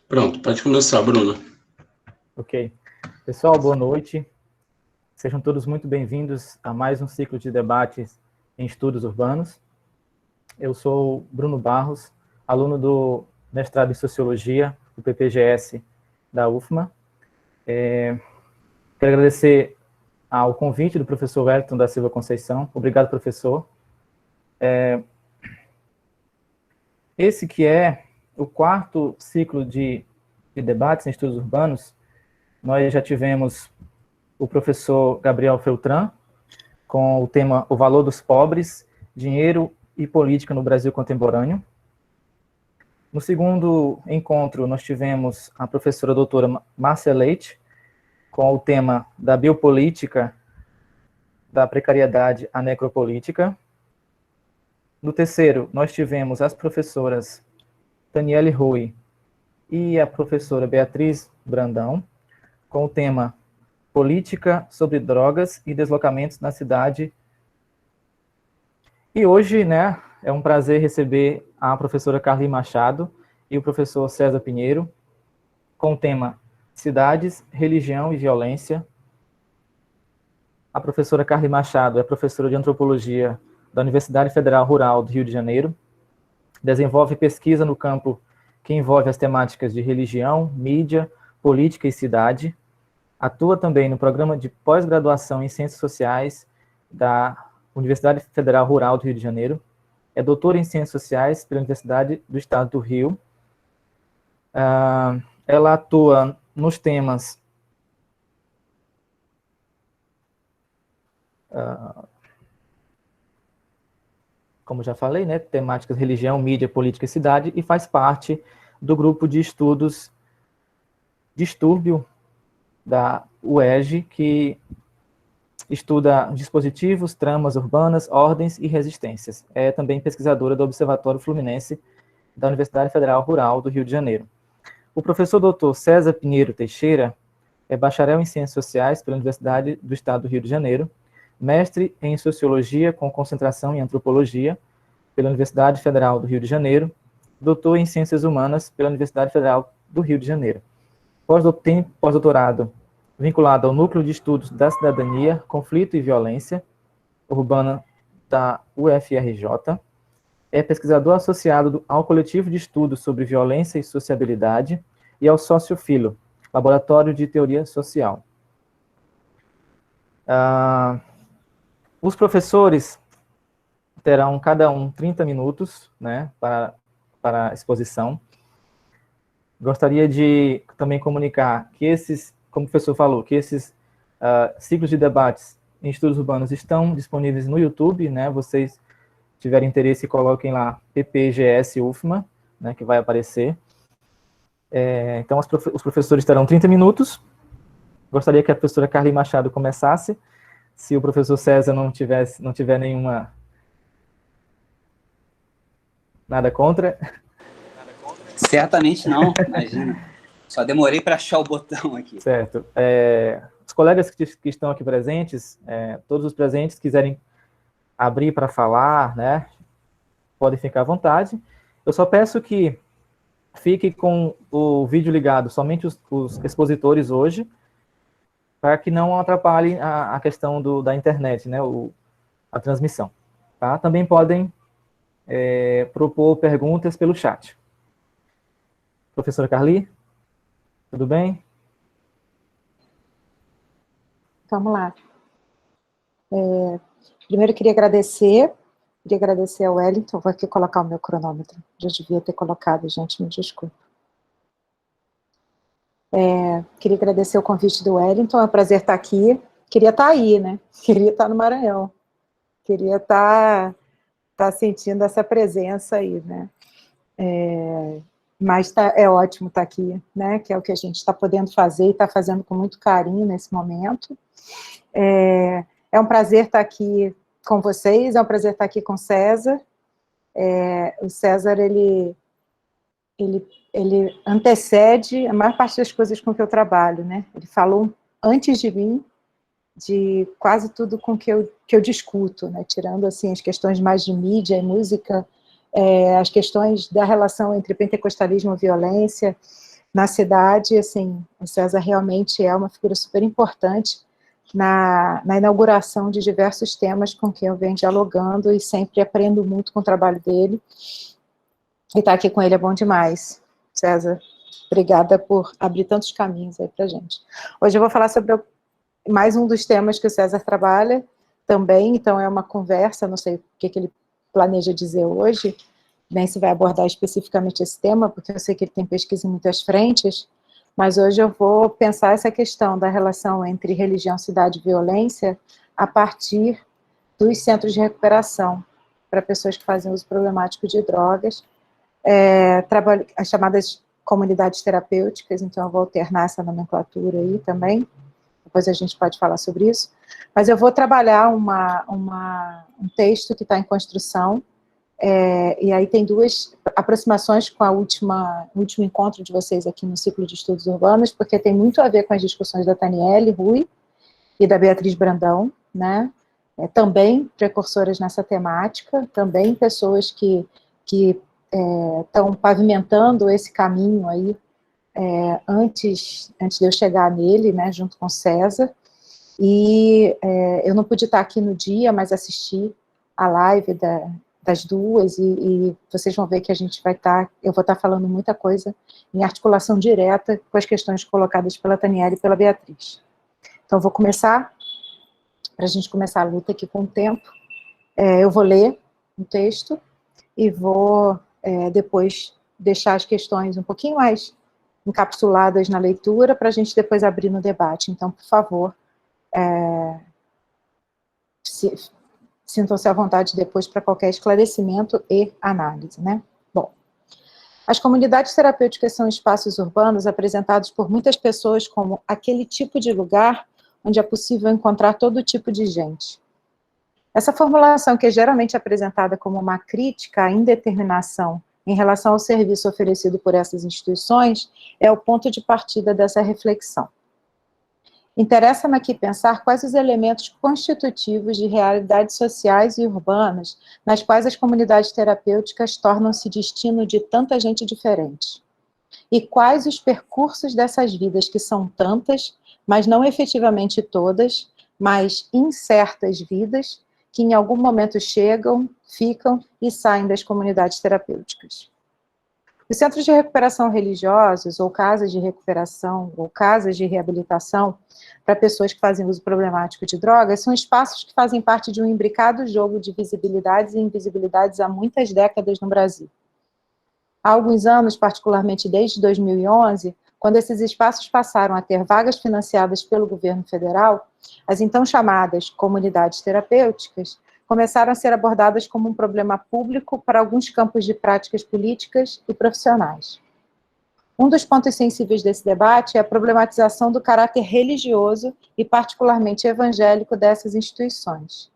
Pronto, pode começar, Bruno. Ok. Pessoal, boa noite. Sejam todos muito bem-vindos a mais um ciclo de debates em estudos urbanos. Eu sou Bruno Barros, aluno do mestrado em Sociologia, do PPGS da UFMA. Quero agradecer ao convite do professor Wellington da Silva Conceição. Obrigado, professor. Esse que é o quarto ciclo de debates em estudos urbanos. Nós já tivemos o professor Gabriel Feltran, com o tema O Valor dos Pobres, Dinheiro e Política no Brasil Contemporâneo. No segundo encontro, nós tivemos a professora doutora Márcia Leite, com o tema da biopolítica, da precariedade à necropolítica. No terceiro, nós tivemos as professoras Daniele Rui e a professora Beatriz Brandão, com o tema Política sobre drogas e deslocamentos na cidade. E hoje, né, é um prazer receber a professora Carli Machado e o professor César Pinheiro, com o tema Cidades, Religião e Violência. A professora Carli Machado é professora de Antropologia da Universidade Federal Rural do Rio de Janeiro, desenvolve pesquisa no campo que envolve as temáticas de religião, mídia, política e cidade. Atua também no programa de pós-graduação em Ciências Sociais da Universidade Federal Rural do Rio de Janeiro. É doutora em Ciências Sociais pela Universidade do Estado do Rio. Ela atua nos temas como já falei, né, temáticas religião, mídia, política e cidade, e faz parte do grupo de estudos Distúrbio da UERJ, que estuda dispositivos, tramas urbanas, ordens e resistências. É também pesquisadora do Observatório Fluminense da Universidade Federal Rural do Rio de Janeiro. O professor doutor César Pinheiro Teixeira é bacharel em Ciências Sociais pela Universidade do Estado do Rio de Janeiro, mestre em Sociologia com concentração em Antropologia pela Universidade Federal do Rio de Janeiro, doutor em Ciências Humanas pela Universidade Federal do Rio de Janeiro. Tem pós-doutorado vinculado ao Núcleo de Estudos da Cidadania, Conflito e Violência Urbana da UFRJ. É pesquisador associado ao Coletivo de Estudos sobre Violência e Sociabilidade e ao Sociofilo, Laboratório de Teoria Social. Os professores terão cada um 30 minutos, né, para a exposição. Gostaria de também comunicar que como o professor falou, que esses ciclos de debates em estudos urbanos estão disponíveis no YouTube, né? Vocês tiverem interesse, coloquem lá PPGS UFMA, né, que vai aparecer. Então, os professores terão 30 minutos. Gostaria que a professora Carli Machado começasse. Se o professor César não tiver nenhuma... Nada contra? Certamente não, imagina. Só demorei para achar o botão aqui. Certo. Os colegas que estão aqui presentes, todos os presentes quiserem abrir para falar, né, podem ficar à vontade. Eu só peço que fique com o vídeo ligado, somente os expositores hoje, para que não atrapalhe a questão da internet, né, a transmissão. Tá? Também podem propor perguntas pelo chat. Professora Carli, tudo bem? Vamos lá. Primeiro, queria agradecer ao Wellington. Vou aqui colocar o meu cronômetro. Já devia ter colocado, gente, me desculpa. Queria agradecer o convite do Wellington, é um prazer estar aqui. Queria estar aí, né? Queria estar no Maranhão. Queria estar sentindo essa presença aí, né? Mas é ótimo estar aqui, né? Que é o que a gente está podendo fazer e está fazendo com muito carinho nesse momento. É um prazer estar aqui com vocês, é um prazer estar aqui com o César. O César, ele antecede a maior parte das coisas com que eu trabalho, né? Ele falou antes de mim de quase tudo com que eu discuto, né? Tirando assim as questões mais de mídia e música, as questões da relação entre pentecostalismo e violência, na cidade, assim, o César realmente é uma figura super importante na inauguração de diversos temas com quem eu venho dialogando e sempre aprendo muito com o trabalho dele. E estar aqui com ele é bom demais. César, obrigada por abrir tantos caminhos aí pra gente. Hoje eu vou falar sobre mais um dos temas que o César trabalha também, então é uma conversa, não sei o que ele planeja dizer hoje, nem se vai abordar especificamente esse tema, porque eu sei que ele tem pesquisa em muitas frentes, mas hoje eu vou pensar essa questão da relação entre religião, cidade e violência a partir dos centros de recuperação para pessoas que fazem uso problemático de drogas, as chamadas comunidades terapêuticas, então eu vou alternar essa nomenclatura aí também, depois a gente pode falar sobre isso, mas eu vou trabalhar um texto que está em construção, e aí tem duas aproximações com o último encontro de vocês aqui no Ciclo de Estudos Urbanos, porque tem muito a ver com as discussões da Taniele Rui e da Beatriz Brandão, né, também precursoras nessa temática, também pessoas que estão pavimentando esse caminho aí, antes de eu chegar nele, né, junto com César, e eu não pude estar aqui no dia, mas assisti a live das duas, e vocês vão ver que eu vou estar falando muita coisa em articulação direta com as questões colocadas pela Taniele e pela Beatriz. Então, vou começar, para a gente começar a luta aqui com o tempo, eu vou ler um texto, e vou depois deixar as questões um pouquinho mais encapsuladas na leitura, para a gente depois abrir no debate. Então, por favor, sintam-se à vontade depois para qualquer esclarecimento e análise, né? Bom, as comunidades terapêuticas são espaços urbanos apresentados por muitas pessoas como aquele tipo de lugar onde é possível encontrar todo tipo de gente. Essa formulação, que é geralmente apresentada como uma crítica à indeterminação em relação ao serviço oferecido por essas instituições, é o ponto de partida dessa reflexão. Interessa-me aqui pensar quais os elementos constitutivos de realidades sociais e urbanas nas quais as comunidades terapêuticas tornam-se destino de tanta gente diferente. E quais os percursos dessas vidas que são tantas, mas não efetivamente todas, mas incertas vidas, que em algum momento chegam, ficam e saem das comunidades terapêuticas. Os centros de recuperação religiosos, ou casas de recuperação, ou casas de reabilitação, para pessoas que fazem uso problemático de drogas, são espaços que fazem parte de um imbricado jogo de visibilidades e invisibilidades há muitas décadas no Brasil. Há alguns anos, particularmente desde 2011, quando esses espaços passaram a ter vagas financiadas pelo governo federal, as então chamadas comunidades terapêuticas começaram a ser abordadas como um problema público para alguns campos de práticas políticas e profissionais. Um dos pontos sensíveis desse debate é a problematização do caráter religioso e particularmente evangélico dessas instituições.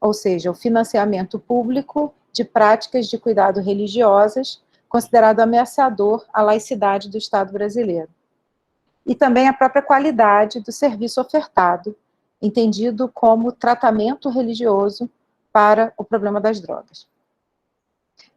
Ou seja, o financiamento público de práticas de cuidado religiosas, considerado ameaçador à laicidade do Estado brasileiro. E também a própria qualidade do serviço ofertado, entendido como tratamento religioso para o problema das drogas.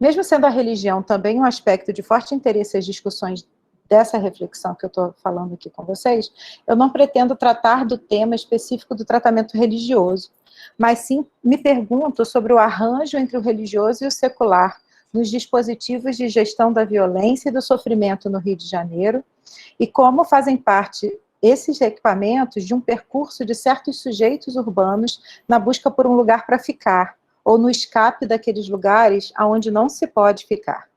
Mesmo sendo a religião também um aspecto de forte interesse às discussões dessa reflexão que eu estou falando aqui com vocês, eu não pretendo tratar do tema específico do tratamento religioso, mas sim me pergunto sobre o arranjo entre o religioso e o secular nos dispositivos de gestão da violência e do sofrimento no Rio de Janeiro, e como fazem parte esses equipamentos de um percurso de certos sujeitos urbanos na busca por um lugar para ficar, ou no escape daqueles lugares aonde não se pode ficar.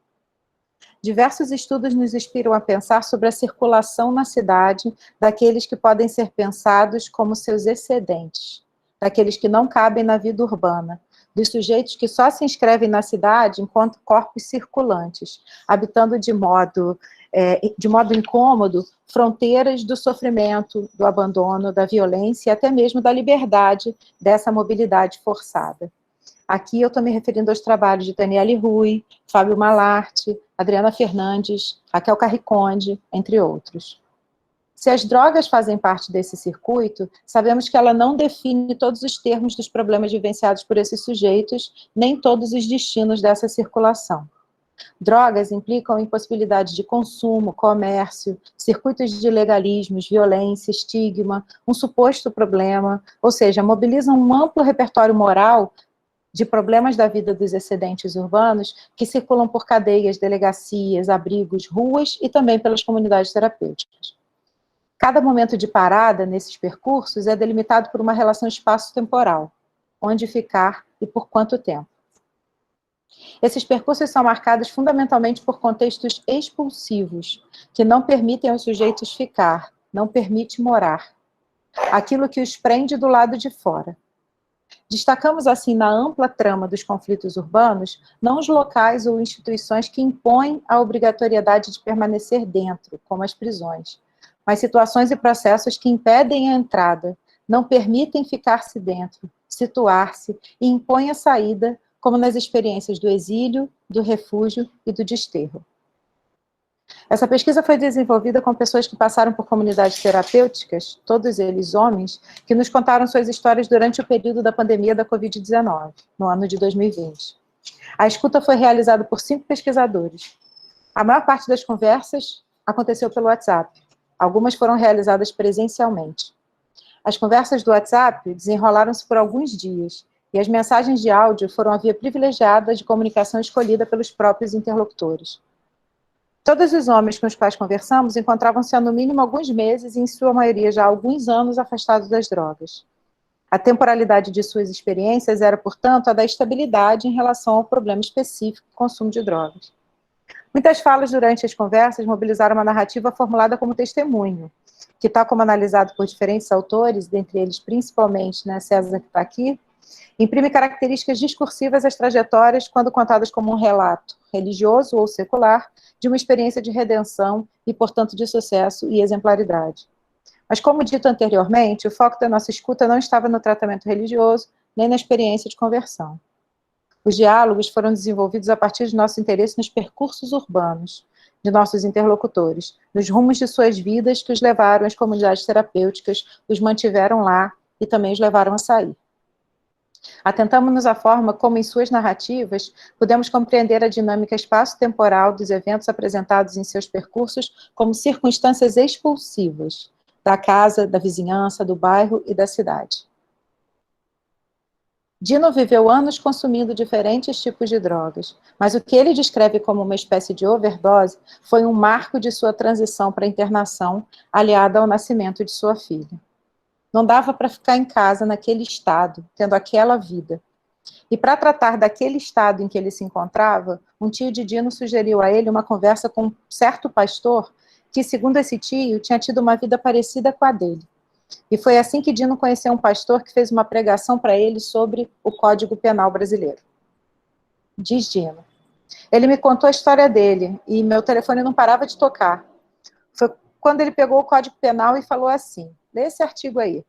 Diversos estudos nos inspiram a pensar sobre a circulação na cidade daqueles que podem ser pensados como seus excedentes, daqueles que não cabem na vida urbana, dos sujeitos que só se inscrevem na cidade enquanto corpos circulantes, habitando de modo incômodo fronteiras do sofrimento, do abandono, da violência e até mesmo da liberdade dessa mobilidade forçada. Aqui eu estou me referindo aos trabalhos de Taniele Rui, Fábio Malarte, Adriana Fernandes, Raquel Carriconde, entre outros. Se as drogas fazem parte desse circuito, sabemos que ela não define todos os termos dos problemas vivenciados por esses sujeitos, nem todos os destinos dessa circulação. Drogas implicam impossibilidade de consumo, comércio, circuitos de legalismos, violência, estigma, um suposto problema, ou seja, mobilizam um amplo repertório moral de problemas da vida dos excedentes urbanos que circulam por cadeias, delegacias, abrigos, ruas e também pelas comunidades terapêuticas. Cada momento de parada nesses percursos é delimitado por uma relação espaço-temporal, onde ficar e por quanto tempo. Esses percursos são marcados fundamentalmente por contextos expulsivos, que não permitem aos sujeitos ficar, não permite morar. Aquilo que os prende do lado de fora. Destacamos, assim, na ampla trama dos conflitos urbanos, não os locais ou instituições que impõem a obrigatoriedade de permanecer dentro, como as prisões, mas situações e processos que impedem a entrada, não permitem ficar-se dentro, situar-se e impõem a saída, como nas experiências do exílio, do refúgio e do desterro. Essa pesquisa foi desenvolvida com pessoas que passaram por comunidades terapêuticas, todos eles homens, que nos contaram suas histórias durante o período da pandemia da Covid-19, no ano de 2020. A escuta foi realizada por 5 pesquisadores. A maior parte das conversas aconteceu pelo WhatsApp. Algumas foram realizadas presencialmente. As conversas do WhatsApp desenrolaram-se por alguns dias, e as mensagens de áudio foram a via privilegiada de comunicação escolhida pelos próprios interlocutores. Todos os homens com os quais conversamos encontravam-se há no mínimo alguns meses e, em sua maioria, já há alguns anos afastados das drogas. A temporalidade de suas experiências era, portanto, a da estabilidade em relação ao problema específico do consumo de drogas. Muitas falas durante as conversas mobilizaram uma narrativa formulada como testemunho, que, tal como analisado por diferentes autores, dentre eles principalmente, César que está aqui, imprime características discursivas às trajetórias quando contadas como um relato religioso ou secular de uma experiência de redenção e, portanto, de sucesso e exemplaridade. Mas, como dito anteriormente, o foco da nossa escuta não estava no tratamento religioso, nem na experiência de conversão. Os diálogos foram desenvolvidos a partir de nosso interesse nos percursos urbanos, de nossos interlocutores, nos rumos de suas vidas que os levaram às comunidades terapêuticas, os mantiveram lá e também os levaram a sair. Atentamos-nos à forma como, em suas narrativas, pudemos compreender a dinâmica espaço-temporal dos eventos apresentados em seus percursos como circunstâncias expulsivas da casa, da vizinhança, do bairro e da cidade. Dino viveu anos consumindo diferentes tipos de drogas, mas o que ele descreve como uma espécie de overdose foi um marco de sua transição para a internação, aliada ao nascimento de sua filha. Não dava para ficar em casa naquele estado, tendo aquela vida. E para tratar daquele estado em que ele se encontrava, um tio de Dino sugeriu a ele uma conversa com um certo pastor que, segundo esse tio, tinha tido uma vida parecida com a dele. E foi assim que Dino conheceu um pastor que fez uma pregação para ele sobre o Código Penal brasileiro. Diz Dino: ele me contou a história dele e meu telefone não parava de tocar. Foi quando ele pegou o Código Penal e falou assim: lê esse artigo aí.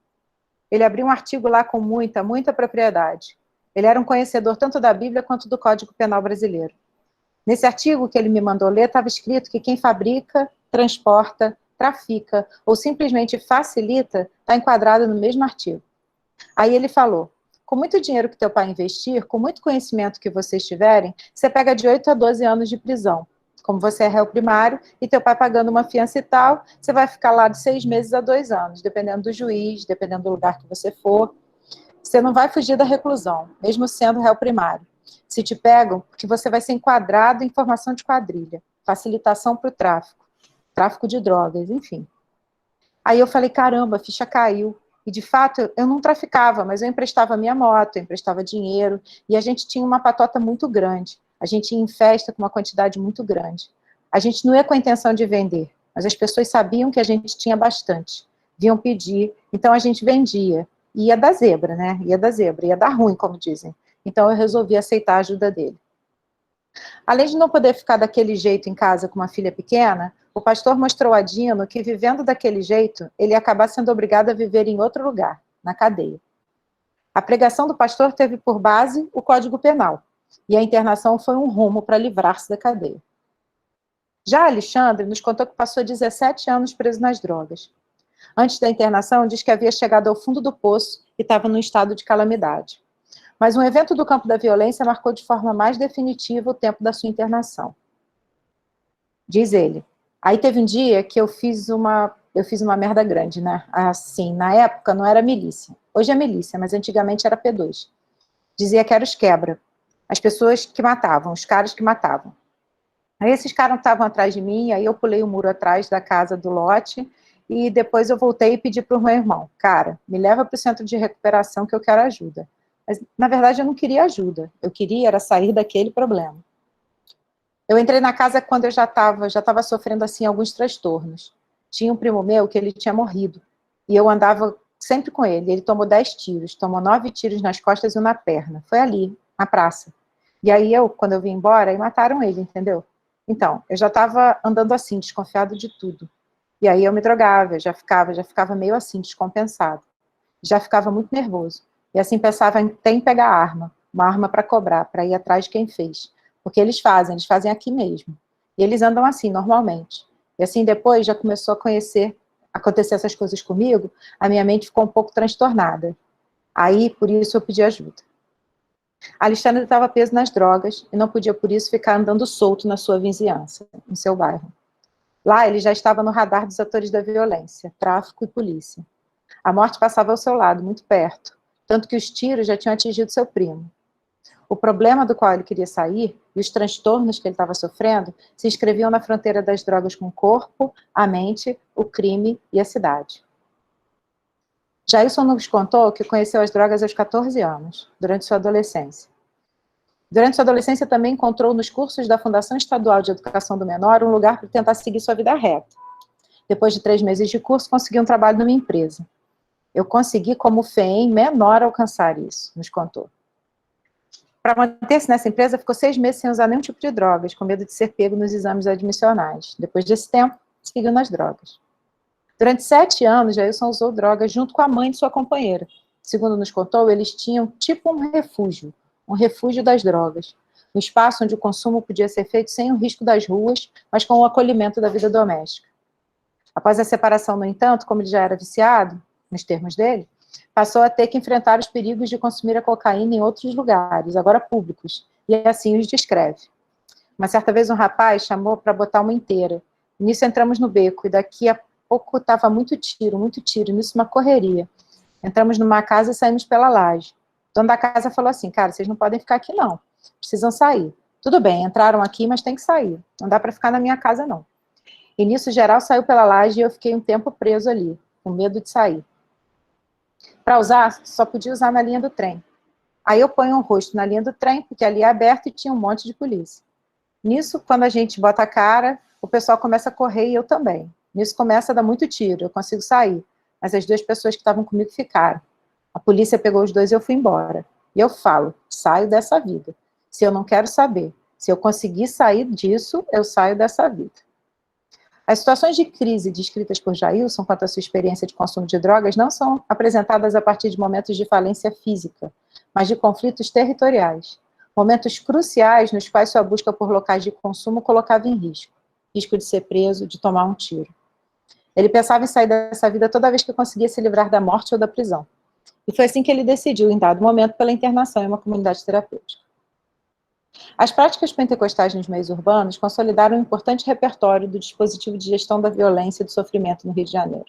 Ele abriu um artigo lá com muita propriedade. Ele era um conhecedor tanto da Bíblia quanto do Código Penal brasileiro. Nesse artigo que ele me mandou ler, estava escrito que quem fabrica, transporta, trafica ou simplesmente facilita está enquadrado no mesmo artigo. Aí ele falou: com muito dinheiro que teu pai investir, com muito conhecimento que vocês tiverem, você pega de 8 a 12 anos de prisão. Como você é réu primário e teu pai pagando uma fiança e tal, você vai ficar lá de 6 meses a 2 anos, dependendo do juiz, dependendo do lugar que você for. Você não vai fugir da reclusão, mesmo sendo réu primário. Se te pegam, porque você vai ser enquadrado em formação de quadrilha, facilitação para o tráfico de drogas, enfim. Aí eu falei: caramba, a ficha caiu. E, de fato, eu não traficava, mas eu emprestava minha moto, eu emprestava dinheiro, e a gente tinha uma patota muito grande. A gente ia em festa com uma quantidade muito grande. A gente não ia com a intenção de vender, mas as pessoas sabiam que a gente tinha bastante. Vinham pedir, então a gente vendia. Ia dar zebra, né? Ia dar ruim, como dizem. Então eu resolvi aceitar a ajuda dele. Além de não poder ficar daquele jeito em casa com uma filha pequena, o pastor mostrou a Dino que, vivendo daquele jeito, ele ia acabar sendo obrigado a viver em outro lugar, na cadeia. A pregação do pastor teve por base o Código Penal, e a internação foi um rumo para livrar-se da cadeia. Já Alexandre nos contou que passou 17 anos preso nas drogas. Antes da internação, diz que havia chegado ao fundo do poço e estava num estado de calamidade. Mas um evento do campo da violência marcou de forma mais definitiva o tempo da sua internação. Diz ele. Aí teve um dia que eu fiz uma merda grande, né? Assim, na época não era milícia. Hoje é milícia, mas antigamente era P2. Dizia que era os quebra. As pessoas que matavam, os caras que matavam. Aí esses caras estavam atrás de mim, aí eu pulei o muro atrás da casa do lote, e depois eu voltei e pedi para o meu irmão, cara, me leva para o centro de recuperação que eu quero ajuda. Mas, na verdade, eu não queria ajuda, eu queria era sair daquele problema. Eu entrei na casa quando eu já estava sofrendo, assim, alguns transtornos. Tinha um primo meu que ele tinha morrido, e eu andava sempre com ele. Ele tomou 10 tiros, tomou 9 tiros nas costas e um na perna. Foi ali, na praça. E aí quando eu vim embora, aí mataram ele, entendeu? Então, eu já estava andando assim, desconfiado de tudo. E aí eu me drogava, já ficava meio assim, descompensado. Já ficava muito nervoso. E assim pensava até em pegar arma, uma arma para cobrar, para ir atrás de quem fez. Porque eles fazem aqui mesmo. E eles andam assim, normalmente. E assim, depois já começou a acontecer essas coisas comigo, a minha mente ficou um pouco transtornada. Aí, por isso, eu pedi ajuda. Alexandre estava preso nas drogas e não podia, por isso, ficar andando solto na sua vizinhança, no seu bairro. Lá, ele já estava no radar dos atores da violência, tráfico e polícia. A morte passava ao seu lado, muito perto, tanto que os tiros já tinham atingido seu primo. O problema do qual ele queria sair e os transtornos que ele estava sofrendo se inscreviam na fronteira das drogas com o corpo, a mente, o crime e a cidade. Jailson nos contou que conheceu as drogas aos 14 anos, durante sua adolescência. Durante sua adolescência também encontrou nos cursos da Fundação Estadual de Educação do Menor um lugar para tentar seguir sua vida reta. Depois de 3 meses de curso, consegui um trabalho numa empresa. Eu consegui, como FEEM menor, alcançar isso, nos contou. Para manter-se nessa empresa, ficou 6 meses sem usar nenhum tipo de drogas, com medo de ser pego nos exames admissionais. Depois desse tempo, seguiu nas drogas. Durante 7 anos, Jailson usou drogas junto com a mãe de sua companheira. Segundo nos contou, eles tinham tipo um refúgio das drogas, um espaço onde o consumo podia ser feito sem o risco das ruas, mas com o acolhimento da vida doméstica. Após a separação, no entanto, como ele já era viciado, nos termos dele, passou a ter que enfrentar os perigos de consumir a cocaína em outros lugares, agora públicos, e assim os descreve. Uma certa vez um rapaz chamou para botar uma inteira. Nisso entramos no beco, e daqui a pouco estava muito tiro, nisso uma correria. Entramos numa casa e saímos pela laje. O dono da casa falou assim, cara, vocês não podem ficar aqui não, precisam sair. Tudo bem, entraram aqui, mas tem que sair. Não dá para ficar na minha casa não. E nisso, geral saiu pela laje e eu fiquei um tempo preso ali, com medo de sair. Para usar, só podia usar na linha do trem. Aí eu ponho o rosto na linha do trem, porque ali é aberto e tinha um monte de polícia. Nisso, quando a gente bota a cara, o pessoal começa a correr e eu também. Nisso começa a dar muito tiro, eu consigo sair. Mas as 2 pessoas que estavam comigo ficaram. A polícia pegou os 2 e eu fui embora. E eu falo, saio dessa vida. Se eu não quero saber, se eu conseguir sair disso, eu saio dessa vida. As situações de crise descritas por Jailson quanto à sua experiência de consumo de drogas não são apresentadas a partir de momentos de falência física, mas de conflitos territoriais. Momentos cruciais nos quais sua busca por locais de consumo colocava em risco de ser preso, de tomar um tiro. Ele pensava em sair dessa vida toda vez que conseguia se livrar da morte ou da prisão. E foi assim que ele decidiu, em dado momento, pela internação em uma comunidade terapêutica. As práticas pentecostais nos meios urbanos consolidaram um importante repertório do dispositivo de gestão da violência e do sofrimento no Rio de Janeiro.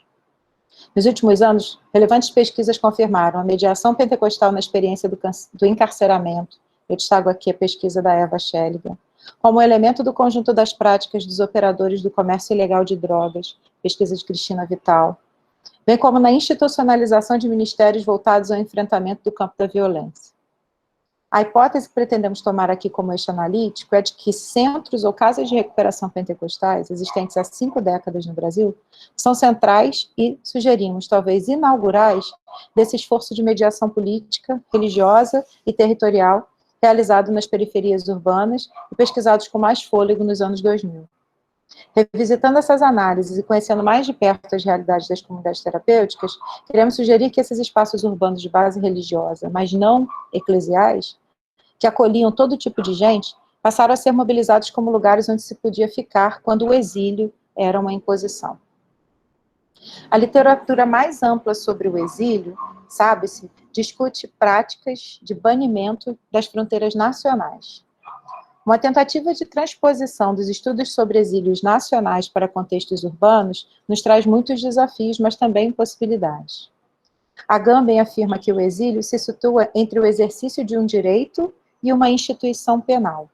Nos últimos anos, relevantes pesquisas confirmaram a mediação pentecostal na experiência do encarceramento, eu destaco aqui a pesquisa da Eva Schelliger, como elemento do conjunto das práticas dos operadores do comércio ilegal de drogas, pesquisa de Cristina Vital, bem como na institucionalização de ministérios voltados ao enfrentamento do campo da violência. A hipótese que pretendemos tomar aqui como eixo analítico é de que centros ou casas de recuperação pentecostais, existentes há 5 décadas no Brasil, são centrais e, sugerimos, talvez inaugurais, desse esforço de mediação política, religiosa e territorial realizado nas periferias urbanas e pesquisados com mais fôlego nos anos 2000. Revisitando essas análises e conhecendo mais de perto as realidades das comunidades terapêuticas, queremos sugerir que esses espaços urbanos de base religiosa, mas não eclesiais, que acolhiam todo tipo de gente, passaram a ser mobilizados como lugares onde se podia ficar quando o exílio era uma imposição. A literatura mais ampla sobre o exílio sabe-se, discute práticas de banimento das fronteiras nacionais. Uma tentativa de transposição dos estudos sobre exílios nacionais para contextos urbanos nos traz muitos desafios, mas também possibilidades. Agamben afirma que o exílio se situa entre o exercício de um direito e uma instituição penal.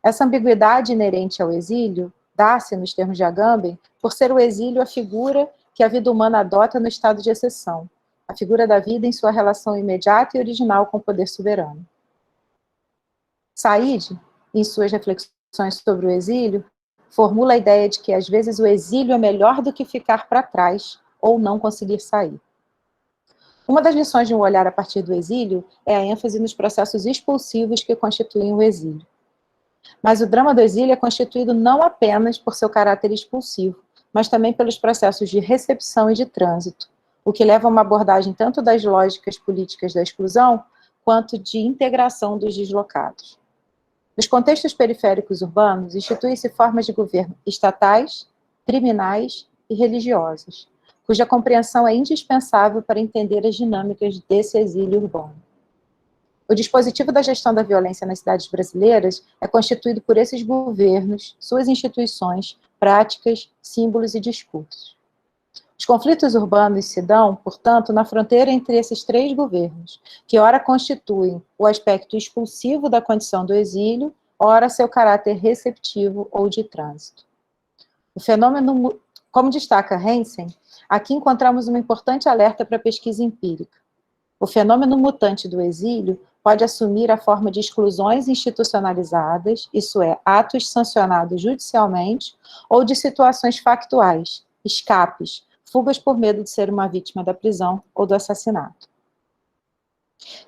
Essa ambiguidade inerente ao exílio dá-se, nos termos de Agamben, por ser o exílio a figura que a vida humana adota no estado de exceção, a figura da vida em sua relação imediata e original com o poder soberano. Said, em suas reflexões sobre o exílio, formula a ideia de que, às vezes, o exílio é melhor do que ficar para trás ou não conseguir sair. Uma das lições de um olhar a partir do exílio é a ênfase nos processos expulsivos que constituem o exílio. Mas o drama do exílio é constituído não apenas por seu caráter expulsivo, mas também pelos processos de recepção e de trânsito, o que leva a uma abordagem tanto das lógicas políticas da exclusão, quanto de integração dos deslocados. Nos contextos periféricos urbanos, instituem-se formas de governo estatais, criminais e religiosas, cuja compreensão é indispensável para entender as dinâmicas desse exílio urbano. O dispositivo da gestão da violência nas cidades brasileiras é constituído por esses governos, suas instituições, práticas, símbolos e discursos. Os conflitos urbanos se dão, portanto, na fronteira entre esses três governos, que ora constituem o aspecto expulsivo da condição do exílio, ora seu caráter receptivo ou de trânsito. O fenômeno, como destaca Hansen, aqui encontramos uma importante alerta para a pesquisa empírica. O fenômeno mutante do exílio pode assumir a forma de exclusões institucionalizadas, isso é, atos sancionados judicialmente, ou de situações factuais, escapes, fugas por medo de ser uma vítima da prisão ou do assassinato.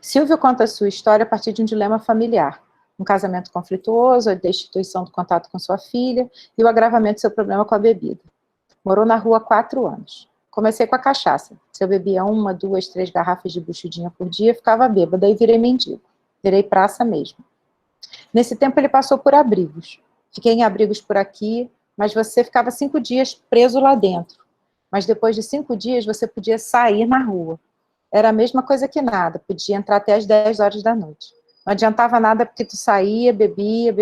Silvio conta sua história a partir de um dilema familiar, um casamento conflituoso, a destituição do contato com sua filha e o agravamento do seu problema com a bebida. Morou na rua há 4 anos. Comecei com a cachaça. Se eu bebia 1, 2, 3 garrafas de buchudinha por dia, ficava bêbada e virei mendigo. Virei praça mesmo. Nesse tempo ele passou por abrigos. Fiquei em abrigos por aqui, mas você ficava 5 dias preso lá dentro. Mas depois de 5 dias você podia sair na rua. Era a mesma coisa que nada, podia entrar até às 10 horas da noite. Não adiantava nada porque tu saía, bebia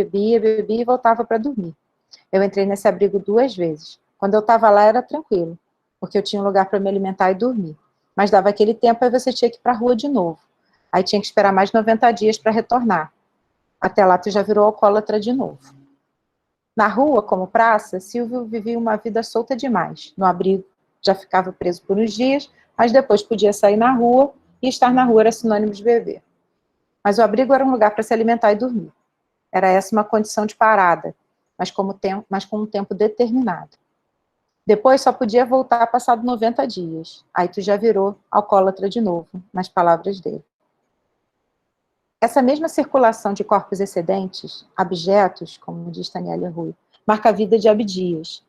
e voltava para dormir. Eu entrei nesse abrigo 2 vezes. Quando eu estava lá era tranquilo, porque eu tinha um lugar para me alimentar e dormir. Mas dava aquele tempo, aí você tinha que ir para a rua de novo. Aí tinha que esperar mais 90 dias para retornar. Até lá tu já virou alcoólatra de novo. Na rua, como praça, Silvio vivia uma vida solta demais. No abrigo já ficava preso por uns dias, mas depois podia sair na rua, e estar na rua era sinônimo de beber. Mas o abrigo era um lugar para se alimentar e dormir. Era essa uma condição de parada, mas com um tempo determinado. Depois só podia voltar passado 90 dias. Aí tu já virou alcoólatra de novo, nas palavras dele. Essa mesma circulação de corpos excedentes, abjetos, como diz Daniela Rui, marca a vida de Abdias,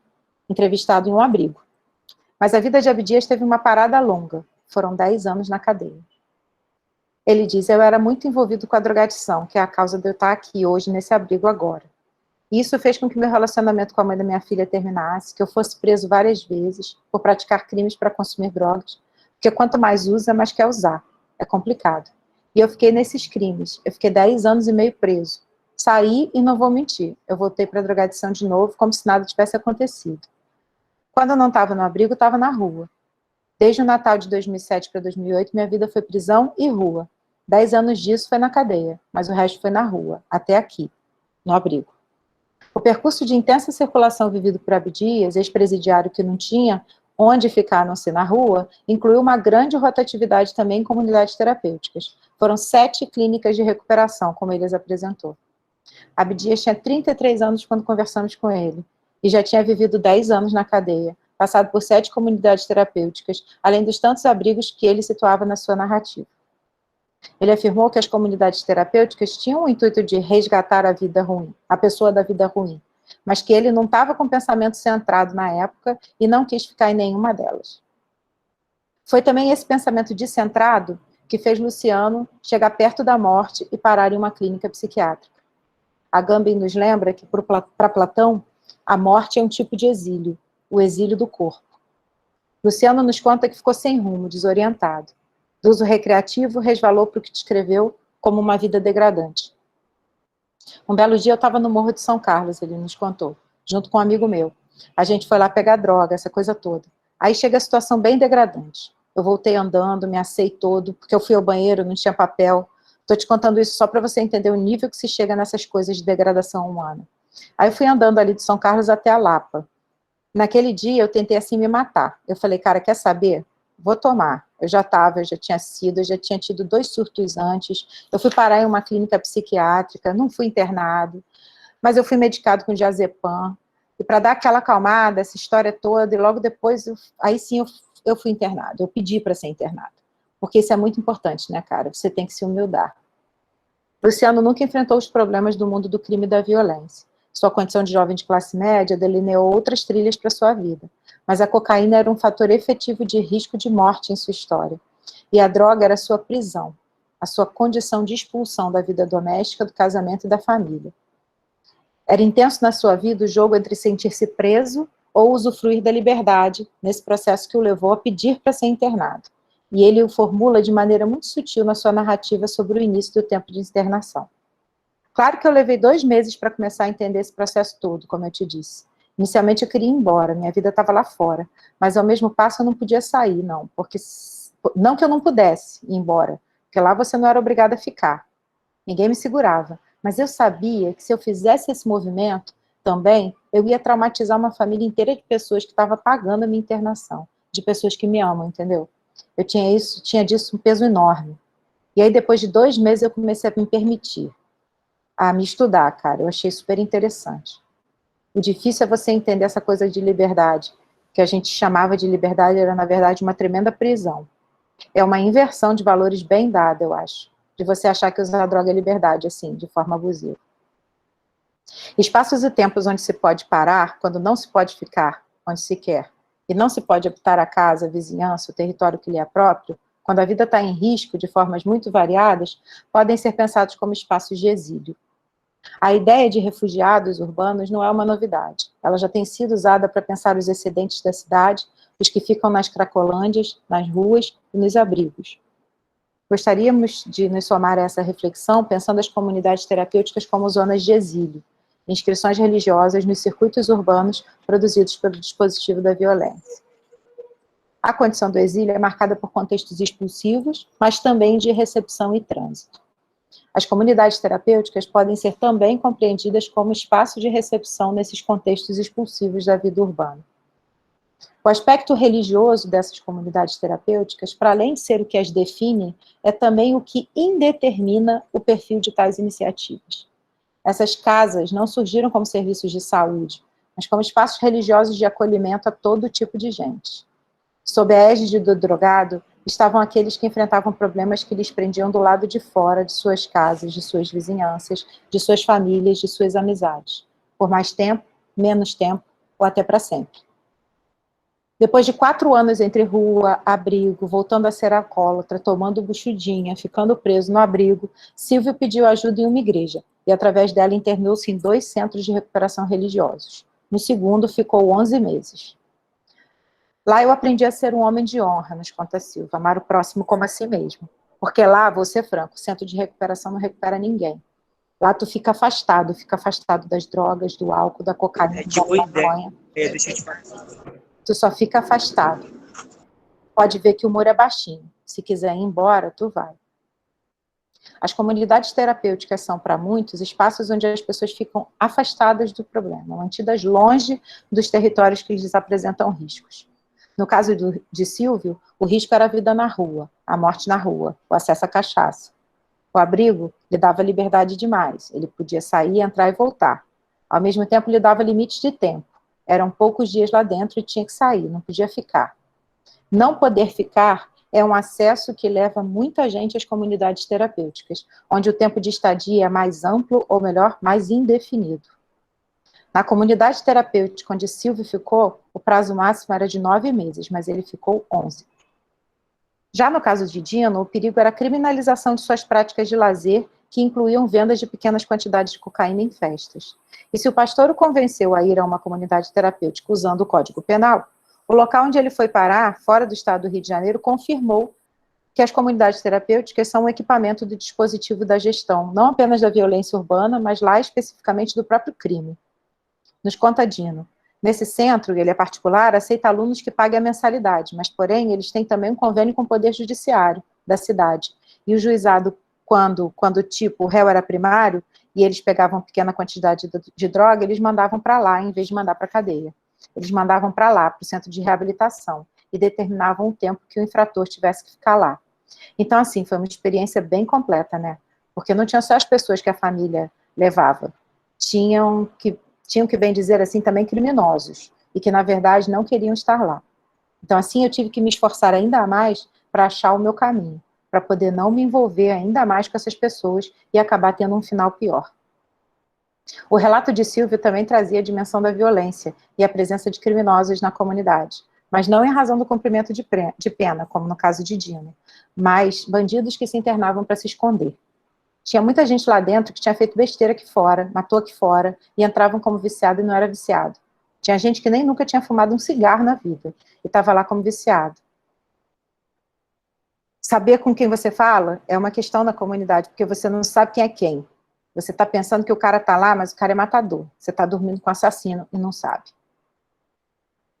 entrevistado em um abrigo. Mas a vida de Abdias teve uma parada longa. Foram 10 anos na cadeia. Ele diz: eu era muito envolvido com a drogadição, que é a causa de eu estar aqui hoje, nesse abrigo agora. E isso fez com que meu relacionamento com a mãe da minha filha terminasse, que eu fosse preso várias vezes por praticar crimes para consumir drogas, porque quanto mais usa, mais quer usar. É complicado. E eu fiquei nesses crimes. Eu fiquei 10 anos e meio preso. Saí e não vou mentir. Eu voltei para a drogadição de novo, como se nada tivesse acontecido. Quando eu não estava no abrigo, eu estava na rua. Desde o Natal de 2007 para 2008, minha vida foi prisão e rua. 10 anos disso foi na cadeia, mas o resto foi na rua, até aqui, no abrigo. O percurso de intensa circulação vivido por Abdias, ex-presidiário que não tinha onde ficar a não ser na rua, incluiu uma grande rotatividade também em comunidades terapêuticas. Foram 7 clínicas de recuperação, como ele as apresentou. Abdias tinha 33 anos quando conversamos com ele, e já tinha vivido 10 anos na cadeia, passado por 7 comunidades terapêuticas, além dos tantos abrigos que ele situava na sua narrativa. Ele afirmou que as comunidades terapêuticas tinham o intuito de resgatar a vida ruim, a pessoa da vida ruim, mas que ele não estava com o pensamento centrado na época e não quis ficar em nenhuma delas. Foi também esse pensamento descentrado que fez Luciano chegar perto da morte e parar em uma clínica psiquiátrica. Agamben nos lembra que, para Platão, a morte é um tipo de exílio, o exílio do corpo. Luciano nos conta que ficou sem rumo, desorientado. Do uso recreativo, resvalou para o que descreveu como uma vida degradante. Um belo dia eu estava no Morro de São Carlos, ele nos contou, junto com um amigo meu. A gente foi lá pegar droga, essa coisa toda. Aí chega a situação bem degradante. Eu voltei andando, me assei todo, porque eu fui ao banheiro, não tinha papel. Estou te contando isso só para você entender o nível que se chega nessas coisas de degradação humana. Aí eu fui andando ali de São Carlos até a Lapa. Naquele dia eu tentei assim me matar. Eu falei, cara, quer saber? Vou tomar. Eu já tinha tido 2 surtos antes. Eu fui parar em uma clínica psiquiátrica, não fui internado, mas eu fui medicado com diazepam. E para dar aquela acalmada, essa história toda, e logo depois, aí sim eu fui internado. Eu pedi para ser internado. Porque isso é muito importante, né, cara? Você tem que se humildar. Luciano nunca enfrentou os problemas do mundo do crime e da violência. Sua condição de jovem de classe média delineou outras trilhas para sua vida. Mas a cocaína era um fator efetivo de risco de morte em sua história. E a droga era a sua prisão, a sua condição de expulsão da vida doméstica, do casamento e da família. Era intenso na sua vida o jogo entre sentir-se preso ou usufruir da liberdade, nesse processo que o levou a pedir para ser internado. E ele o formula de maneira muito sutil na sua narrativa sobre o início do tempo de internação. Claro que eu levei 2 meses para começar a entender esse processo todo, como eu te disse. Inicialmente eu queria ir embora, minha vida estava lá fora, mas ao mesmo passo eu não podia sair, não, porque não que eu não pudesse ir embora, porque lá você não era obrigada a ficar. Ninguém me segurava, mas eu sabia que se eu fizesse esse movimento também, eu ia traumatizar uma família inteira de pessoas que estava pagando a minha internação, de pessoas que me amam, entendeu? Eu tinha disso um peso enorme. E aí depois de 2 meses eu comecei a me permitir a me estudar, cara, eu achei super interessante. O difícil é você entender essa coisa de liberdade, que a gente chamava de liberdade, era na verdade uma tremenda prisão. É uma inversão de valores bem dada, eu acho, de você achar que usar droga é liberdade, assim, de forma abusiva. Espaços e tempos onde se pode parar, quando não se pode ficar onde se quer, e não se pode habitar a casa, a vizinhança, o território que lhe é próprio, quando a vida está em risco de formas muito variadas, podem ser pensados como espaços de exílio. A ideia de refugiados urbanos não é uma novidade. Ela já tem sido usada para pensar os excedentes da cidade, os que ficam nas cracolândias, nas ruas e nos abrigos. Gostaríamos de nos somar a essa reflexão pensando as comunidades terapêuticas como zonas de exílio, inscrições religiosas nos circuitos urbanos produzidos pelo dispositivo da violência. A condição do exílio é marcada por contextos expulsivos, mas também de recepção e trânsito. As comunidades terapêuticas podem ser também compreendidas como espaço de recepção nesses contextos expulsivos da vida urbana. O aspecto religioso dessas comunidades terapêuticas, para além de ser o que as define, é também o que indetermina o perfil de tais iniciativas. Essas casas não surgiram como serviços de saúde, mas como espaços religiosos de acolhimento a todo tipo de gente. Sob a égide do drogado, estavam aqueles que enfrentavam problemas que lhes prendiam do lado de fora de suas casas, de suas vizinhanças, de suas famílias, de suas amizades. Por mais tempo, menos tempo, ou até para sempre. Depois de 4 anos entre rua, abrigo, voltando a ser alcoólatra, tomando buchudinha, ficando preso no abrigo, Silvio pediu ajuda em uma igreja, e através dela internou-se em 2 centros de recuperação religiosos. No segundo, ficou 11 meses. Lá eu aprendi a ser um homem de honra, nos conta Silva, amar o próximo como a si mesmo. Porque lá, vou ser franco, o centro de recuperação não recupera ninguém. Lá tu fica afastado das drogas, do álcool, da cocaína, da maconha. Tu só fica afastado. Pode ver que o muro é baixinho. Se quiser ir embora, tu vai. As comunidades terapêuticas são, para muitos, espaços onde as pessoas ficam afastadas do problema, mantidas longe dos territórios que lhes apresentam riscos. No caso de Silvio, o risco era a vida na rua, a morte na rua, o acesso à cachaça. O abrigo lhe dava liberdade demais, ele podia sair, entrar e voltar. Ao mesmo tempo, lhe dava limites de tempo. Eram poucos dias lá dentro e tinha que sair, não podia ficar. Não poder ficar é um acesso que leva muita gente às comunidades terapêuticas, onde o tempo de estadia é mais amplo, ou melhor, mais indefinido. Na comunidade terapêutica onde Silvio ficou, o prazo máximo era de 9 meses, mas ele ficou 11. Já no caso de Dino, o perigo era a criminalização de suas práticas de lazer, que incluíam vendas de pequenas quantidades de cocaína em festas. E se o pastor o convenceu a ir a uma comunidade terapêutica usando o Código Penal, o local onde ele foi parar, fora do estado do Rio de Janeiro, confirmou que as comunidades terapêuticas são um equipamento do dispositivo da gestão, não apenas da violência urbana, mas lá especificamente do próprio crime. Nos conta Dino. Nesse centro, ele é particular, aceita alunos que paguem a mensalidade, mas, porém, eles têm também um convênio com o Poder Judiciário da cidade. E o juizado, quando tipo, o réu era primário, e eles pegavam pequena quantidade de droga, eles mandavam para lá, em vez de mandar para a cadeia. Eles mandavam para lá, para o centro de reabilitação, e determinavam o tempo que o infrator tivesse que ficar lá. Então, assim, foi uma experiência bem completa, né? Porque não tinham só as pessoas que a família levava, tinham que, bem dizer assim, também criminosos, e que, na verdade, não queriam estar lá. Então, assim, eu tive que me esforçar ainda mais para achar o meu caminho, para poder não me envolver ainda mais com essas pessoas e acabar tendo um final pior. O relato de Silvio também trazia a dimensão da violência e a presença de criminosos na comunidade, mas não em razão do cumprimento de pena, como no caso de Dino, mas bandidos que se internavam para se esconder. Tinha muita gente lá dentro que tinha feito besteira aqui fora, matou aqui fora, e entravam como viciado e não era viciado. Tinha gente que nem nunca tinha fumado um cigarro na vida, e estava lá como viciado. Saber com quem você fala é uma questão na comunidade, porque você não sabe quem é quem. Você está pensando que o cara está lá, mas o cara é matador. Você está dormindo com um assassino e não sabe.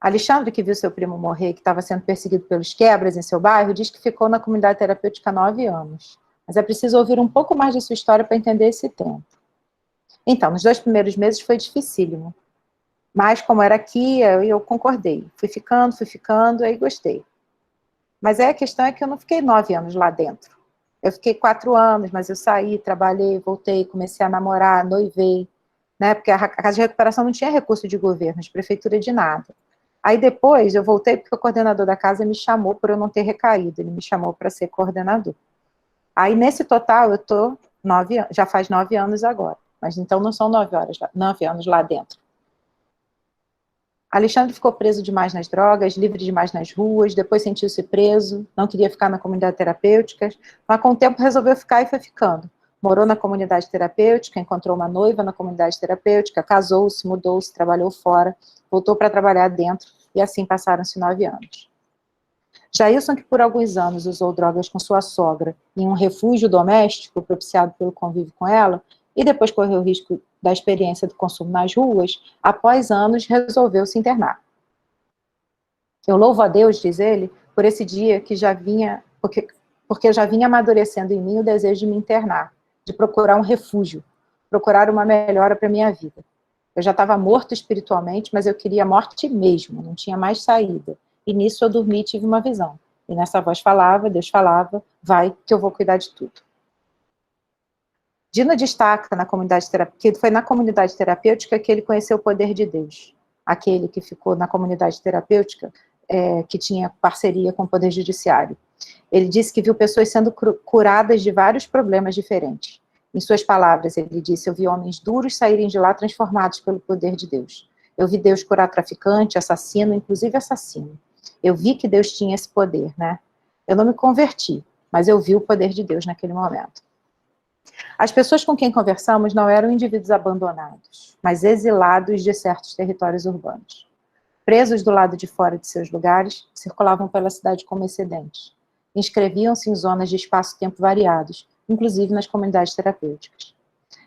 Alexandre, que viu seu primo morrer, que estava sendo perseguido pelos quebras em seu bairro, diz que ficou na comunidade terapêutica há 9 anos. Mas é preciso ouvir um pouco mais de sua história para entender esse tempo. Então, nos 2 primeiros meses foi dificílimo. Mas, como era aqui, eu concordei. Fui ficando, aí gostei. Mas aí a questão é que eu não fiquei 9 anos lá dentro. Eu fiquei 4 anos, mas eu saí, trabalhei, voltei, comecei a namorar, noivei, né? Porque a Casa de Recuperação não tinha recurso de governo, de prefeitura, de nada. Aí depois eu voltei porque o coordenador da casa me chamou por eu não ter recaído, ele me chamou para ser coordenador. Aí nesse total eu tô 9 anos, já faz 9 anos agora, mas então não são 9 anos lá dentro. Alexandre ficou preso demais nas drogas, livre demais nas ruas, depois sentiu-se preso, não queria ficar na comunidade terapêutica, mas com o tempo resolveu ficar e foi ficando. Morou na comunidade terapêutica, encontrou uma noiva na comunidade terapêutica, casou-se, mudou-se, trabalhou fora, voltou para trabalhar dentro, e assim passaram-se 9 anos. Jailson, que por alguns anos usou drogas com sua sogra em um refúgio doméstico propiciado pelo convívio com ela, e depois correu o risco da experiência do consumo nas ruas, após anos resolveu se internar. Eu louvo a Deus, diz ele, por esse dia que já vinha, porque já vinha amadurecendo em mim o desejo de me internar, de procurar um refúgio, procurar uma melhora para a minha vida. Eu já estava morto espiritualmente, mas eu queria a morte mesmo, não tinha mais saída. E nisso eu dormi e tive uma visão. E nessa voz falava, Deus falava, vai que eu vou cuidar de tudo. Dino destaca na comunidade terapêutica, que foi na comunidade terapêutica que ele conheceu o poder de Deus. Aquele que ficou na comunidade terapêutica, que tinha parceria com o Poder Judiciário. Ele disse que viu pessoas sendo curadas de vários problemas diferentes. Em suas palavras, ele disse: eu vi homens duros saírem de lá transformados pelo poder de Deus. Eu vi Deus curar traficante, assassino, inclusive assassino. Eu vi que Deus tinha esse poder, né? Eu não me converti, mas eu vi o poder de Deus naquele momento. As pessoas com quem conversamos não eram indivíduos abandonados, mas exilados de certos territórios urbanos. Presos do lado de fora de seus lugares, circulavam pela cidade como excedentes. Inscreviam-se em zonas de espaço-tempo variados, inclusive nas comunidades terapêuticas.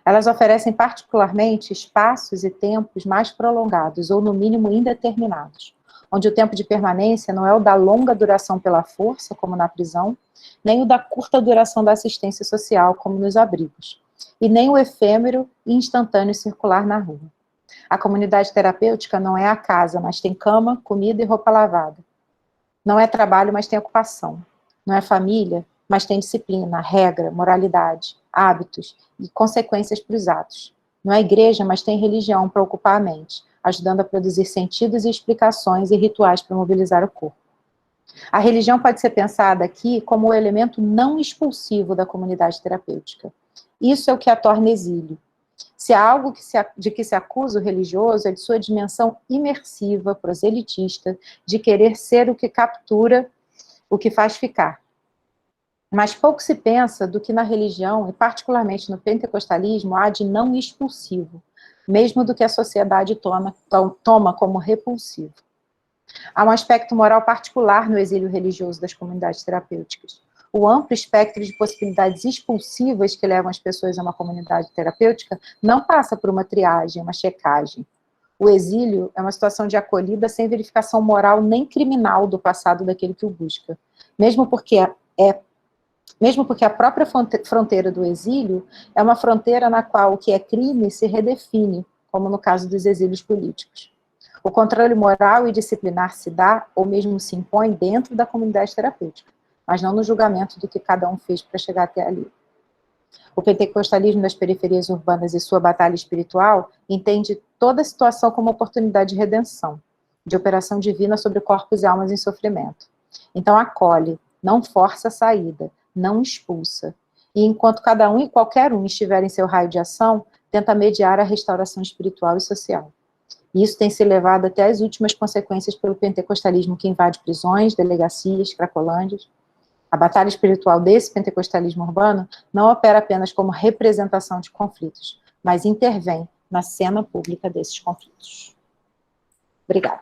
Elas oferecem particularmente espaços e tempos mais prolongados, ou no mínimo indeterminados, onde o tempo de permanência não é o da longa duração pela força, como na prisão, nem o da curta duração da assistência social, como nos abrigos, e nem o efêmero e instantâneo circular na rua. A comunidade terapêutica não é a casa, mas tem cama, comida e roupa lavada. Não é trabalho, mas tem ocupação. Não é família, mas tem disciplina, regra, moralidade, hábitos e consequências para os atos. Não é igreja, mas tem religião para ocupar a mente, ajudando a produzir sentidos e explicações e rituais para mobilizar o corpo. A religião pode ser pensada aqui como o elemento não expulsivo da comunidade terapêutica. Isso é o que a torna exílio. Se há algo de que se acusa o religioso, é de sua dimensão imersiva, proselitista, de querer ser o que captura, o que faz ficar. Mas pouco se pensa do que na religião, e particularmente no pentecostalismo, há de não expulsivo, mesmo do que a sociedade toma como repulsivo. Há um aspecto moral particular no exílio religioso das comunidades terapêuticas. o amplo espectro de possibilidades expulsivas que levam as pessoas a uma comunidade terapêutica não passa por uma triagem, uma checagem. O exílio é uma situação de acolhida sem verificação moral nem criminal do passado daquele que o busca. Mesmo porque a própria fronteira do exílio é uma fronteira na qual o que é crime se redefine, como no caso dos exílios políticos. O controle moral e disciplinar se dá, ou mesmo se impõe, dentro da comunidade terapêutica, mas não no julgamento do que cada um fez para chegar até ali. O pentecostalismo das periferias urbanas e sua batalha espiritual entende toda a situação como oportunidade de redenção, de operação divina sobre corpos e almas em sofrimento. Então acolhe, não força a saída, não expulsa. E enquanto cada um e qualquer um estiver em seu raio de ação, tenta mediar a restauração espiritual e social. E isso tem se levado até as últimas consequências pelo pentecostalismo que invade prisões, delegacias, cracolândias. A batalha espiritual desse pentecostalismo urbano não opera apenas como representação de conflitos, mas intervém na cena pública desses conflitos. Obrigada.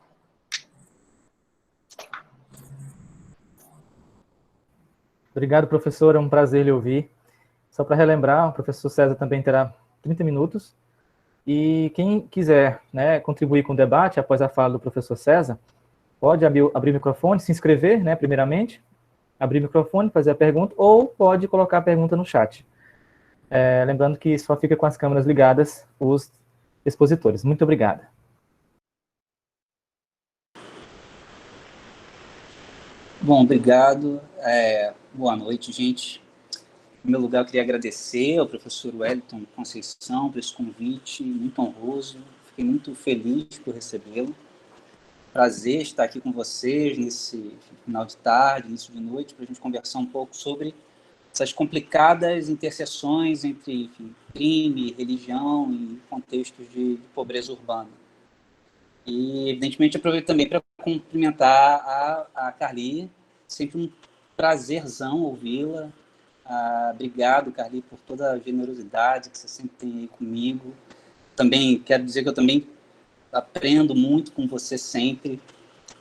Obrigado, professor. É um prazer lhe ouvir. Só para relembrar, o professor César também terá 30 minutos. E quem quiser, né, contribuir com o debate após a fala do professor César, pode abrir o microfone, se inscrever, né, primeiramente, abrir o microfone, fazer a pergunta, ou pode colocar a pergunta no chat. Lembrando que só fica com as câmeras ligadas os expositores. Muito obrigado. Bom, obrigado. Boa noite, gente. Em meu lugar, eu queria agradecer ao professor Wellington Conceição por esse convite muito honroso. Fiquei muito feliz por recebê-lo. Prazer estar aqui com vocês nesse final de tarde, início de noite, para a gente conversar um pouco sobre essas complicadas interseções entre, enfim, crime, religião e contextos de pobreza urbana. E, evidentemente, aproveito também para cumprimentar a Carli. Sempre um prazerzão ouvi-la. Obrigado, Carli, por toda a generosidade que você sempre tem aí comigo. Também quero dizer que eu também aprendo muito com você sempre.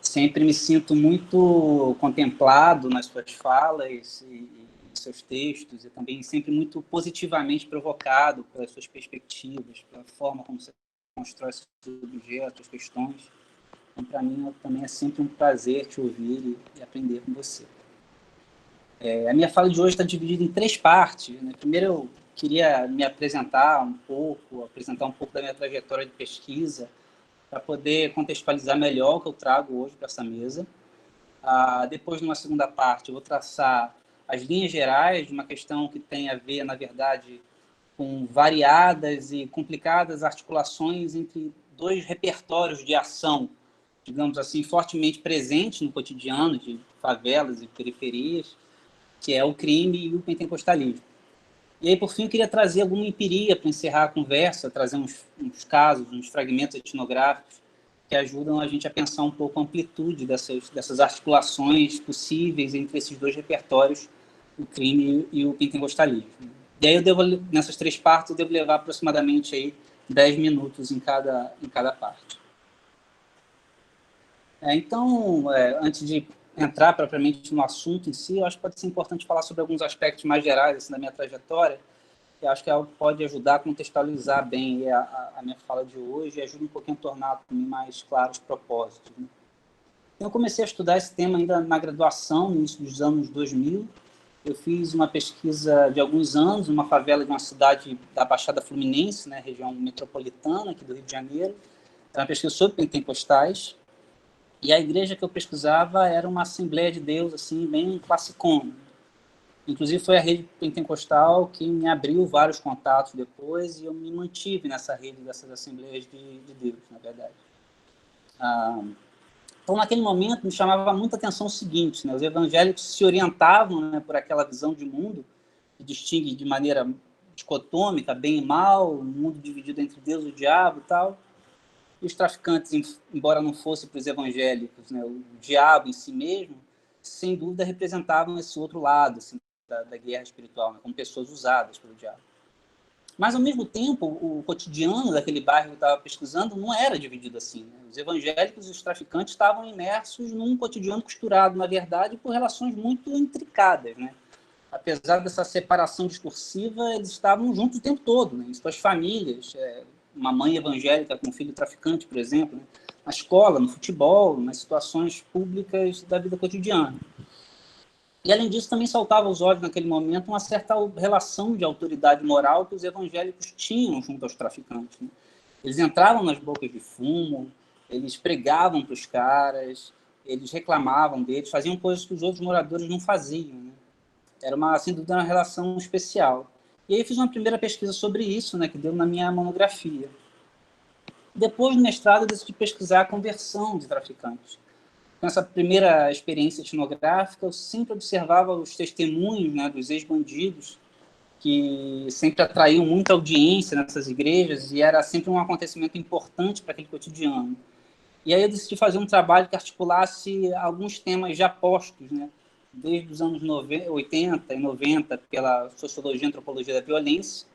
Sempre me sinto muito contemplado nas suas falas e seus textos, e também sempre muito positivamente provocado pelas suas perspectivas, pela forma como você constrói seus objetos, questões. Então, para mim, também é sempre um prazer te ouvir e aprender com você. A minha fala de hoje está dividida em 3 partes. Né? Primeiro, eu queria me apresentar um pouco da minha trajetória de pesquisa, para poder contextualizar melhor o que eu trago hoje para essa mesa. Depois, numa segunda parte, eu vou traçar as linhas gerais de uma questão que tem a ver, na verdade, com variadas e complicadas articulações entre 2 repertórios de ação, digamos assim, fortemente presentes no cotidiano de favelas e periferias, que é o crime e o pentecostalismo. E aí, por fim, eu queria trazer alguma empiria para encerrar a conversa, trazer uns casos, uns fragmentos etnográficos que ajudam a gente a pensar um pouco a amplitude dessas articulações possíveis entre esses 2 repertórios, o crime e o pentecostalismo. E aí, nessas 3 partes, eu devo levar aproximadamente aí 10 minutos em cada parte. Então, antes de entrar propriamente no assunto em si, eu acho que pode ser importante falar sobre alguns aspectos mais gerais assim, da minha trajetória, que acho que pode ajudar a contextualizar bem a minha fala de hoje e ajuda um pouquinho a tornar também mais claros os propósitos. Né? Então, eu comecei a estudar esse tema ainda na graduação, no início dos anos 2000. Eu fiz uma pesquisa de alguns anos numa favela de uma cidade da Baixada Fluminense, né, região metropolitana aqui do Rio de Janeiro. Era uma pesquisa sobre pentecostais. E a igreja que eu pesquisava era uma Assembleia de Deus, assim, bem classicona. Inclusive, foi a rede pentecostal que me abriu vários contatos depois e eu me mantive nessa rede dessas Assembleias de Deus, na verdade. Então, naquele momento, me chamava muita atenção o seguinte, né? Os evangélicos se orientavam, né, por aquela visão de mundo que distingue de maneira dicotômica, bem e mal, um mundo dividido entre Deus e o diabo e tal. E os traficantes, embora não fosse para os evangélicos, né, o diabo em si mesmo, sem dúvida representavam esse outro lado assim, da guerra espiritual, né, como pessoas usadas pelo diabo. Mas, ao mesmo tempo, o cotidiano daquele bairro que eu estava pesquisando não era dividido assim. Né? Os evangélicos e os traficantes estavam imersos num cotidiano costurado, na verdade, por relações muito intricadas. Né? apesar dessa separação discursiva, eles estavam juntos o tempo todo, né, em suas famílias, uma mãe evangélica com um filho traficante, por exemplo, né, na escola, no futebol, nas situações públicas da vida cotidiana. E, além disso, também saltava aos olhos, naquele momento, uma certa relação de autoridade moral que os evangélicos tinham junto aos traficantes, né? Eles entravam nas bocas de fumo, eles pregavam para os caras, eles reclamavam deles, faziam coisas que os outros moradores não faziam, né? Era sem dúvida, uma relação especial. E aí eu fiz uma primeira pesquisa sobre isso, né, que deu na minha monografia. Depois, no mestrado, eu decidi pesquisar a conversão de traficantes. Com essa primeira experiência etnográfica, eu sempre observava os testemunhos, né, dos ex-bandidos, que sempre atraíam muita audiência nessas igrejas e era sempre um acontecimento importante para aquele cotidiano. E aí eu decidi fazer um trabalho que articulasse alguns temas já postos, né, desde os anos 80 e 90, pela sociologia e antropologia da violência,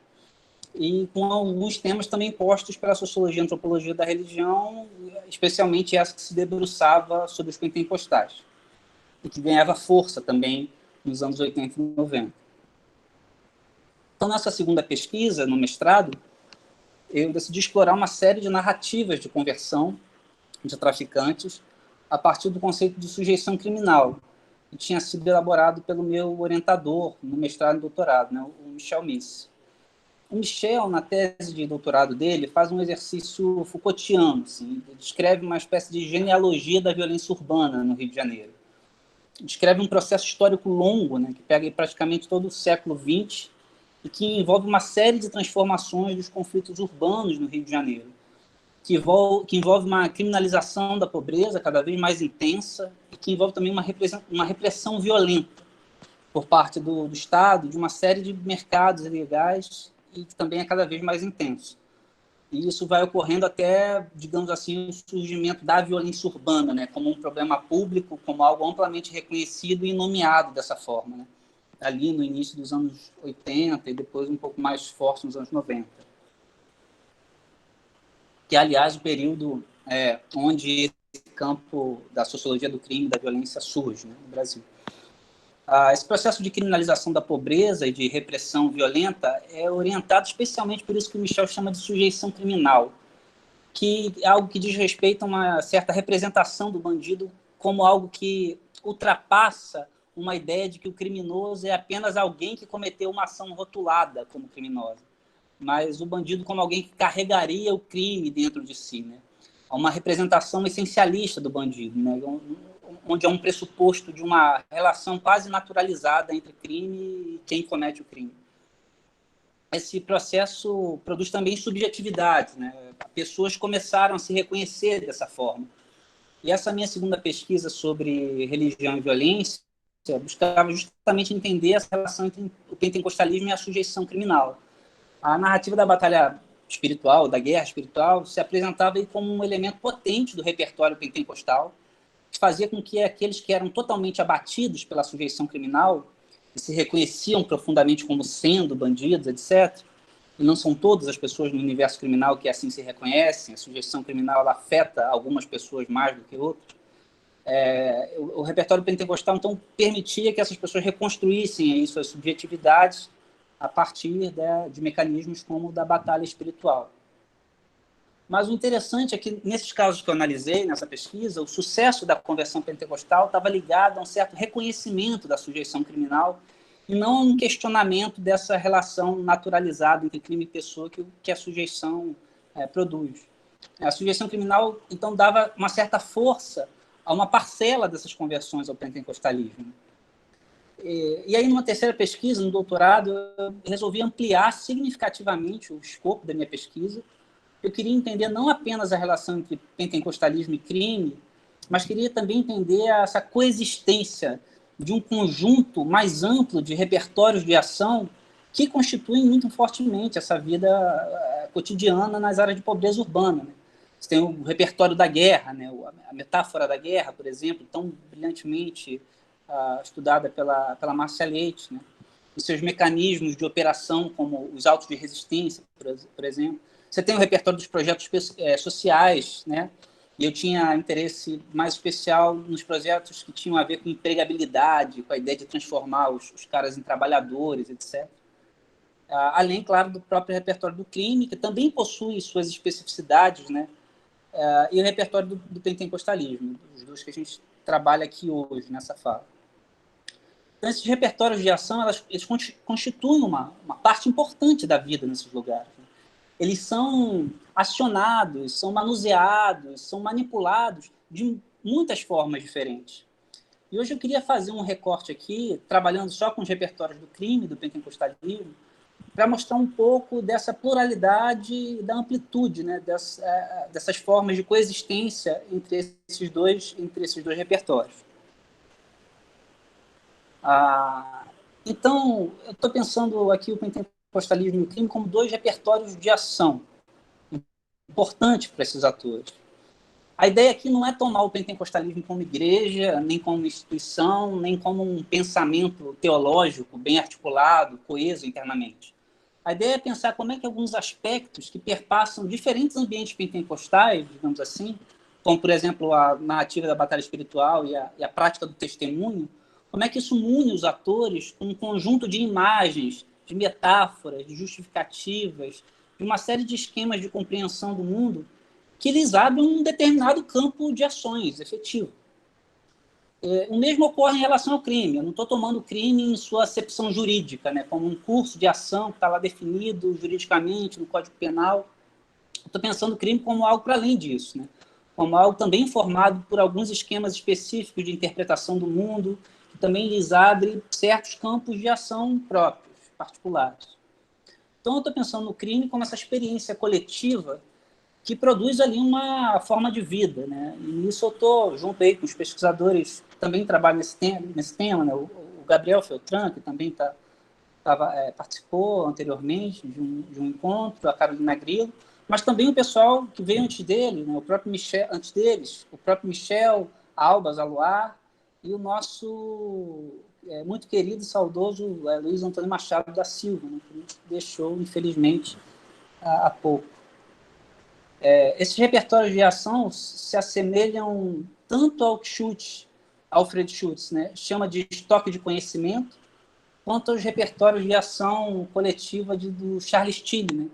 e com alguns temas também postos pela sociologia e antropologia da religião, especialmente essa que se debruçava sobre os pentecostais, e que ganhava força também nos anos 80 e 90. Então, nessa segunda pesquisa, no mestrado, eu decidi explorar uma série de narrativas de conversão de traficantes a partir do conceito de sujeição criminal, que tinha sido elaborado pelo meu orientador no mestrado e doutorado, né, o Michel Misse. O Michel, na tese de doutorado dele, faz um exercício Foucaultiano, assim, descreve uma espécie de genealogia da violência urbana no Rio de Janeiro. Descreve um processo histórico longo, né, que pega praticamente todo o século XX e que envolve uma série de transformações dos conflitos urbanos no Rio de Janeiro, que envolve uma criminalização da pobreza cada vez mais intensa e que envolve também uma repressão violenta por parte do Estado de uma série de mercados ilegais e que também é cada vez mais intenso. E isso vai ocorrendo até, digamos assim, o surgimento da violência urbana, né, como um problema público, como algo amplamente reconhecido e nomeado dessa forma, né, ali no início dos anos 80 e depois um pouco mais forte nos anos 90. Que, aliás, o período onde esse campo da sociologia do crime e da violência surge, né, no Brasil. Esse processo de criminalização da pobreza e de repressão violenta é orientado especialmente por isso que o Michel chama de sujeição criminal, que é algo que diz respeito a uma certa representação do bandido como algo que ultrapassa uma ideia de que o criminoso é apenas alguém que cometeu uma ação rotulada como criminosa, mas o bandido como alguém que carregaria o crime dentro de si, né? Uma representação essencialista do bandido, né? Onde há um pressuposto de uma relação quase naturalizada entre crime e quem comete o crime. Esse processo produz também subjetividade, né? Pessoas começaram a se reconhecer dessa forma. E essa minha segunda pesquisa sobre religião e violência buscava justamente entender essa relação entre o pentecostalismo e a sujeição criminal. A narrativa da batalha espiritual, da guerra espiritual, se apresentava aí como um elemento potente do repertório pentecostal, que fazia com que aqueles que eram totalmente abatidos pela sujeição criminal e se reconheciam profundamente como sendo bandidos, etc., e não são todas as pessoas no universo criminal que assim se reconhecem, a sujeição criminal ela afeta algumas pessoas mais do que outras, o repertório pentecostal, então, permitia que essas pessoas reconstruíssem aí suas subjetividades a partir de mecanismos como o da batalha espiritual. Mas o interessante é que, nesses casos que eu analisei, nessa pesquisa, o sucesso da conversão pentecostal estava ligado a um certo reconhecimento da sujeição criminal e não a um questionamento dessa relação naturalizada entre crime e pessoa que a sujeição produz. A sujeição criminal, então, dava uma certa força a uma parcela dessas conversões ao pentecostalismo. E aí, numa terceira pesquisa, no doutorado, eu resolvi ampliar significativamente o escopo da minha pesquisa. Eu queria entender não apenas a relação entre pentecostalismo e crime, mas queria também entender essa coexistência de um conjunto mais amplo de repertórios de ação que constituem muito fortemente essa vida cotidiana nas áreas de pobreza urbana, né? Você tem o repertório da guerra, né? A metáfora da guerra, por exemplo, tão brilhantemente estudada pela Márcia Leite, né? Os seus mecanismos de operação, como os autos de resistência, por exemplo. Você tem o repertório dos projetos sociais, né? e eu tinha interesse mais especial nos projetos que tinham a ver com empregabilidade, com a ideia de transformar os caras em trabalhadores, etc. Além, claro, do próprio repertório do crime, que também possui suas especificidades, né? E o repertório do pentecostalismo, os dois que a gente trabalha aqui hoje, nessa fala. Então, esses repertórios de ação, eles constituem uma parte importante da vida nesses lugares. Né? Eles são acionados, são manuseados, são manipulados de muitas formas diferentes. E hoje eu queria fazer um recorte aqui, trabalhando só com os repertórios do crime, do pentecostalismo, para mostrar um pouco dessa pluralidade e da amplitude, né, dessas formas de coexistência entre esses dois repertórios. Então, eu estou pensando aqui o pentecostalismo e o crime como dois repertórios de ação importantes para esses atores. A ideia aqui não é tomar o pentecostalismo como igreja, nem como instituição, nem como um pensamento teológico bem articulado, coeso internamente. A ideia é pensar como é que alguns aspectos que perpassam diferentes ambientes pentecostais, digamos assim, como, por exemplo, a narrativa da batalha espiritual e a prática do testemunho, como é que isso une os atores com um conjunto de imagens, de metáforas, de justificativas, de uma série de esquemas de compreensão do mundo que lhes abrem um determinado campo de ações efetivo. O mesmo ocorre em relação ao crime. Eu não estou tomando o crime em sua acepção jurídica, né, como um curso de ação que está lá definido juridicamente no Código Penal. Estou pensando o crime como algo para além disso, né, como algo também formado por alguns esquemas específicos de interpretação do mundo, que também lhes abre certos campos de ação próprios, particulares. Então, eu estou pensando no crime como essa experiência coletiva que produz ali uma forma de vida, né? E nisso eu estou junto aí com os pesquisadores que também trabalham nesse tema, né? O Gabriel Feltran, que também participou anteriormente de um encontro, a Carolina Grilo, mas também o pessoal que veio antes dele, né? O próprio Michel, antes deles, o próprio Michel, Alba Zaluar e o nosso muito querido e saudoso Luiz Antônio Machado da Silva, né? Que deixou, infelizmente, há pouco. Esses repertórios de ação se assemelham tanto ao que Alfred Schutz, né, chama de estoque de conhecimento, quanto aos repertórios de ação coletiva do Charles Tilly. Né?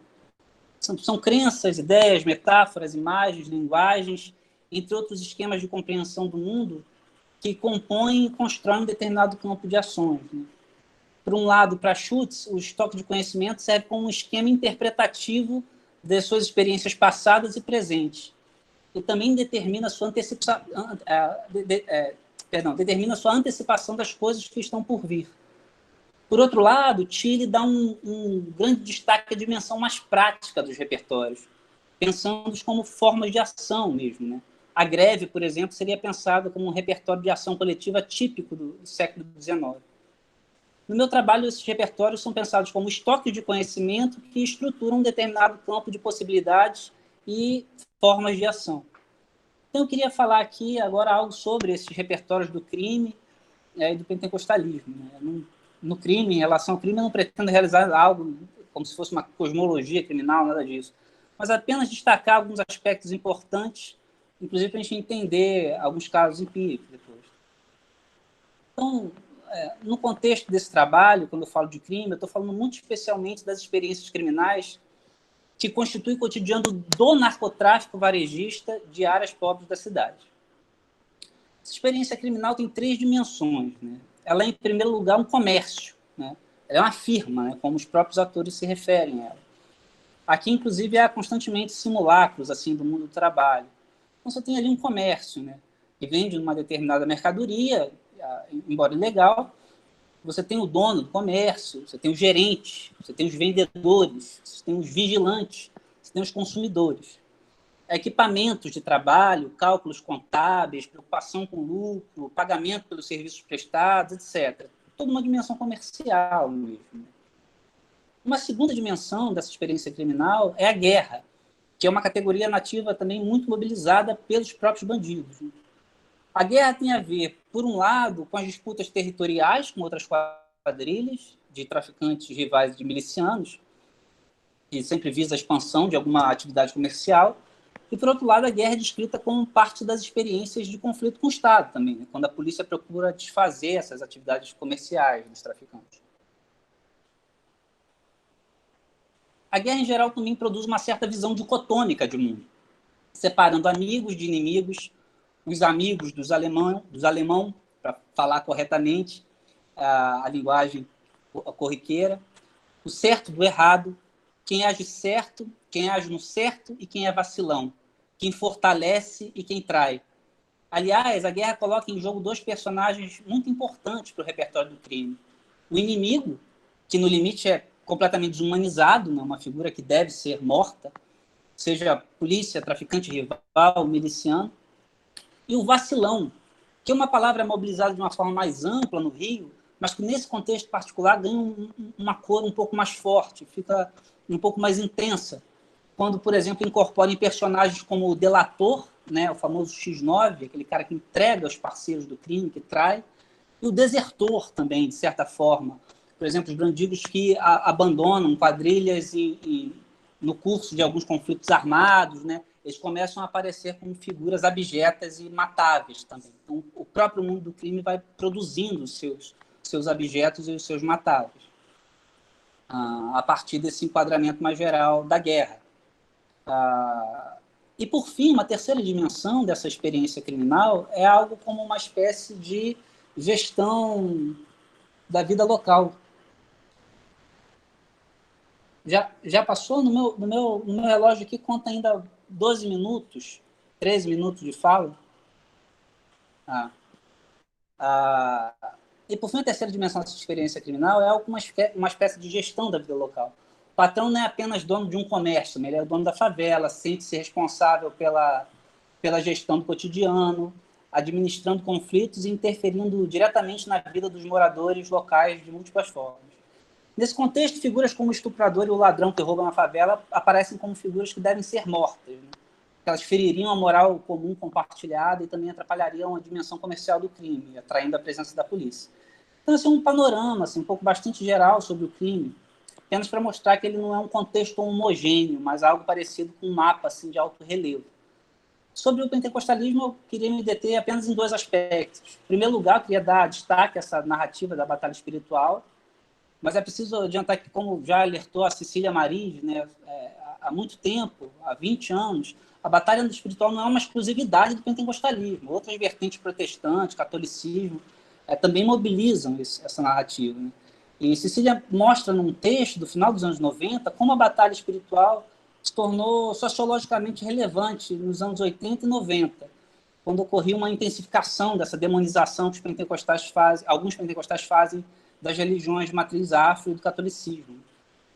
São crenças, ideias, metáforas, imagens, linguagens, entre outros esquemas de compreensão do mundo que compõem e constroem um determinado campo de ações. Né? Por um lado, para Schutz, o estoque de conhecimento serve como um esquema interpretativo das suas experiências passadas e presentes. E também determina sua antecipação das coisas que estão por vir. Por outro lado, Tilly dá um grande destaque à dimensão mais prática dos repertórios, pensando-os como formas de ação mesmo. Né? A greve, por exemplo, seria pensada como um repertório de ação coletiva típico do século XIX. No meu trabalho, esses repertórios são pensados como estoque de conhecimento que estruturam um determinado campo de possibilidades e formas de ação. Então, eu queria falar aqui agora algo sobre esses repertórios do crime e do pentecostalismo. Né? No crime, em relação ao crime, eu não pretendo realizar algo como se fosse uma cosmologia criminal, nada disso, mas apenas destacar alguns aspectos importantes, inclusive para a gente entender alguns casos empíricos depois. Então, no contexto desse trabalho, quando eu falo de crime, eu estou falando muito especialmente das experiências criminais que constituem o cotidiano do narcotráfico varejista de áreas pobres da cidade. Essa experiência criminal tem 3 dimensões. Né? Ela é, em primeiro lugar, um comércio. Né? Ela é uma firma, né? Como os próprios atores se referem a ela. Aqui, inclusive, há constantemente simulacros assim, do mundo do trabalho. Então, você tem ali um comércio, né? Que vende uma determinada mercadoria, embora ilegal. Você tem o dono do comércio, você tem o gerente, você tem os vendedores, você tem os vigilantes, você tem os consumidores. Equipamentos de trabalho, cálculos contábeis, preocupação com lucro, pagamento pelos serviços prestados, etc. Toda uma dimensão comercial mesmo. Uma segunda dimensão dessa experiência criminal é a guerra, que é uma categoria nativa também muito mobilizada pelos próprios bandidos. A guerra tem a ver, por um lado, com as disputas territoriais com outras quadrilhas de traficantes rivais de milicianos, que sempre visa a expansão de alguma atividade comercial, E, por outro lado, a guerra é descrita como parte das experiências de conflito com o Estado também, né? Quando a polícia procura desfazer essas atividades comerciais dos traficantes. A guerra, em geral, também produz uma certa visão dicotômica de mundo, separando amigos de inimigos, os amigos dos alemão, para falar corretamente a linguagem corriqueira, o certo do errado, quem age certo, quem age no certo e quem é vacilão, quem fortalece e quem trai. Aliás, a guerra coloca em jogo dois personagens muito importantes para o repertório do crime. O inimigo, que no limite é completamente desumanizado, né? Uma figura que deve ser morta, seja polícia, traficante, rival, miliciano. E o vacilão, que é uma palavra mobilizada de uma forma mais ampla no Rio, mas que nesse contexto particular ganha uma cor um pouco mais forte, fica um pouco mais intensa. Quando, por exemplo, incorpora em personagens como o delator, né, o famoso X9, aquele cara que entrega os parceiros do crime, que trai, e o desertor também, de certa forma. Por exemplo, os bandidos que abandonam quadrilhas no curso de alguns conflitos armados, né, eles começam a aparecer como figuras abjetas e matáveis também. Então, o próprio mundo do crime vai produzindo os seus abjetos e os seus matáveis, a partir desse enquadramento mais geral da guerra. E, por fim, uma terceira dimensão dessa experiência criminal é algo como uma espécie de gestão da vida local. Já passou? No meu relógio aqui conta ainda 12 minutos, 13 minutos de fala. E, por fim, a terceira dimensão dessa experiência criminal é uma espécie de gestão da vida local. O patrão não é apenas dono de um comércio, ele é o dono da favela, sente-se responsável pela gestão do cotidiano, administrando conflitos e interferindo diretamente na vida dos moradores locais de múltiplas formas. Nesse contexto, figuras como o estuprador e o ladrão que roubam na favela aparecem como figuras que devem ser mortas, né? Elas feririam a moral comum compartilhada e também atrapalhariam a dimensão comercial do crime, atraindo a presença da polícia. Então, esse é um panorama um pouco bastante geral sobre o crime, apenas para mostrar que ele não é um contexto homogêneo, mas algo parecido com um mapa de alto relevo. Sobre o pentecostalismo, eu queria me deter apenas em dois aspectos. Em primeiro lugar, eu queria dar destaque a essa narrativa da batalha espiritual, mas é preciso adiantar que, como já alertou a Cecília Maris, né, há muito tempo, há 20 anos, a batalha espiritual não é uma exclusividade do pentecostalismo. Outras vertentes protestantes, catolicismo, também mobilizam essa narrativa, né? E Cecília mostra num texto do final dos anos 90 como a batalha espiritual se tornou sociologicamente relevante nos anos 80 e 90, quando ocorreu uma intensificação dessa demonização que os pentecostais alguns pentecostais fazem das religiões de matriz afro e do catolicismo.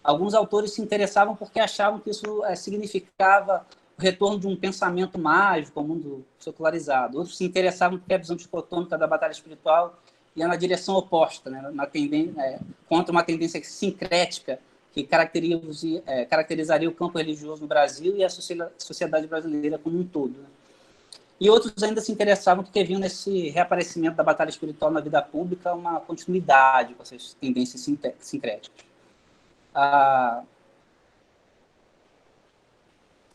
Alguns autores se interessavam porque achavam que isso significava o retorno de um pensamento mágico ao mundo secularizado. Outros se interessavam porque a visão dicotômica da batalha espiritual ia na direção oposta, né, contra uma tendência sincrética que caracterizaria o campo religioso no Brasil e a sociedade brasileira como um todo, né? E outros ainda se interessavam porque viam nesse reaparecimento da batalha espiritual na vida pública uma continuidade com essas tendências sincréticas.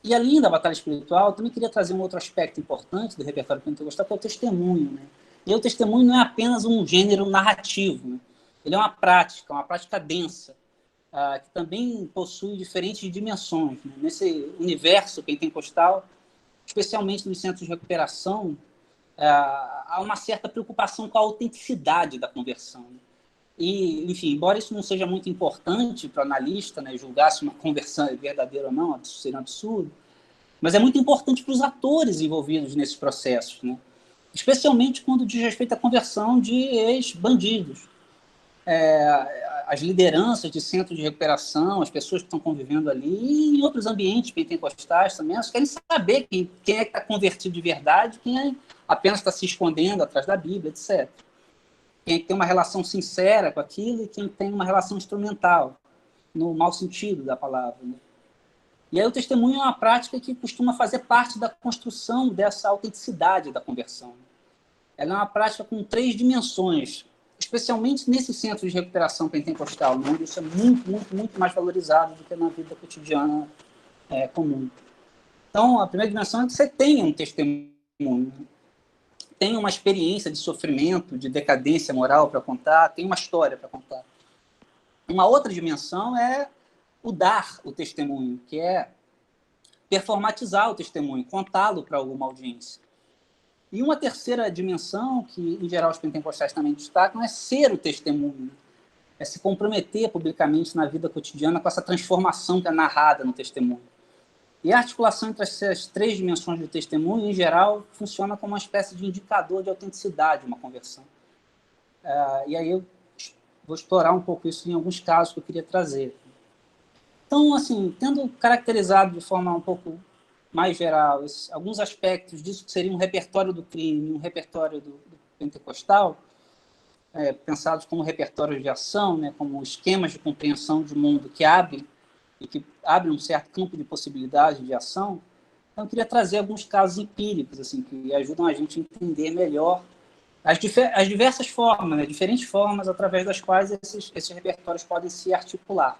E além da batalha espiritual, eu também queria trazer um outro aspecto importante do repertório pentecostal, que é o testemunho, né? E o testemunho não é apenas um gênero narrativo, né? Ele é uma prática densa, que também possui diferentes dimensões, né? Nesse universo pentecostal, especialmente nos centros de recuperação, há uma certa preocupação com a autenticidade da conversão. E, enfim, embora isso não seja muito importante para o analista, né, julgar se uma conversão é verdadeira ou não, seria um absurdo, mas é muito importante para os atores envolvidos nesses processos, né? Especialmente quando diz respeito à conversão de ex-bandidos. As lideranças de centros de recuperação, as pessoas que estão convivendo ali, e em outros ambientes pentecostais também, elas querem saber quem é que está convertido de verdade, quem apenas está se escondendo atrás da Bíblia, etc. Quem é que tem uma relação sincera com aquilo e quem tem uma relação instrumental, no mau sentido da palavra, né? E aí o testemunho é uma prática que costuma fazer parte da construção dessa autenticidade da conversão. Ela é uma prática com 3 dimensões, especialmente nesse centro de recuperação pentecostal, onde isso é muito, muito, muito mais valorizado do que na vida cotidiana comum. Então, a primeira dimensão é que você tenha um testemunho, tem uma experiência de sofrimento, de decadência moral para contar, tem uma história para contar. Uma outra dimensão é o dar o testemunho, que é performatizar o testemunho, contá-lo para alguma audiência. E uma terceira dimensão, que em geral os pentecostais também destacam, é ser o testemunho, é se comprometer publicamente na vida cotidiana com essa transformação que é narrada no testemunho. E a articulação entre essas três dimensões do testemunho, em geral, funciona como uma espécie de indicador de autenticidade de uma conversão. E aí eu vou explorar um pouco isso em alguns casos que eu queria trazer. Então, assim, tendo caracterizado de forma um pouco mais geral alguns aspectos disso que seria um repertório do crime, um repertório do pentecostal, pensados como repertórios de ação, né, como esquemas de compreensão de mundo que abrem um certo campo de possibilidade de ação. Então, eu queria trazer alguns casos empíricos assim, que ajudam a gente a entender melhor as diversas formas, né, diferentes formas através das quais esses repertórios podem se articular.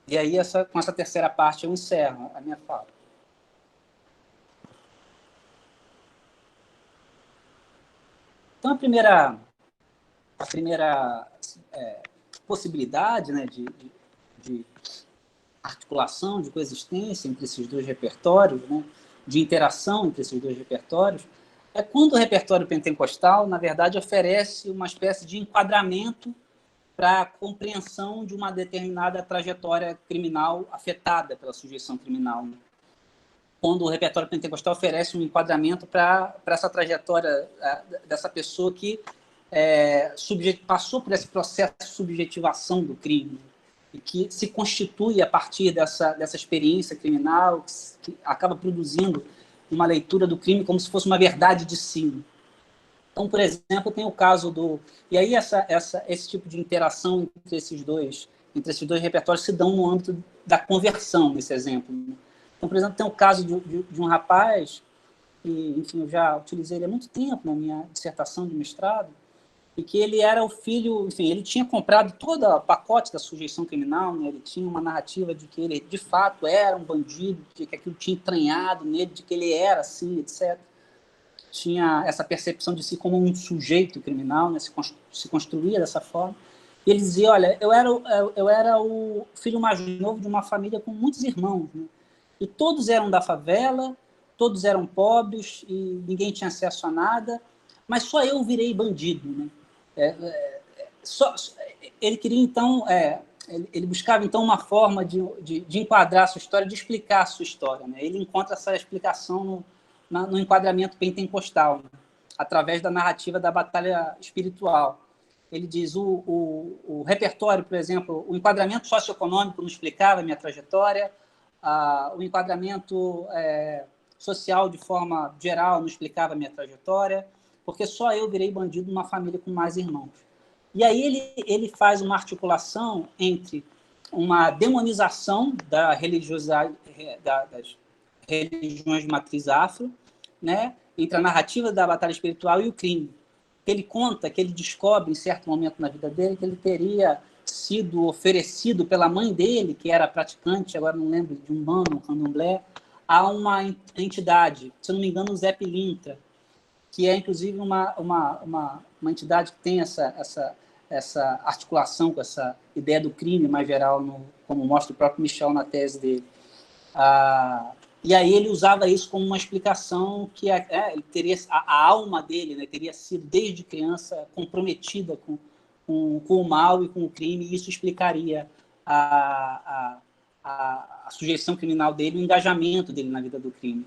E aí, com essa terceira parte, eu encerro a minha fala. Então, a primeira possibilidade, né, de articulação, de coexistência entre esses dois repertórios, né, de interação entre esses dois repertórios, é quando o repertório pentecostal, na verdade, oferece uma espécie de enquadramento para a compreensão de uma determinada trajetória criminal afetada pela sujeição criminal. Quando o repertório pentecostal oferece um enquadramento para essa trajetória dessa pessoa que passou por esse processo de subjetivação do crime e que se constitui a partir dessa experiência criminal, que acaba produzindo uma leitura do crime como se fosse uma verdade de si. Então, por exemplo, tem o caso do... E aí esse tipo de interação entre esses dois repertórios se dão no âmbito da conversão, nesse exemplo. Então, por exemplo, tem o caso de um rapaz, que, enfim, eu já utilizei ele há muito tempo na minha dissertação de mestrado, e que ele era o filho... Enfim, ele tinha comprado todo o pacote da sujeição criminal, né? Ele tinha uma narrativa de que ele, de fato, era um bandido, de que aquilo tinha entranhado nele, de que ele era assim, etc. Tinha essa percepção de si como um sujeito criminal, né? Se construía dessa forma. E ele dizia, olha, eu era o filho mais novo de uma família com muitos irmãos, né? E todos eram da favela, todos eram pobres e ninguém tinha acesso a nada, mas só eu virei bandido, né? Ele queria, então, ele buscava, então, uma forma de enquadrar a sua história, de explicar a sua história, né? Ele encontra essa explicação no enquadramento pentecostal, né? Através da narrativa da batalha espiritual. Ele diz, o repertório, por exemplo, o enquadramento socioeconômico não explicava a minha trajetória, o enquadramento social, de forma geral, não explicava a minha trajetória, porque só eu virei bandido numa família com mais irmãos. E aí ele faz uma articulação entre uma demonização da religiosidade, das religiões de matriz afro, né, entre a narrativa da batalha espiritual e o crime. Ele conta que ele descobre, em certo momento na vida dele, que ele teria sido oferecido pela mãe dele, que era praticante, agora não lembro, de Umbanda, um candomblé, a uma entidade, se não me engano, o Zé Pilintra, que é, inclusive, uma entidade que tem essa articulação com essa ideia do crime mais geral, como mostra o próprio Michel na tese dele. E aí ele usava isso como uma explicação que ele teria, a alma dele, né, teria sido, desde criança, comprometida com o mal e com o crime, e isso explicaria a sujeição criminal dele, o engajamento dele na vida do crime.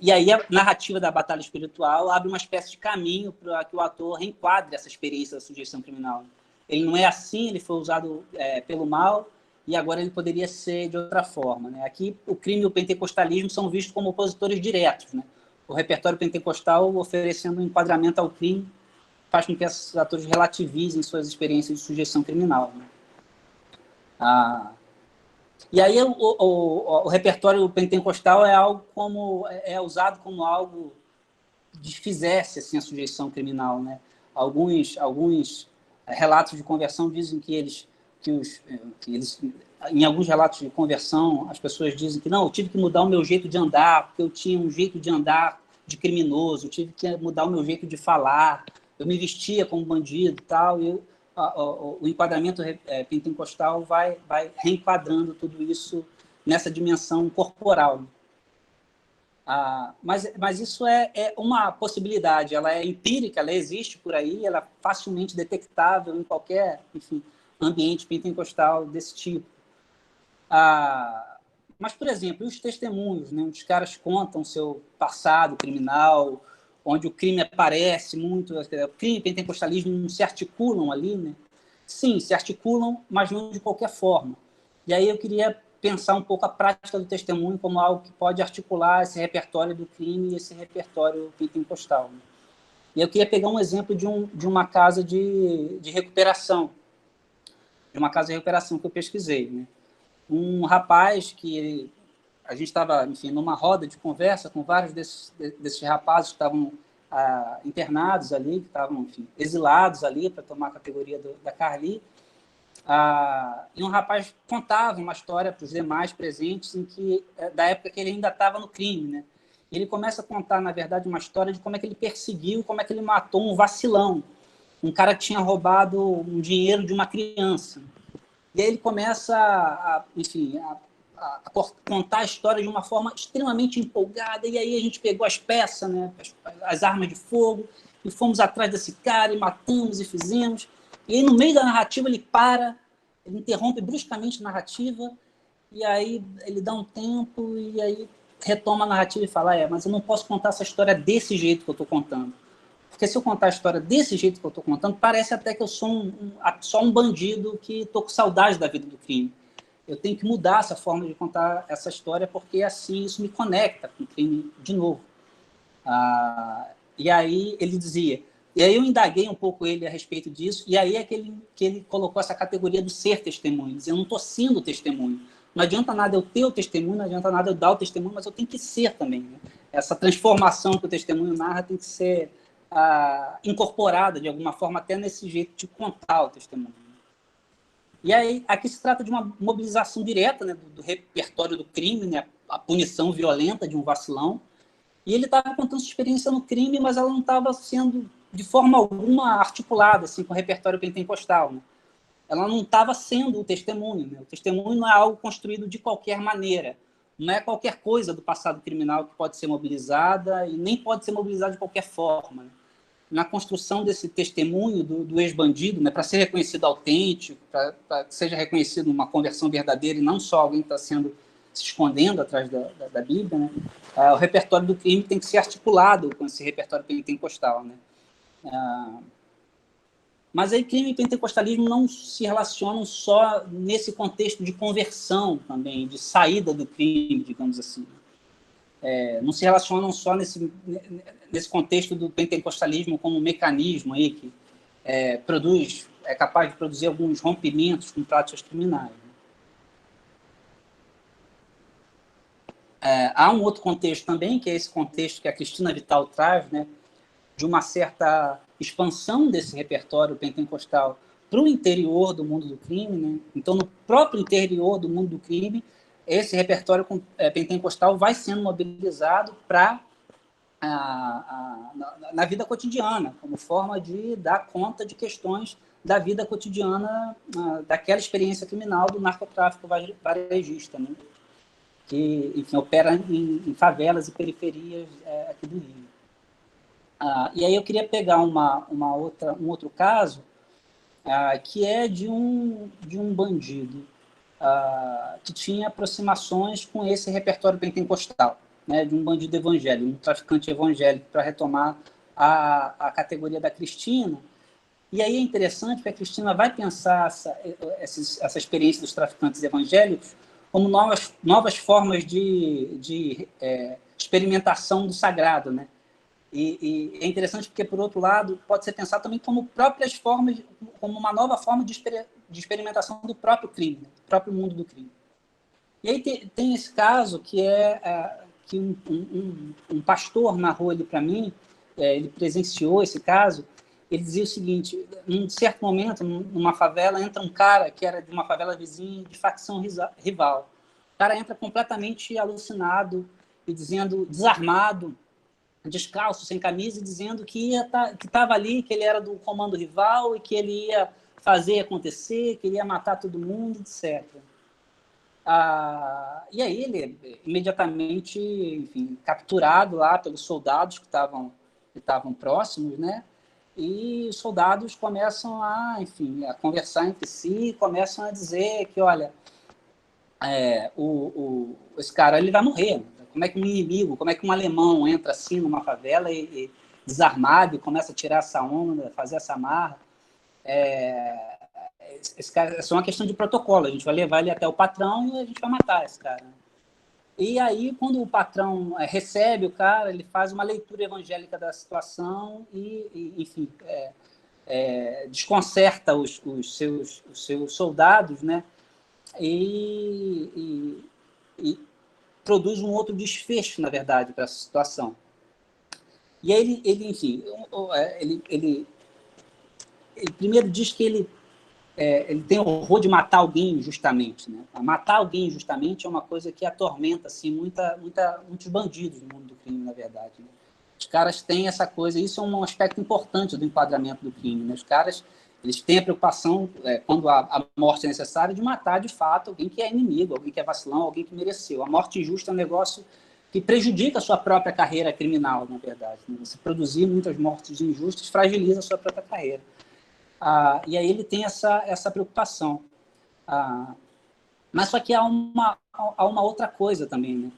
E aí a narrativa da batalha espiritual abre uma espécie de caminho para que o ator reenquadre essa experiência da sujeição criminal. Ele não é assim, ele foi usado pelo mal, e agora ele poderia ser de outra forma, né? Aqui o crime e o pentecostalismo são vistos como opositores diretos, né? O repertório pentecostal oferecendo um enquadramento ao crime faz com que esses atores relativizem suas experiências de sujeição criminal, né? E aí o repertório pentecostal é usado como algo que desfizesse assim, a sujeição criminal, né? Alguns relatos de conversão dizem que eles em alguns relatos de conversão, as pessoas dizem que não, eu tive que mudar o meu jeito de andar, porque eu tinha um jeito de andar de criminoso, eu tive que mudar o meu jeito de falar, eu me vestia como bandido e tal, e o enquadramento pentecostal vai reenquadrando tudo isso nessa dimensão corporal. Mas isso é uma possibilidade, ela é empírica, ela existe por aí, ela é facilmente detectável em qualquer, enfim, ambiente pentecostal desse tipo. Mas, por exemplo, os testemunhos, né, onde os caras contam seu passado criminal, onde o crime aparece muito, o crime e o pentecostalismo não se articulam ali, né? Sim, se articulam, mas não de qualquer forma. E aí eu queria pensar um pouco a prática do testemunho como algo que pode articular esse repertório do crime e esse repertório pentecostal, né? E eu queria pegar um exemplo de uma casa de recuperação, que eu pesquisei, né? Um rapaz que a gente estava, enfim, numa roda de conversa com vários desses rapazes que estavam internados ali, que estavam, enfim, exilados ali para tomar a categoria da Carli. E um rapaz contava uma história para os demais presentes da época que ele ainda estava no crime, né? Ele começa a contar, na verdade, uma história de como é que ele perseguiu, como é que ele matou um vacilão, um cara que tinha roubado um dinheiro de uma criança. E aí ele começa enfim, a contar a história de uma forma extremamente empolgada, e aí a gente pegou as peças, né, as armas de fogo, e fomos atrás desse cara, e matamos, e fizemos. E aí, no meio da narrativa, ele interrompe bruscamente a narrativa, e aí ele dá um tempo, e aí retoma a narrativa e fala, mas eu não posso contar essa história desse jeito que eu estou contando. Porque se eu contar a história desse jeito que eu estou contando, parece até que eu sou só um bandido que estou com saudade da vida do crime. Eu tenho que mudar essa forma de contar essa história, porque assim isso me conecta com o crime de novo. E aí ele dizia... E aí eu indaguei um pouco ele a respeito disso, e aí é que ele colocou essa categoria do ser testemunho. Eu não estou sendo testemunho. Não adianta nada eu ter o testemunho, não adianta nada eu dar o testemunho, mas eu tenho que ser também, né? Essa transformação que o testemunho narra tem que ser incorporada de alguma forma até nesse jeito de contar o testemunho. E aí aqui se trata de uma mobilização direta, né, do repertório do crime, né, a punição violenta de um vacilão. E ele estava contando sua experiência no crime, mas ela não estava sendo de forma alguma articulada assim, com o repertório pentecostal, né? Ela não estava sendo o testemunho, né? O testemunho não é algo construído de qualquer maneira. Não é qualquer coisa do passado criminal que pode ser mobilizada e nem pode ser mobilizada de qualquer forma, né? Na construção desse testemunho do ex-bandido, né, para ser reconhecido autêntico, para que seja reconhecido uma conversão verdadeira e não só alguém que está se escondendo atrás da Bíblia, né? O repertório do crime tem que ser articulado com esse repertório pentecostal, né? Mas aí crime e pentecostalismo não se relacionam só nesse contexto de conversão também, de saída do crime, digamos assim. Não se relacionam só nesse contexto do pentecostalismo como mecanismo aí que é capaz de produzir alguns rompimentos com práticas criminais. Há um outro contexto também, que é esse contexto que a Cristina Vital traz, né, de uma certa expansão desse repertório pentecostal para o interior do mundo do crime, né? Então, no próprio interior do mundo do crime, esse repertório pentecostal vai sendo mobilizado para na vida cotidiana, como forma de dar conta de questões da vida cotidiana, daquela experiência criminal do narcotráfico varejista, né? Que, enfim, opera em favelas e periferias aqui do Rio. E aí eu queria pegar um outro caso, que é de um bandido que tinha aproximações com esse repertório pentecostal, né, de um bandido evangélico, um traficante evangélico, para retomar a categoria da Cristina. E aí é interessante porque a Cristina vai pensar essa experiência dos traficantes evangélicos como novas formas de experimentação do sagrado, né? E é interessante porque, por outro lado, pode ser pensado também como próprias formas, como uma nova forma de experimentação do próprio crime, né? Do próprio mundo do crime. E aí tem esse caso que que um pastor narrou ele para mim, ele presenciou esse caso, ele dizia o seguinte: num certo momento, numa favela, entra um cara que era de uma favela vizinha de facção rival. O cara entra completamente alucinado e dizendo, desarmado, descalço, sem camisa, dizendo que estava ali, que ele era do comando rival e que ele ia fazer acontecer, que ele ia matar todo mundo, etc. E aí ele é imediatamente, enfim, capturado lá pelos soldados que estavam próximos, né? E os soldados começam enfim, a conversar entre si, começam a dizer que, olha, esse cara ele vai morrer. Como é que um inimigo, como é que um alemão entra assim numa favela e desarmado e começa a tirar essa onda, fazer essa marra? Esse cara, é só uma questão de protocolo. A gente vai levar ele até o patrão e a gente vai matar esse cara. E aí, quando o patrão recebe o cara, ele faz uma leitura evangélica da situação e enfim, desconcerta os seus soldados, né? E produz um outro desfecho, na verdade, para essa situação. E aí enfim, ele primeiro diz que ele tem horror de matar alguém injustamente, né? Matar alguém injustamente é uma coisa que atormenta assim, muitos bandidos no mundo do crime, na verdade, né? Os caras têm essa coisa, isso é um aspecto importante do enquadramento do crime, né? Os caras, eles têm a preocupação, quando a morte é necessária, de matar, de fato, alguém que é inimigo, alguém que é vacilão, alguém que mereceu. A morte injusta é um negócio que prejudica a sua própria carreira criminal, na verdade, né? Você produzir muitas mortes injustas fragiliza a sua própria carreira. E aí ele tem essa preocupação. Mas só que há uma outra coisa também, né?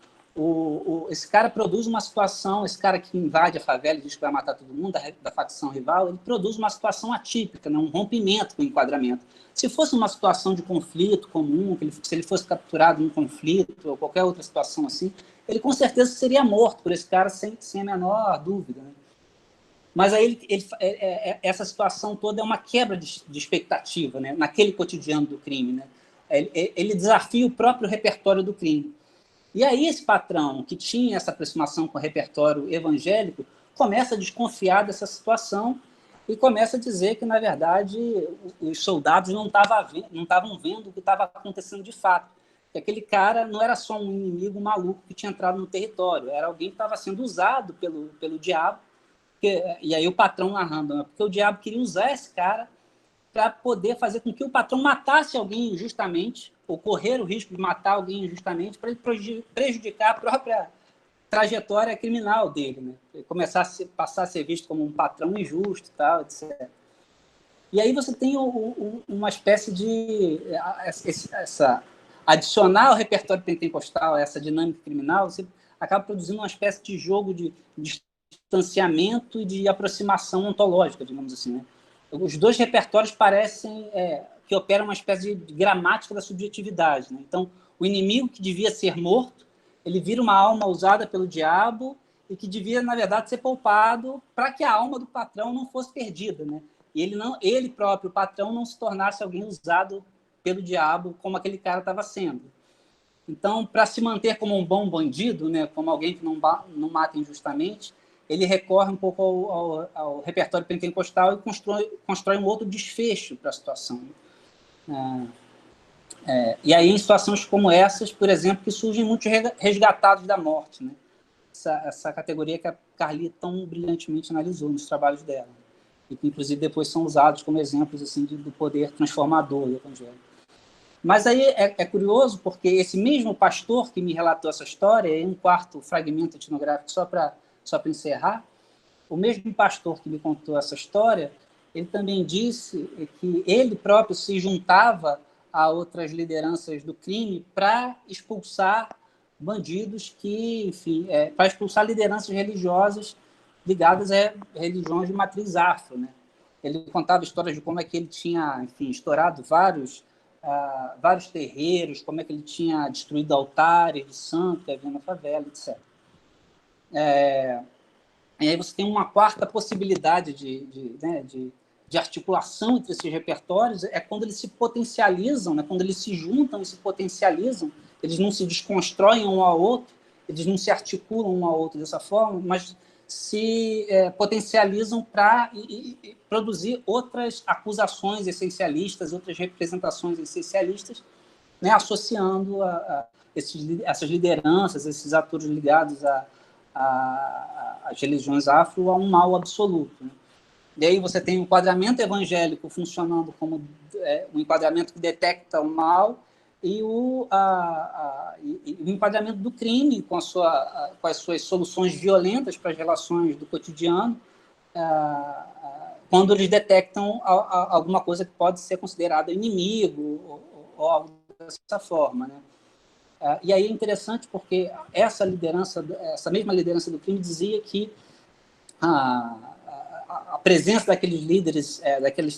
Esse cara produz uma situação, esse cara que invade a favela e diz que vai matar todo mundo, da facção rival, ele produz uma situação atípica, né? Um rompimento com o enquadramento. Se fosse uma situação de conflito comum, se ele fosse capturado num conflito ou qualquer outra situação assim, ele com certeza seria morto por esse cara sem a menor dúvida, né? Mas aí essa situação toda é uma quebra de expectativa, né? Naquele cotidiano do crime, né? Ele desafia o próprio repertório do crime. E aí esse patrão, que tinha essa aproximação com o repertório evangélico, começa a desconfiar dessa situação e começa a dizer que, na verdade, os soldados não estavam vendo o que estava acontecendo de fato. Que aquele cara não era só um inimigo maluco que tinha entrado no território, era alguém que estava sendo usado pelo diabo. E aí o patrão narrando, né? Porque o diabo queria usar esse cara para poder fazer com que o patrão matasse alguém injustamente, ou correr o risco de matar alguém injustamente, para ele prejudicar a própria trajetória criminal dele, né? Ele passar a ser visto como um patrão injusto, tal, etc. E aí você tem uma espécie de adicionar ao repertório pentecostal essa dinâmica criminal, você acaba produzindo uma espécie de jogo de distanciamento e de aproximação ontológica, digamos assim, né? Os dois repertórios parecem que operam uma espécie de gramática da subjetividade, né? Então, o inimigo que devia ser morto, ele vira uma alma usada pelo diabo e que devia, na verdade, ser poupado para que a alma do patrão não fosse perdida, né? E ele próprio, o patrão, não se tornasse alguém usado pelo diabo como aquele cara estava sendo. Então, para se manter como um bom bandido, né, como alguém que não mata injustamente, ele recorre um pouco ao repertório pentecostal e constrói um outro desfecho para a situação. E aí, em situações como essas, por exemplo, que surgem muitos resgatados da morte, né? Essa categoria que a Carli tão brilhantemente analisou nos trabalhos dela, e que, inclusive, depois são usados como exemplos assim, do poder transformador do evangelho. Mas aí é curioso, porque esse mesmo pastor que me relatou essa história, em um quarto fragmento etnográfico, só para encerrar, o mesmo pastor que me contou essa história, ele também disse que ele próprio se juntava a outras lideranças do crime para expulsar bandidos para expulsar lideranças religiosas ligadas a religiões de matriz afro, né? Ele contava histórias de como é que ele tinha, enfim, estourado vários terreiros, como é que ele tinha destruído altares de santo que havia na favela, etc. E aí você tem uma quarta possibilidade de articulação entre esses repertórios, é quando eles se potencializam, né? Quando eles se juntam e se potencializam, eles não se desconstroem um ao outro, eles não se articulam um ao outro dessa forma, mas se potencializam para produzir outras acusações essencialistas, outras representações essencialistas, né, associando essas lideranças, esses atores ligados às religiões afro a um mal absoluto, né? E aí você tem o enquadramento evangélico funcionando como um enquadramento que detecta o mal, e o enquadramento do crime com as suas soluções violentas para as relações do cotidiano, quando eles detectam alguma coisa que pode ser considerada inimigo ou algo dessa forma, né? E aí é interessante porque essa mesma liderança do crime dizia que a presença daqueles líderes,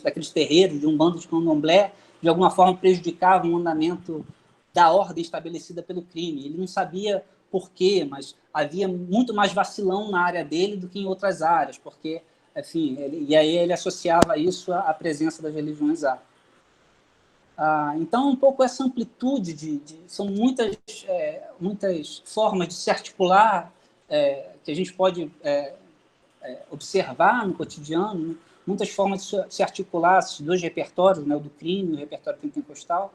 daqueles terreiros, de um bando de candomblé, de alguma forma prejudicava o andamento da ordem estabelecida pelo crime. Ele não sabia por quê, mas havia muito mais vacilão na área dele do que em outras áreas, porque, enfim, e aí ele associava isso à presença das religiões afro. Então, um pouco essa amplitude são muitas formas de se articular, que a gente pode observar no cotidiano, né? Muitas formas de se articular esses dois repertórios, né? O do crime e o repertório pentecostal,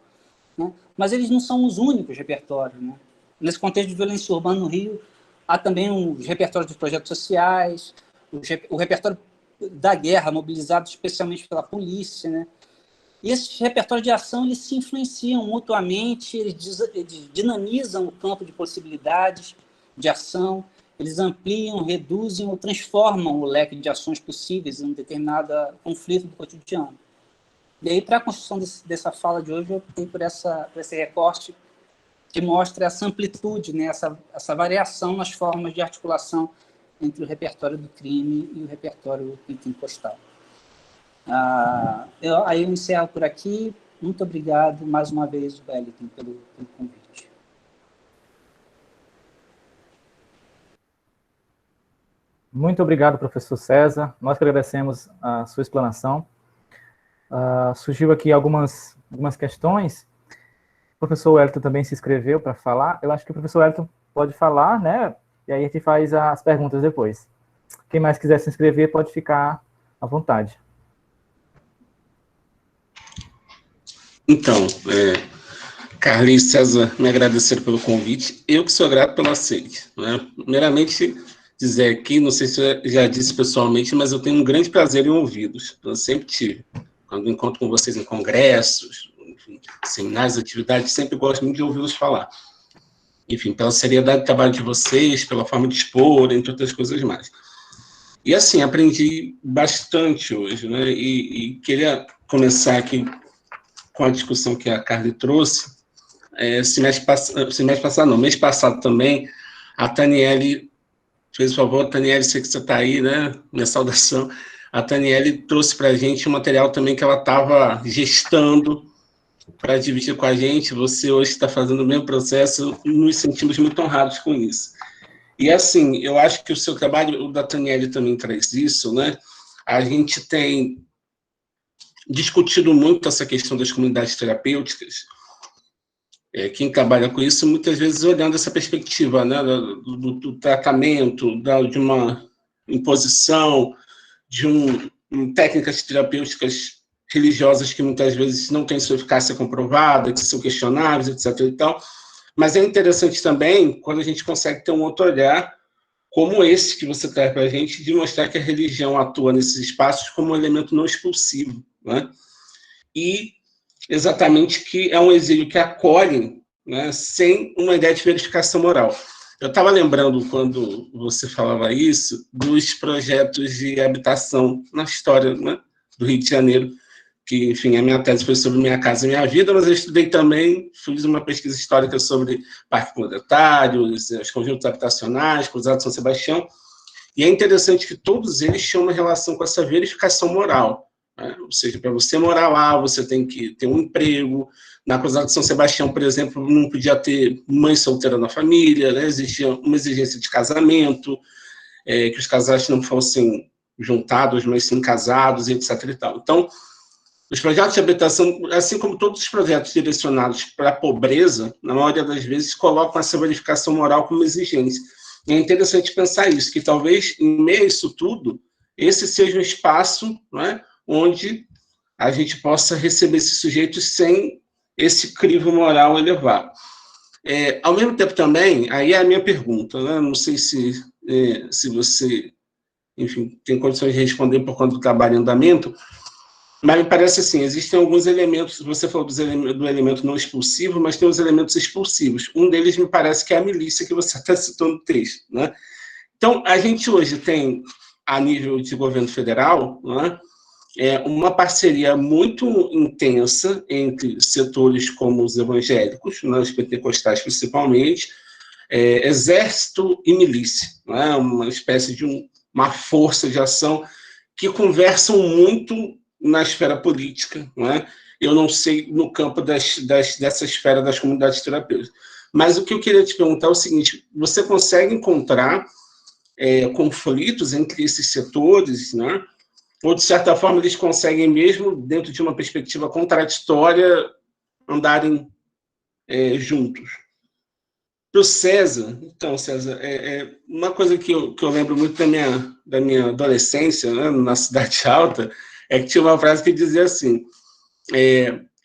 né? Mas eles não são os únicos repertórios, né? Nesse contexto de violência urbana no Rio, há também os repertórios dos projetos sociais, o repertório da guerra, mobilizado especialmente pela polícia, né? E esses repertórios de ação, eles se influenciam mutuamente, eles dinamizam o campo de possibilidades de ação, eles ampliam, reduzem ou transformam o leque de ações possíveis em um determinado conflito do cotidiano. E aí, para a construção dessa fala de hoje, eu optei por esse recorte que mostra essa amplitude, né, essa variação nas formas de articulação entre o repertório do crime e o repertório pentecostal. Aí eu encerro por aqui. Muito obrigado mais uma vez, Wellington, pelo convite. Muito obrigado, professor César. Nós que agradecemos a sua explanação. Surgiu aqui algumas questões. O professor Wellington também se inscreveu para falar. Eu acho que o professor Wellington pode falar, né? E aí a gente faz as perguntas depois. Quem mais quiser se inscrever pode ficar à vontade. Então, Carlinhos e César me agradeceram pelo convite. Eu que sou grato pelo aceite, né? Primeiramente, dizer aqui, não sei se eu já disse pessoalmente, mas eu tenho um grande prazer em ouvi-los. Eu sempre tive. Quando encontro com vocês em congressos, enfim, seminários, atividades, sempre gosto muito de ouvi-los falar. Enfim, pela seriedade do trabalho de vocês, pela forma de expor, entre outras coisas mais. E assim, aprendi bastante hoje, né? E queria começar aqui com a discussão que a Carly trouxe. Mês passado também, a Taniele fez o favor, Taniele, sei que você está aí, né? Minha saudação. A Taniele trouxe para a gente um material também que ela estava gestando para dividir com a gente. Você hoje está fazendo o mesmo processo e nos sentimos muito honrados com isso. E assim, eu acho que o seu trabalho, o da Taniele também traz isso, né? A gente tem discutido muito essa questão das comunidades terapêuticas. Quem trabalha com isso, muitas vezes olhando essa perspectiva, né, do tratamento, de uma imposição, de técnicas terapêuticas religiosas que muitas vezes não têm sua eficácia comprovada, que são questionáveis, etc. e tal. Mas é interessante também quando a gente consegue ter um outro olhar, como esse que você traz para a gente, de mostrar que a religião atua nesses espaços como um elemento não expulsivo, né? E exatamente que é um exílio que acolhe, né, sem uma ideia de verificação moral. Eu estava lembrando, quando você falava isso, dos projetos de habitação na história, né, do Rio de Janeiro, que, enfim, a minha tese foi sobre Minha Casa Minha Vida, mas eu estudei também, fiz uma pesquisa histórica sobre parques monetários, os conjuntos habitacionais, Cruzado de São Sebastião, e é interessante que todos eles tinham uma relação com essa verificação moral, né? Ou seja, para você morar lá, você tem que ter um emprego. Na Cruzada de São Sebastião, por exemplo, não podia ter mãe solteira na família, né? Existia uma exigência de casamento, que os casais não fossem juntados, mas sim casados, etc. e tal. Então, os projetos de habitação, assim como todos os projetos direcionados para a pobreza, na maioria das vezes, colocam essa verificação moral como exigência. é interessante pensar isso, que talvez, em meio a isso tudo, esse seja um espaço, não é, onde a gente possa receber esses sujeitos sem esse crivo moral elevado. Ao mesmo tempo também, aí é a minha pergunta, né? Não sei se você, enfim, tem condições de responder por conta do trabalho em andamento, mas me parece assim, existem alguns elementos, você falou do elemento não expulsivo, mas tem os elementos expulsivos. Um deles me parece que é a milícia que você está citando no texto, né? Então, a gente hoje tem, a nível de governo federal, né, uma parceria muito intensa entre setores como os evangélicos, né, os pentecostais principalmente, exército e milícia, né, uma espécie de uma força de ação que conversam muito na esfera política, né? Eu não sei no campo dessa esfera das comunidades terapêuticas. Mas o que eu queria te perguntar é o seguinte, você consegue encontrar conflitos entre esses setores, né? Ou, de certa forma, eles conseguem, mesmo dentro de uma perspectiva contraditória, andarem juntos? Para o César, então, César, uma coisa que eu lembro muito da minha adolescência, né, na Cidade Alta, é que tinha uma frase que dizia assim,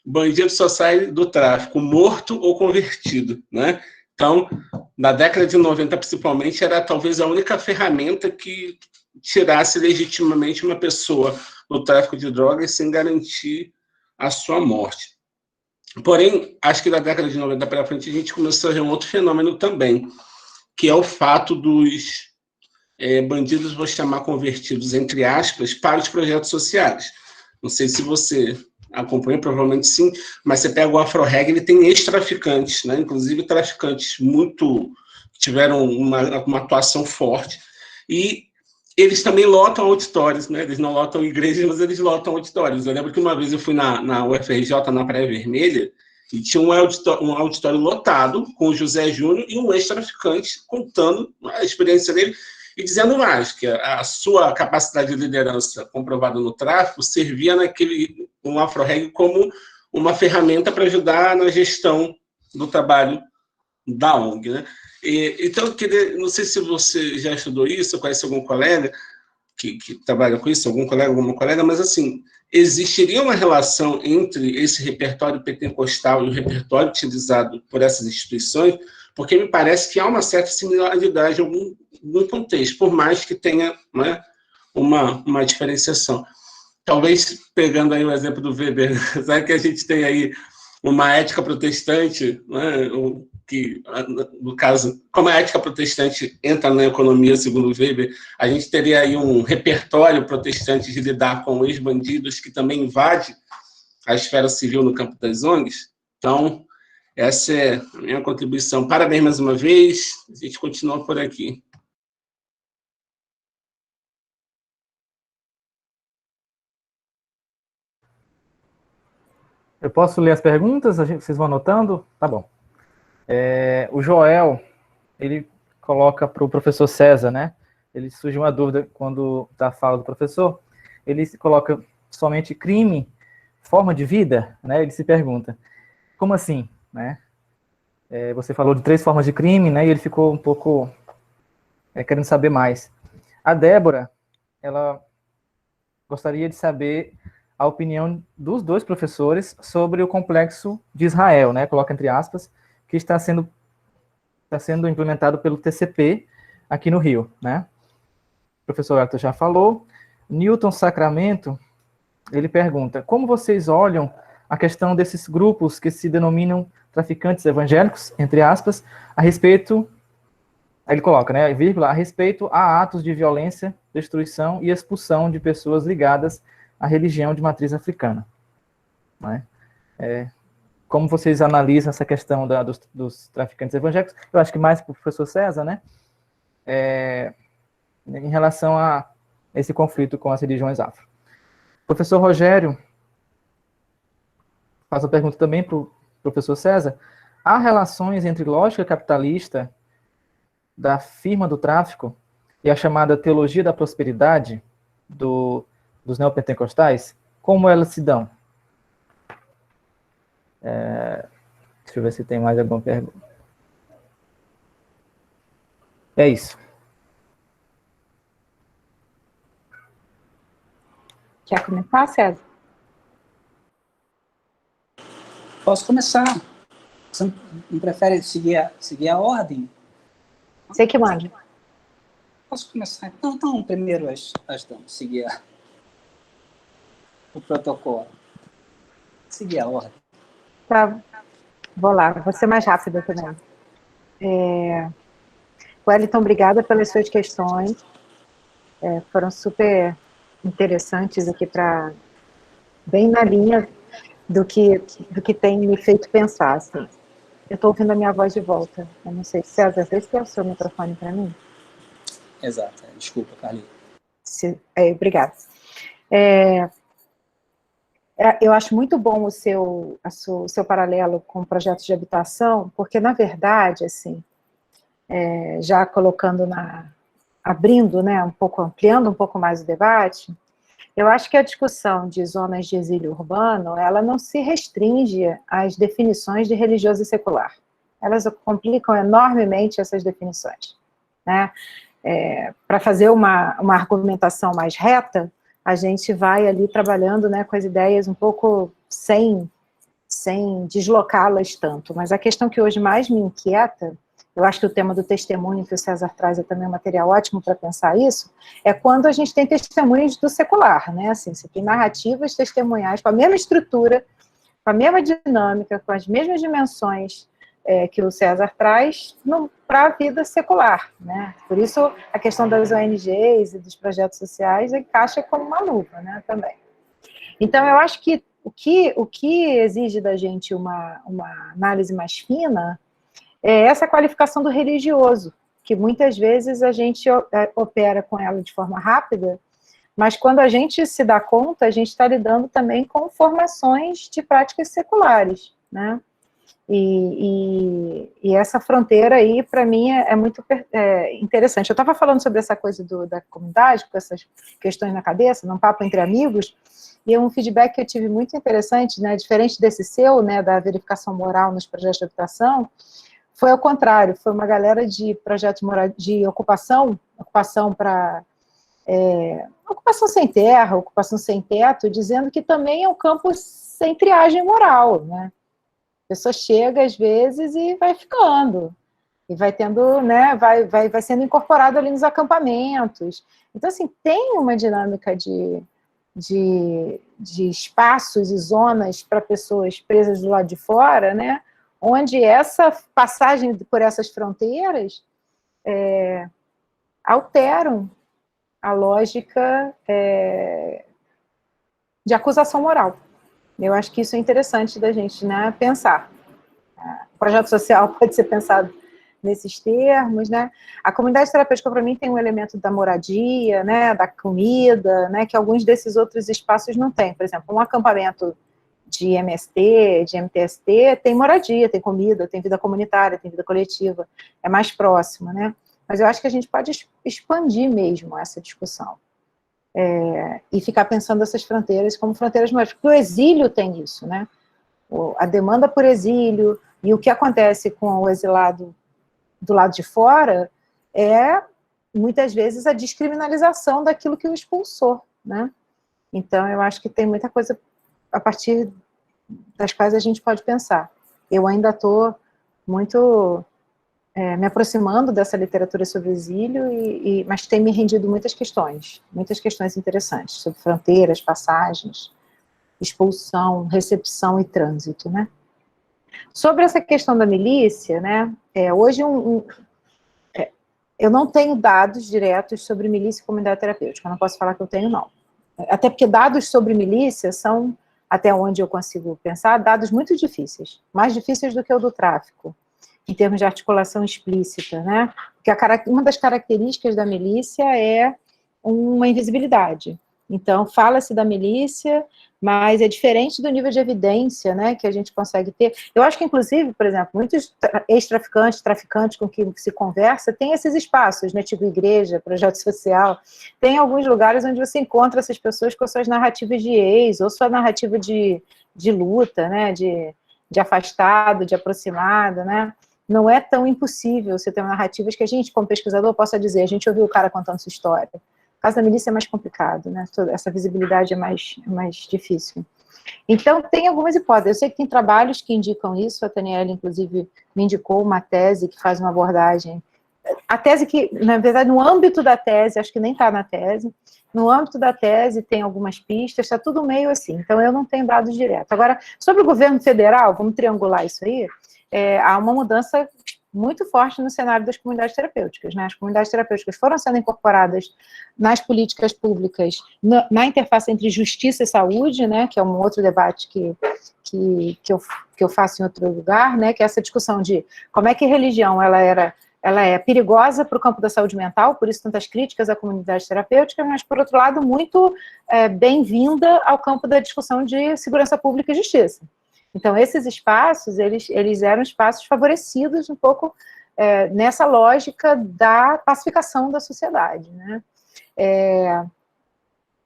bandido só sai do tráfico morto ou convertido, né? Então, na década de 90, principalmente, era talvez a única ferramenta que tirasse legitimamente uma pessoa do tráfico de drogas sem garantir a sua morte. Porém, acho que da década de 90 para frente, a gente começou a ver um outro fenômeno também, que é o fato dos bandidos, vou chamar convertidos, entre aspas, para os projetos sociais. Não sei se você acompanha, provavelmente sim, mas você pega o Afro-Reg, ele tem ex-traficantes, né? Inclusive traficantes que tiveram uma atuação forte, e eles também lotam auditórios, né? Eles não lotam igrejas, mas eles lotam auditórios. Eu lembro que uma vez eu fui na UFRJ, na Praia Vermelha, e tinha um auditório lotado com o José Júnior e um ex-traficante contando a experiência dele e dizendo mais, que a sua capacidade de liderança comprovada no tráfico servia um Afro-Reg como uma ferramenta para ajudar na gestão do trabalho da ONG, né? Então, eu queria, não sei se você já estudou isso, conhece algum colega que trabalha com isso, alguma colega, mas assim, existiria uma relação entre esse repertório pentecostal e o repertório utilizado por essas instituições, porque me parece que há uma certa similaridade em algum contexto, por mais que tenha, né, uma diferenciação. Talvez, pegando aí o exemplo do Weber, sabe que a gente tem aí uma ética protestante, né, que, no caso, como a ética protestante entra na economia, segundo o Weber, a gente teria aí um repertório protestante de lidar com ex-bandidos que também invade a esfera civil no campo das ONGs. Então, essa é a minha contribuição. Parabéns mais uma vez, a gente continua por aqui. Eu posso ler as perguntas? Vocês vão anotando? Tá bom. O Joel, ele coloca para o professor César, né? Ele surge uma dúvida quando da fala do professor. Ele coloca somente crime, forma de vida, né? Ele se pergunta, como assim, né? Você falou de 3 formas de crime, né? E ele ficou um pouco querendo saber mais. A Débora, ela gostaria de saber a opinião dos 2 professores sobre o complexo de Israel, né? Coloca entre aspas, que está sendo implementado pelo TCP aqui no Rio, né? O professor Hector já falou. Newton Sacramento, ele pergunta, como vocês olham a questão desses grupos que se denominam traficantes evangélicos, entre aspas, a respeito, aí ele coloca, né, vírgula, a respeito a atos de violência, destruição e expulsão de pessoas ligadas à religião de matriz africana, né? Como vocês analisam essa questão dos traficantes evangélicos? Eu acho que mais para o professor César, né? Em relação a esse conflito com as religiões afro. O professor Rogério faz uma pergunta também para o professor César. Há relações entre lógica capitalista da firma do tráfico e a chamada teologia da prosperidade dos neopentecostais? Como elas se dão? Deixa eu ver se tem mais alguma pergunta. É isso. Quer comentar, César? Posso começar. Você não prefere seguir a ordem? Você que manda. Posso começar? Então primeiro as damas, seguir o protocolo. Seguir a ordem. Tá, vou lá, vou ser mais rápida também. Wellington, obrigada pelas suas questões. Foram super interessantes aqui, bem na linha do que tem me feito pensar. Assim. Eu estou ouvindo a minha voz de volta. Eu não sei, César, vê se é o seu microfone para mim. Exato. Desculpa, Carlinhos. Obrigada. Eu acho muito bom o seu paralelo com projetos de habitação, porque, na verdade, assim, já colocando abrindo, né, ampliando um pouco mais o debate, eu acho que a discussão de zonas de exílio urbano, ela não se restringe às definições de religioso e secular. Elas complicam enormemente essas definições, né? Para fazer uma argumentação mais reta, a gente vai ali trabalhando, né, com as ideias um pouco sem deslocá-las tanto. Mas a questão que hoje mais me inquieta, eu acho que o tema do testemunho que o César traz é também um material ótimo para pensar isso, é quando a gente tem testemunhos do secular, né? Assim, você tem narrativas testemunhais com a mesma estrutura, com a mesma dinâmica, com as mesmas dimensões que o César traz para a vida secular, né? Por isso a questão das ONGs e dos projetos sociais encaixa como uma luva, né, também. Então eu acho que o que exige da gente uma análise mais fina é essa qualificação do religioso, que muitas vezes a gente opera com ela de forma rápida, mas quando a gente se dá conta, a gente está lidando também com formações de práticas seculares, né? E essa fronteira aí, para mim, é muito interessante. Eu estava falando sobre essa coisa da comunidade, com essas questões na cabeça, num papo entre amigos, e um feedback que eu tive muito interessante, né, diferente desse seu, né, da verificação moral nos projetos de habitação, foi ao contrário, foi uma galera de projetos de ocupação para ocupação sem terra, ocupação sem teto, dizendo que também é um campo sem triagem moral, né? A pessoa chega às vezes e vai ficando, e vai tendo, né, vai sendo incorporado ali nos acampamentos. Então, assim, tem uma dinâmica de espaços e zonas para pessoas presas do lado de fora, né, onde essa passagem por essas fronteiras alteram a lógica de acusação moral. Eu acho que isso é interessante da gente, né, pensar. O projeto social pode ser pensado nesses termos, né? A comunidade terapêutica, para mim, tem um elemento da moradia, né, da comida, né, que alguns desses outros espaços não têm. Por exemplo, um acampamento de MST, de MTST, tem moradia, tem comida, tem vida comunitária, tem vida coletiva, é mais próximo, né? Mas eu acho que a gente pode expandir mesmo essa discussão. E ficar pensando essas fronteiras como fronteiras maiores, porque o exílio tem isso, né? A demanda por exílio, e o que acontece com o exilado do lado de fora é, muitas vezes, a descriminalização daquilo que o expulsou, né? Então, eu acho que tem muita coisa a partir das quais a gente pode pensar. Eu ainda estou muito me aproximando dessa literatura sobre o exílio, mas tem me rendido muitas questões interessantes, sobre fronteiras, passagens, expulsão, recepção e trânsito, né? Sobre essa questão da milícia, né, hoje eu não tenho dados diretos sobre milícia e comunidade terapêutica, eu não posso falar que eu tenho, não. Até porque dados sobre milícia são, até onde eu consigo pensar, dados muito difíceis, mais difíceis do que o do tráfico, em termos de articulação explícita, né? Porque uma das características da milícia é uma invisibilidade. Então, fala-se da milícia, mas é diferente do nível de evidência, né, que a gente consegue ter. Eu acho que, inclusive, por exemplo, muitos ex-traficantes, traficantes com quem se conversa, tem esses espaços, né, tipo igreja, projeto social, tem alguns lugares onde você encontra essas pessoas com suas narrativas de ex, ou sua narrativa de luta, né, de afastado, de aproximado, né, não é tão impossível você ter narrativas que a gente, como pesquisador, possa dizer, a gente ouviu o cara contando sua história. No caso da milícia é mais complicado, né? Essa visibilidade é mais difícil. Então, tem algumas hipóteses. Eu sei que tem trabalhos que indicam isso, a Taniele, inclusive, me indicou uma tese que faz uma abordagem. A tese que, na verdade, no âmbito da tese, acho que nem está na tese, no âmbito da tese tem algumas pistas, está tudo meio assim, então eu não tenho dados diretos. Agora, sobre o governo federal, vamos triangular isso aí, há uma mudança muito forte no cenário das comunidades terapêuticas, né? As comunidades terapêuticas foram sendo incorporadas nas políticas públicas, na interface entre justiça e saúde, né? Que é um outro debate que eu faço em outro lugar, né? Que é essa discussão de como é que a religião ela é perigosa para o campo da saúde mental, por isso tantas críticas à comunidade terapêutica, mas, por outro lado, muito bem-vinda ao campo da discussão de segurança pública e justiça. Então, esses espaços, eles eram espaços favorecidos um pouco nessa lógica da pacificação da sociedade, né?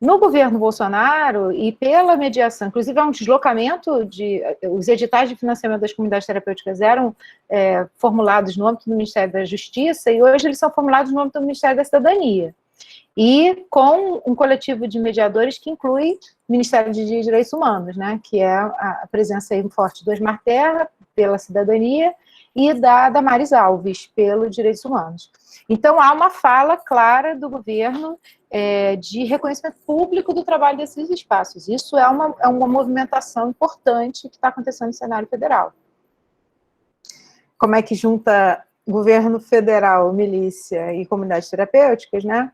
No governo Bolsonaro, e pela mediação, inclusive há um deslocamento os editais de financiamento das comunidades terapêuticas eram formulados no âmbito do Ministério da Justiça, e hoje eles são formulados no âmbito do Ministério da Cidadania, e com um coletivo de mediadores que inclui o Ministério de Direitos Humanos, né, que é a presença aí forte do Osmar Terra, pela cidadania, e da Damares Alves, pelos direitos humanos. Então, há uma fala clara do governo de reconhecimento público do trabalho desses espaços. Isso é uma movimentação importante que está acontecendo no cenário federal. Como é que junta governo federal, milícia e comunidades terapêuticas, né?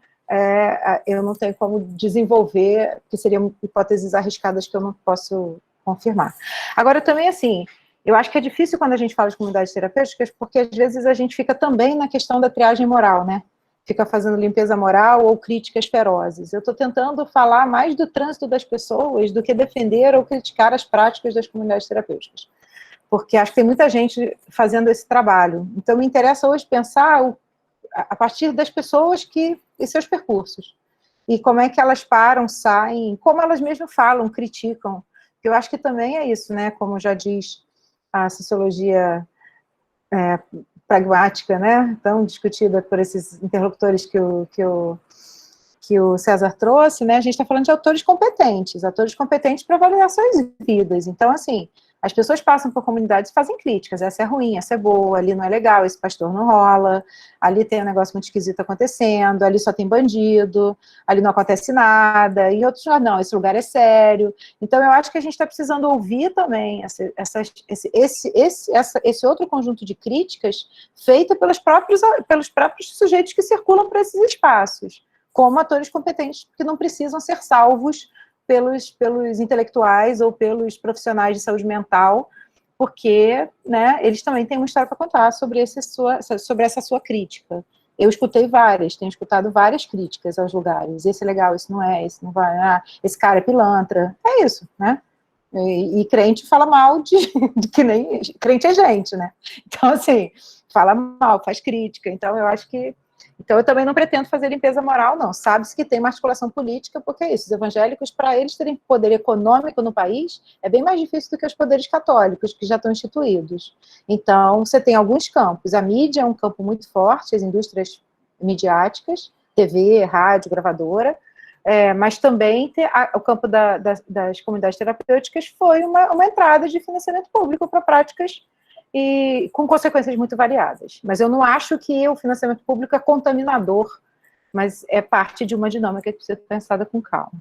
Eu não tenho como desenvolver, porque seriam hipóteses arriscadas que eu não posso confirmar. Agora, também, assim, eu acho que é difícil quando a gente fala de comunidades terapêuticas, porque às vezes a gente fica também na questão da triagem moral, né? Fica fazendo limpeza moral ou críticas ferozes. Eu estou tentando falar mais do trânsito das pessoas do que defender ou criticar as práticas das comunidades terapêuticas. Porque acho que tem muita gente fazendo esse trabalho. Então, me interessa hoje pensar a partir das pessoas e seus percursos. E como é que elas param, saem, como elas mesmas falam, criticam. Eu acho que também é isso, né? Como já diz a sociologia pragmática, né? Tão discutida por esses interlocutores que o César trouxe, né? A gente está falando de autores competentes para avaliar suas vidas. Então, assim, as pessoas passam por comunidades e fazem críticas, essa é ruim, essa é boa, ali não é legal, esse pastor não rola, ali tem um negócio muito esquisito acontecendo, ali só tem bandido, ali não acontece nada, e outros não, esse lugar é sério. Então, eu acho que a gente está precisando ouvir também esse outro conjunto de críticas feita pelos próprios sujeitos que circulam por esses espaços, como atores competentes que não precisam ser salvos pelos intelectuais ou pelos profissionais de saúde mental, porque, né, eles também têm uma história para contar sobre essa sua crítica. Eu tenho escutado várias críticas aos lugares, esse é legal, esse não é, esse não vai, esse cara é pilantra, é isso, né? E crente fala mal de que nem crente é gente, né? Então, assim, fala mal, faz crítica, então eu acho que Então, eu também não pretendo fazer limpeza moral, não. Sabe-se que tem uma articulação política, porque é isso. Os evangélicos, para eles terem poder econômico no país, é bem mais difícil do que os poderes católicos, que já estão instituídos. Então, você tem alguns campos. A mídia é um campo muito forte, as indústrias midiáticas, TV, rádio, gravadora, mas também o campo das comunidades terapêuticas foi uma entrada de financiamento público para práticas e com consequências muito variadas. Mas eu não acho que o financiamento público é contaminador, mas é parte de uma dinâmica que precisa ser pensada com calma.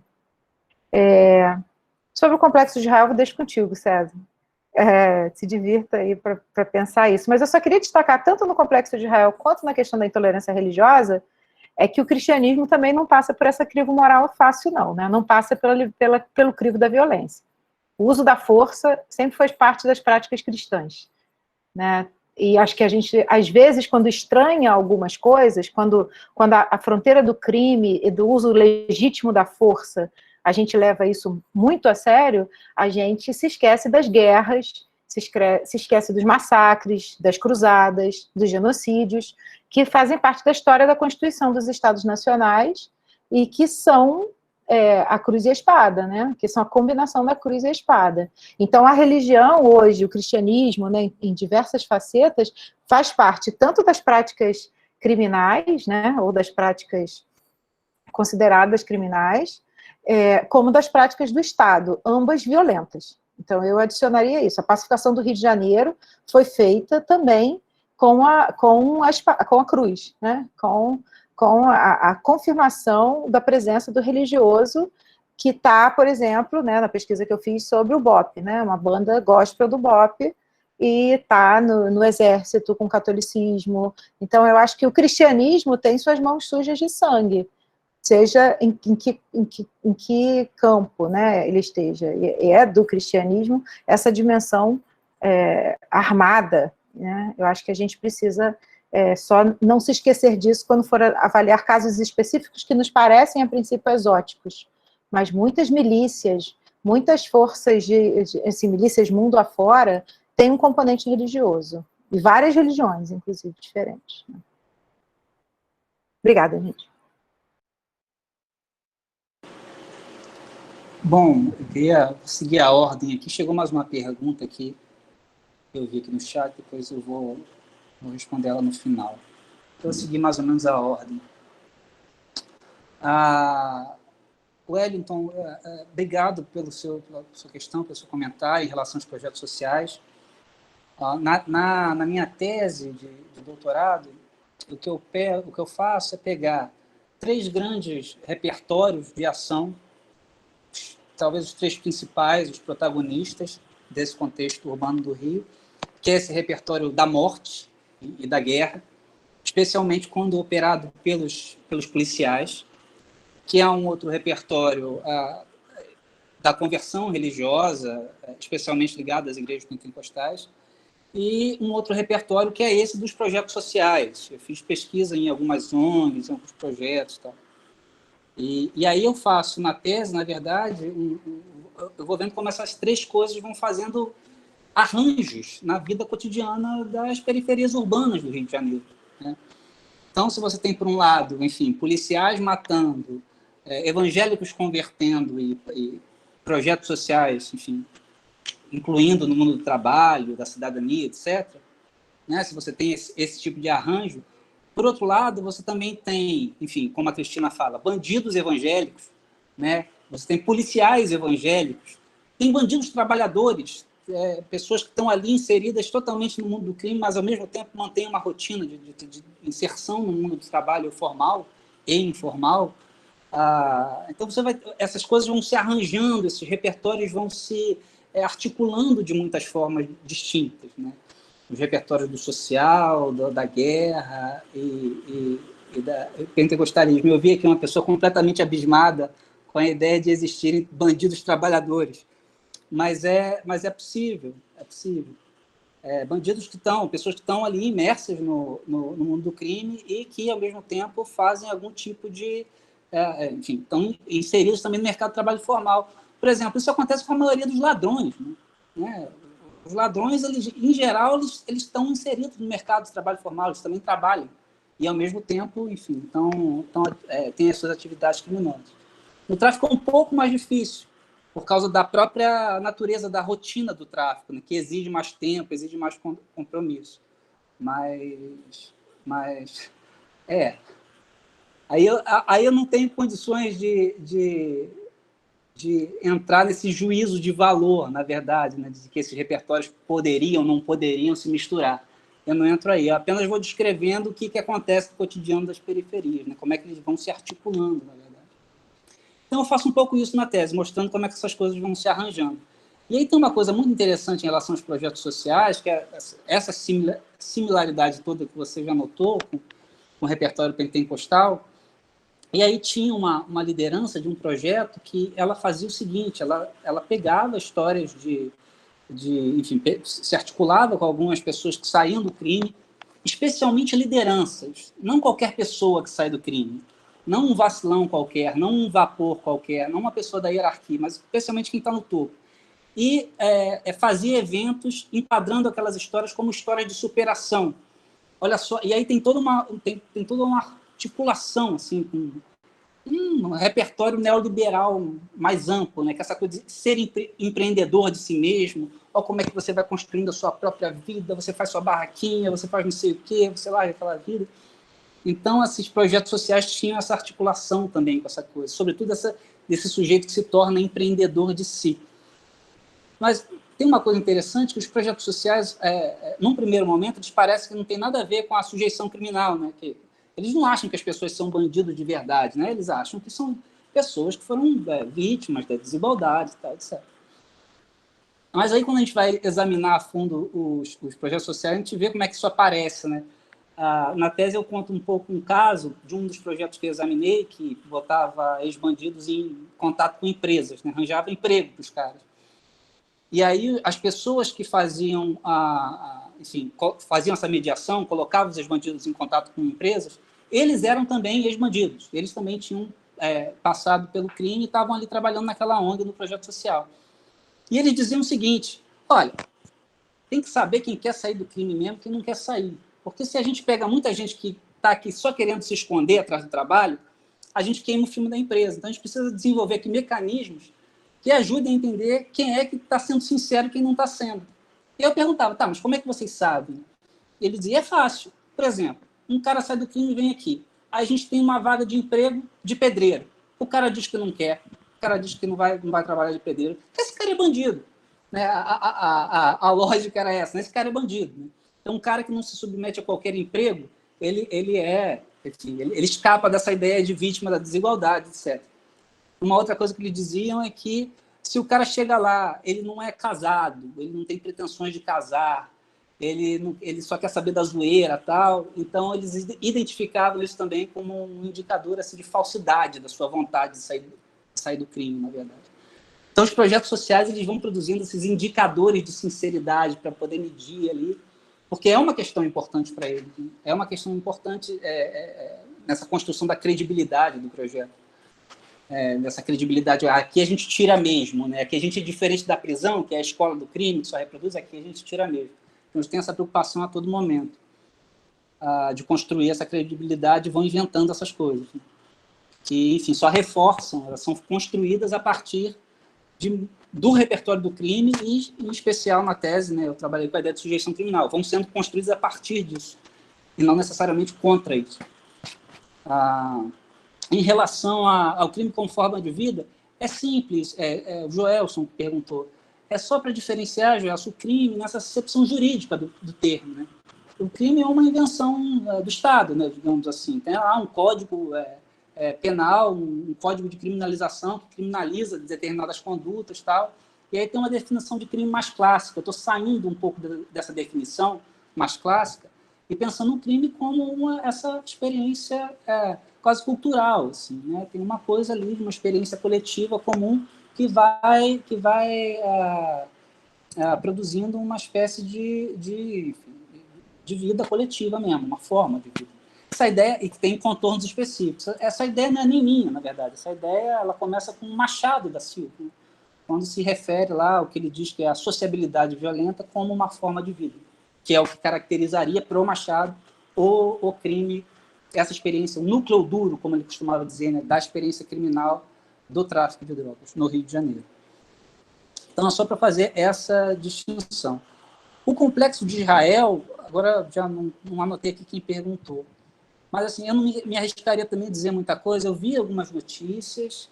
Sobre o Complexo de Israel, eu deixo contigo, César. Se divirta aí para pensar isso. Mas eu só queria destacar, tanto no Complexo de Israel quanto na questão da intolerância religiosa, é que o cristianismo também não passa por essa crivo moral fácil, não, né? Não passa pelo crivo da violência. O uso da força sempre faz parte das práticas cristãs, né? E acho que a gente, às vezes, quando estranha algumas coisas, quando a fronteira do crime e do uso legítimo da força, a gente leva isso muito a sério, a gente se esquece das guerras, se esquece dos massacres, das cruzadas, dos genocídios, que fazem parte da história da Constituição dos Estados Nacionais e que são a cruz e a espada, né? Que são a combinação da cruz e a espada. Então, a religião hoje, o cristianismo, né, em diversas facetas, faz parte tanto das práticas criminais, né, ou das práticas consideradas criminais, como das práticas do Estado, ambas violentas. Então, eu adicionaria isso. A pacificação do Rio de Janeiro foi feita também com a cruz, né? Com a confirmação da presença do religioso, que está, por exemplo, né, na pesquisa que eu fiz sobre o BOP, né, uma banda gospel do BOP, e está no exército com catolicismo. Então, eu acho que o cristianismo tem suas mãos sujas de sangue, seja em que campo, né, ele esteja. E é do cristianismo essa dimensão armada, né? Eu acho que a gente precisa só não se esquecer disso quando for avaliar casos específicos que nos parecem, a princípio, exóticos. Mas muitas milícias, muitas forças assim, milícias mundo afora, têm um componente religioso. E várias religiões, inclusive, diferentes. Obrigada, gente. Bom, eu queria seguir a ordem aqui. Chegou mais uma pergunta aqui, que eu vi aqui no chat, depois eu vou responder ela no final. Então, eu segui mais ou menos a ordem. Wellington, obrigado pela sua questão, pelo seu comentário em relação aos projetos sociais. Na minha tese de doutorado, o que eu faço é pegar 3 grandes repertórios de ação, talvez os 3 principais, os protagonistas desse contexto urbano do Rio, que é esse repertório da morte e da guerra, especialmente quando operado pelos policiais, que é um outro repertório da conversão religiosa, especialmente ligado às igrejas pentecostais, e um outro repertório que é esse dos projetos sociais. Eu fiz pesquisa em algumas ONGs, em alguns projetos e tal. E aí eu faço na tese, na verdade, eu vou vendo como essas 3 coisas vão fazendo arranjos na vida cotidiana das periferias urbanas do Rio de Janeiro, né? Então, se você tem, por um lado, enfim, policiais matando, evangélicos convertendo e projetos sociais, enfim, incluindo no mundo do trabalho, da cidadania, etc., né? Se você tem esse tipo de arranjo, por outro lado, você também tem, enfim, como a Cristina fala, bandidos evangélicos, né? Você tem policiais evangélicos, tem bandidos trabalhadores, pessoas que estão ali inseridas totalmente no mundo do crime, mas, ao mesmo tempo, mantêm uma rotina de inserção no mundo do trabalho formal e informal. Então, essas coisas vão se arranjando, esses repertórios vão se articulando de muitas formas distintas, né? Os repertórios do social, da guerra e do pentecostalismo. Eu vi aqui uma pessoa completamente abismada com a ideia de existirem bandidos trabalhadores. Mas é possível, é possível. Bandidos pessoas que estão ali imersas no mundo do crime e que, ao mesmo tempo, fazem algum tipo de... enfim, estão inseridos também no mercado de trabalho formal. Por exemplo, isso acontece com a maioria dos ladrões, né? Os ladrões, em geral, eles estão inseridos no mercado de trabalho formal, eles também trabalham. E, ao mesmo tempo, enfim, têm as suas atividades criminosas. No tráfico é um pouco mais difícil, por causa da própria natureza da rotina do tráfico, né, que exige mais tempo, exige mais compromisso. Mas aí eu não tenho condições de entrar nesse juízo de valor, na verdade, né, de que esses repertórios poderiam ou não poderiam se misturar. Eu não entro aí, eu apenas vou descrevendo o que acontece no cotidiano das periferias, né, como é que eles vão se articulando, na verdade. Então, eu faço um pouco isso na tese, mostrando como é que essas coisas vão se arranjando. E aí tem uma coisa muito interessante em relação aos projetos sociais, que é essa similaridade toda que você já notou com o repertório pentecostal. E aí tinha uma liderança de um projeto que ela fazia o seguinte, ela pegava histórias enfim, se articulava com algumas pessoas que saíam do crime, especialmente lideranças, não qualquer pessoa que sai do crime, não um vacilão qualquer, não um vapor qualquer, não uma pessoa da hierarquia, mas especialmente quem está no topo. E fazia eventos enquadrando aquelas histórias como histórias de superação. Olha só, e aí tem toda uma articulação assim, um repertório neoliberal mais amplo, né? Que essa coisa de ser empreendedor de si mesmo, ou como é que você vai construindo a sua própria vida, você faz sua barraquinha, você faz não sei o quê, você larga aquela vida. Então, esses projetos sociais tinham essa articulação também com essa coisa, sobretudo desse sujeito que se torna empreendedor de si. Mas tem uma coisa interessante, que os projetos sociais, num primeiro momento, eles parecem que não tem nada a ver com a sujeição criminal, né? Que eles não acham que as pessoas são bandidos de verdade, né? Eles acham que são pessoas que foram vítimas da desigualdade e tal, etc. Mas aí, quando a gente vai examinar a fundo os projetos sociais, a gente vê como é que isso aparece, né? Na tese, eu conto um pouco um caso de um dos projetos que eu examinei, que botava ex-bandidos em contato com empresas, né? Arranjava emprego para os caras. E aí, as pessoas que faziam, faziam essa mediação, colocavam os ex-bandidos em contato com empresas, eles eram também ex-bandidos. Eles também tinham passado pelo crime e estavam ali trabalhando naquela ONG, no projeto social. E eles diziam o seguinte: olha, tem que saber quem quer sair do crime mesmo, quem não quer sair. Porque se a gente pega muita gente que está aqui só querendo se esconder atrás do trabalho, a gente queima o filme da empresa. Então, a gente precisa desenvolver aqui mecanismos que ajudem a entender quem é que está sendo sincero e quem não está sendo. E eu perguntava, tá, mas como é que vocês sabem? Ele dizia, é fácil. Por exemplo, um cara sai do crime e vem aqui. Aí a gente tem uma vaga de emprego de pedreiro. O cara diz que não quer, o cara diz que não vai trabalhar de pedreiro. Esse cara é bandido. Né? A lógica era essa, né? Esse cara é bandido. Né? Então, um cara que não se submete a qualquer emprego, ele escapa dessa ideia de vítima da desigualdade, etc. Uma outra coisa que eles diziam é que se o cara chega lá, ele não é casado, ele não tem pretensões de casar, ele só quer saber da zoeira e tal, então eles identificavam isso também como um indicador assim, de falsidade da sua vontade de sair do crime, na verdade. Então, os projetos sociais eles vão produzindo esses indicadores de sinceridade para poder medir ali, porque é uma questão importante para eles. Né? É uma questão importante nessa construção da credibilidade do projeto. Nessa credibilidade. Aqui a gente tira mesmo. Né? Aqui a gente é diferente da prisão, que é a escola do crime, que só reproduz, aqui a gente tira mesmo. Então, eles têm essa preocupação a todo momento de construir essa credibilidade e vão inventando essas coisas. Né? Que, enfim, só reforçam, elas são construídas a partir do repertório do crime e, em especial, na tese, né, eu trabalhei com a ideia de sujeição criminal, vão sendo construídos a partir disso, e não necessariamente contra isso. Em relação ao crime como forma de vida, é simples, o Joelson perguntou, é só para diferenciar, Joelson, o crime nessa acepção jurídica do termo. Né? O crime é uma invenção do Estado, né, digamos assim, tem lá um código penal, um código de criminalização que criminaliza determinadas condutas e tal, e aí tem uma definição de crime mais clássica. Eu estou saindo um pouco dessa definição mais clássica e pensando no crime como essa experiência quase cultural, assim, né? Tem uma coisa ali, uma experiência coletiva comum que vai produzindo uma espécie de vida coletiva mesmo, uma forma de vida. Essa ideia, e que tem contornos específicos, essa ideia não é nem minha, na verdade, essa ideia ela começa com Machado da Silva, né? Quando se refere lá ao que ele diz que é a sociabilidade violenta como uma forma de vida, que é o que caracterizaria para o Machado o crime, essa experiência, o núcleo duro, como ele costumava dizer, né, da experiência criminal do tráfico de drogas no Rio de Janeiro. Então, é só para fazer essa distinção. O complexo de Israel, agora já não anotei aqui quem perguntou, mas assim, eu não me arriscaria também a dizer muita coisa. Eu vi algumas notícias,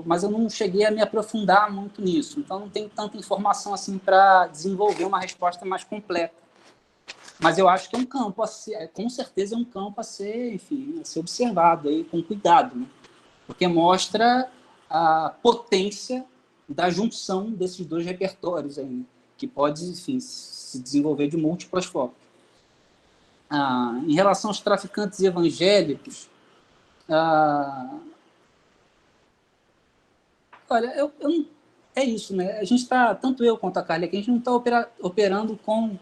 mas eu não cheguei a me aprofundar muito nisso. Então, não tenho tanta informação assim para desenvolver uma resposta mais completa. Mas eu acho que é um campo, com certeza é um campo a ser, enfim, a ser observado aí, com cuidado, né? Porque mostra a potência da junção desses dois repertórios aí, né? Que pode, enfim, se desenvolver de múltiplas formas. Em relação aos traficantes evangélicos, olha, é isso, né? A gente está, tanto eu quanto a Carla aqui, a gente não está operando com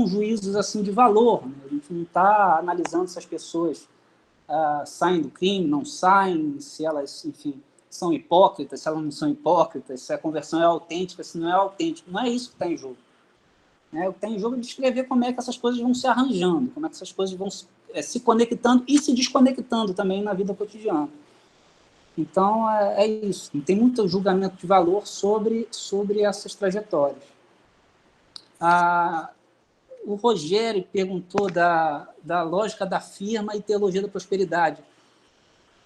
juízos assim de valor, né? A gente não está analisando se as pessoas saem do crime, não saem, se elas, enfim, são hipócritas, se elas não são hipócritas, se a conversão é autêntica, se não é autêntica. Não é isso que está em jogo. O que está em jogo é descrever como é que essas coisas vão se arranjando, como é que essas coisas vão se conectando e se desconectando também na vida cotidiana. Então, é isso. Não tem muito julgamento de valor sobre essas trajetórias. O Rogério perguntou da lógica da firma e teologia da prosperidade.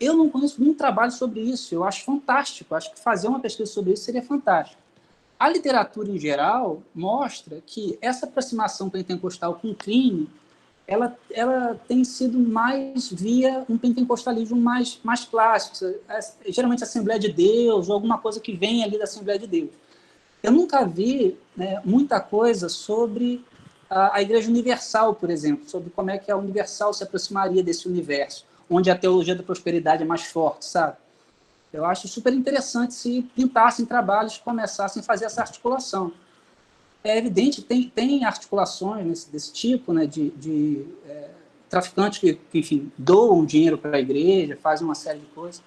Eu não conheço nenhum trabalho sobre isso. Eu acho fantástico. Acho que fazer uma pesquisa sobre isso seria fantástico. A literatura, em geral, mostra que essa aproximação pentecostal com o crime, ela tem sido mais via um pentecostalismo mais clássico, geralmente Assembleia de Deus, ou alguma coisa que vem ali da Assembleia de Deus. Eu nunca vi, né, muita coisa sobre a Igreja Universal, por exemplo, sobre como é que a Universal se aproximaria desse universo, onde a teologia da prosperidade é mais forte, sabe? Eu acho super interessante se pintassem trabalhos que começassem a fazer essa articulação. É evidente que tem articulações desse tipo, né, de traficantes que, enfim, doam dinheiro para a igreja, fazem uma série de coisas.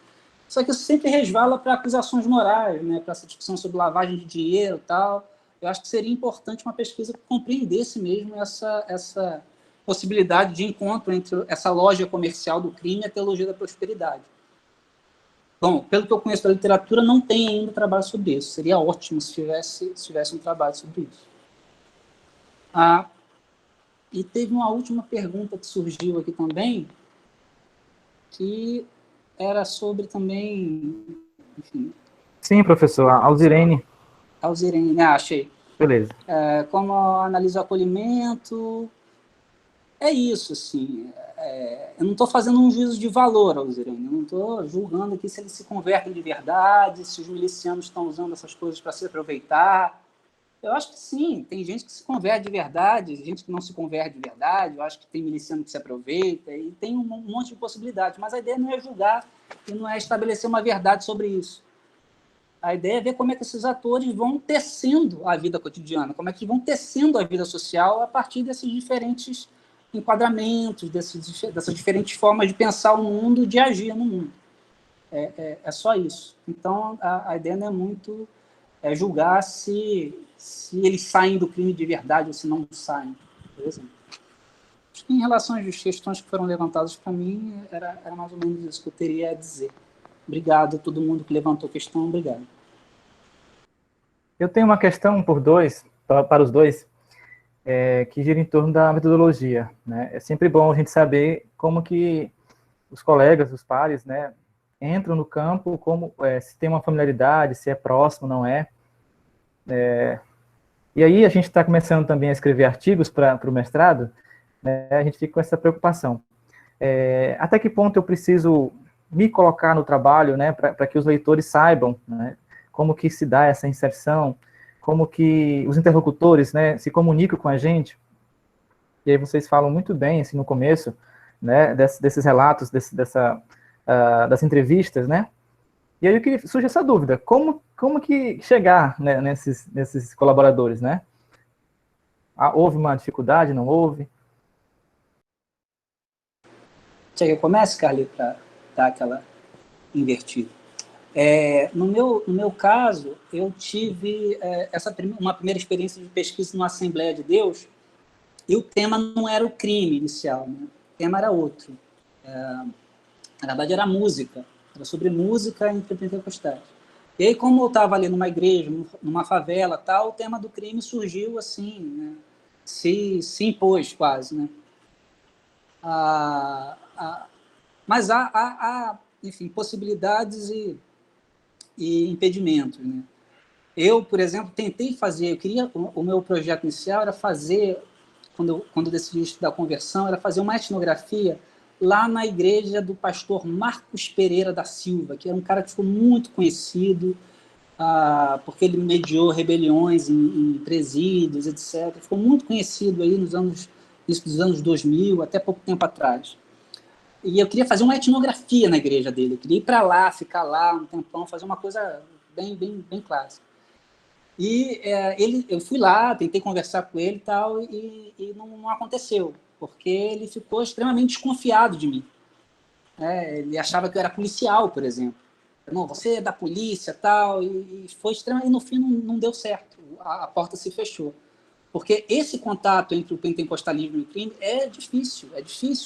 Só que isso sempre resvala para acusações morais, né, para essa discussão sobre lavagem de dinheiro e tal. Eu acho que seria importante uma pesquisa que compreendesse mesmo essa possibilidade de encontro entre essa lógica comercial do crime e a teologia da prosperidade. Bom, pelo que eu conheço da literatura, não tem ainda trabalho sobre isso. Seria ótimo se tivesse um trabalho sobre isso. E teve uma última pergunta que surgiu aqui também, que era sobre também, enfim... Sim, professor, a Alzirene. Alzirene, achei. Beleza. Como analisa o acolhimento... É isso, assim... eu não estou fazendo um juízo de valor, Alzirene. Eu não estou julgando aqui se eles se convertem de verdade, se os milicianos estão usando essas coisas para se aproveitar. Eu acho que sim, tem gente que se converte de verdade, gente que não se converte de verdade, eu acho que tem miliciano que se aproveita, e tem um monte de possibilidades, mas a ideia não é julgar e não é estabelecer uma verdade sobre isso. A ideia é ver como é que esses atores vão tecendo a vida cotidiana, como é que vão tecendo a vida social a partir desses diferentes enquadramentos, dessas diferentes formas de pensar o mundo e de agir no mundo. É só isso. Então, a ideia não é muito julgar se eles saem do crime de verdade ou se não saem. Beleza? Acho que em relação às questões que foram levantadas para mim, era mais ou menos isso que eu teria a dizer. Obrigado a todo mundo que levantou a questão. Obrigado. Eu tenho uma questão para os dois, que gira em torno da metodologia, né? É sempre bom a gente saber como que os colegas, os pares, né, entram no campo, se tem uma familiaridade, se é próximo, não é. E aí a gente está começando também a escrever artigos para o mestrado, né, a gente fica com essa preocupação. Até que ponto eu preciso me colocar no trabalho, né, para que os leitores saibam, né, como que se dá essa inserção, como que os interlocutores, né, se comunicam com a gente. E aí vocês falam muito bem, assim, no começo, né, desses relatos, das entrevistas, né? E aí surge essa dúvida, como que chegar, né, nesses colaboradores, né? Houve uma dificuldade, não houve? Quer que eu comece, Carly, para dar aquela invertida? No meu caso, eu tive uma primeira experiência de pesquisa numa Assembleia de Deus, e o tema não era o crime inicial, né? O tema era outro. Na verdade, era música. Era sobre música entre pentecostais. E aí, como eu estava ali numa igreja, numa favela, tal, o tema do crime surgiu assim, né? Se impôs quase, né? Mas há, enfim, possibilidades e impedimentos, né? Eu, por exemplo, tentei fazer, o meu projeto inicial era fazer, quando eu decidi estudar conversão, era fazer uma etnografia lá na igreja do pastor Marcos Pereira da Silva, que era um cara que ficou muito conhecido, porque ele mediou rebeliões em presídios, etc. Ficou muito conhecido aí nos anos 2000, até pouco tempo atrás. E eu queria fazer uma etnografia na igreja dele, eu queria ir para lá, ficar lá um tempão, fazer uma coisa bem clássica. E eu fui lá, tentei conversar com ele e tal, e não aconteceu, porque ele ficou extremamente desconfiado de mim. Ele achava que eu era policial, por exemplo. Não, você é da polícia tal, e foi extremamente, e no fim não deu certo, a porta se fechou. Porque esse contato entre o pentecostalismo e o crime é difícil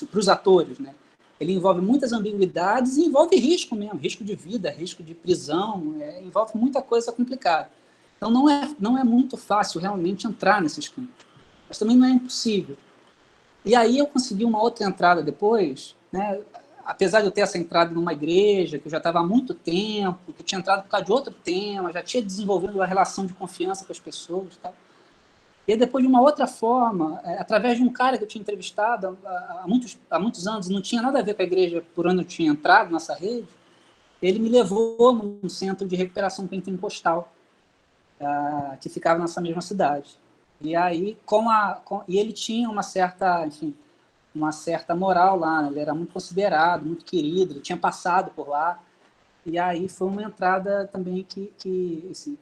para os atores, né? Ele envolve muitas ambiguidades e envolve risco mesmo, risco de vida, risco de prisão, envolve muita coisa complicada. Então, não é muito fácil realmente entrar nesses campos. Mas também não é impossível. E aí eu consegui uma outra entrada depois, né? Apesar de eu ter essa entrada numa igreja, que eu já estava há muito tempo, que eu tinha entrado por causa de outro tema, já tinha desenvolvido uma relação de confiança com as pessoas, tá? E aí, depois, de uma outra forma, através de um cara que eu tinha entrevistado há muitos anos, não tinha nada a ver com a igreja por onde eu tinha entrado nessa rede, ele me levou num centro de recuperação pentecostal, que ficava nessa mesma cidade. E aí, e ele tinha uma certa, enfim, uma certa moral lá, né? Ele era muito considerado, muito querido, ele tinha passado por lá, e aí foi uma entrada também que assim,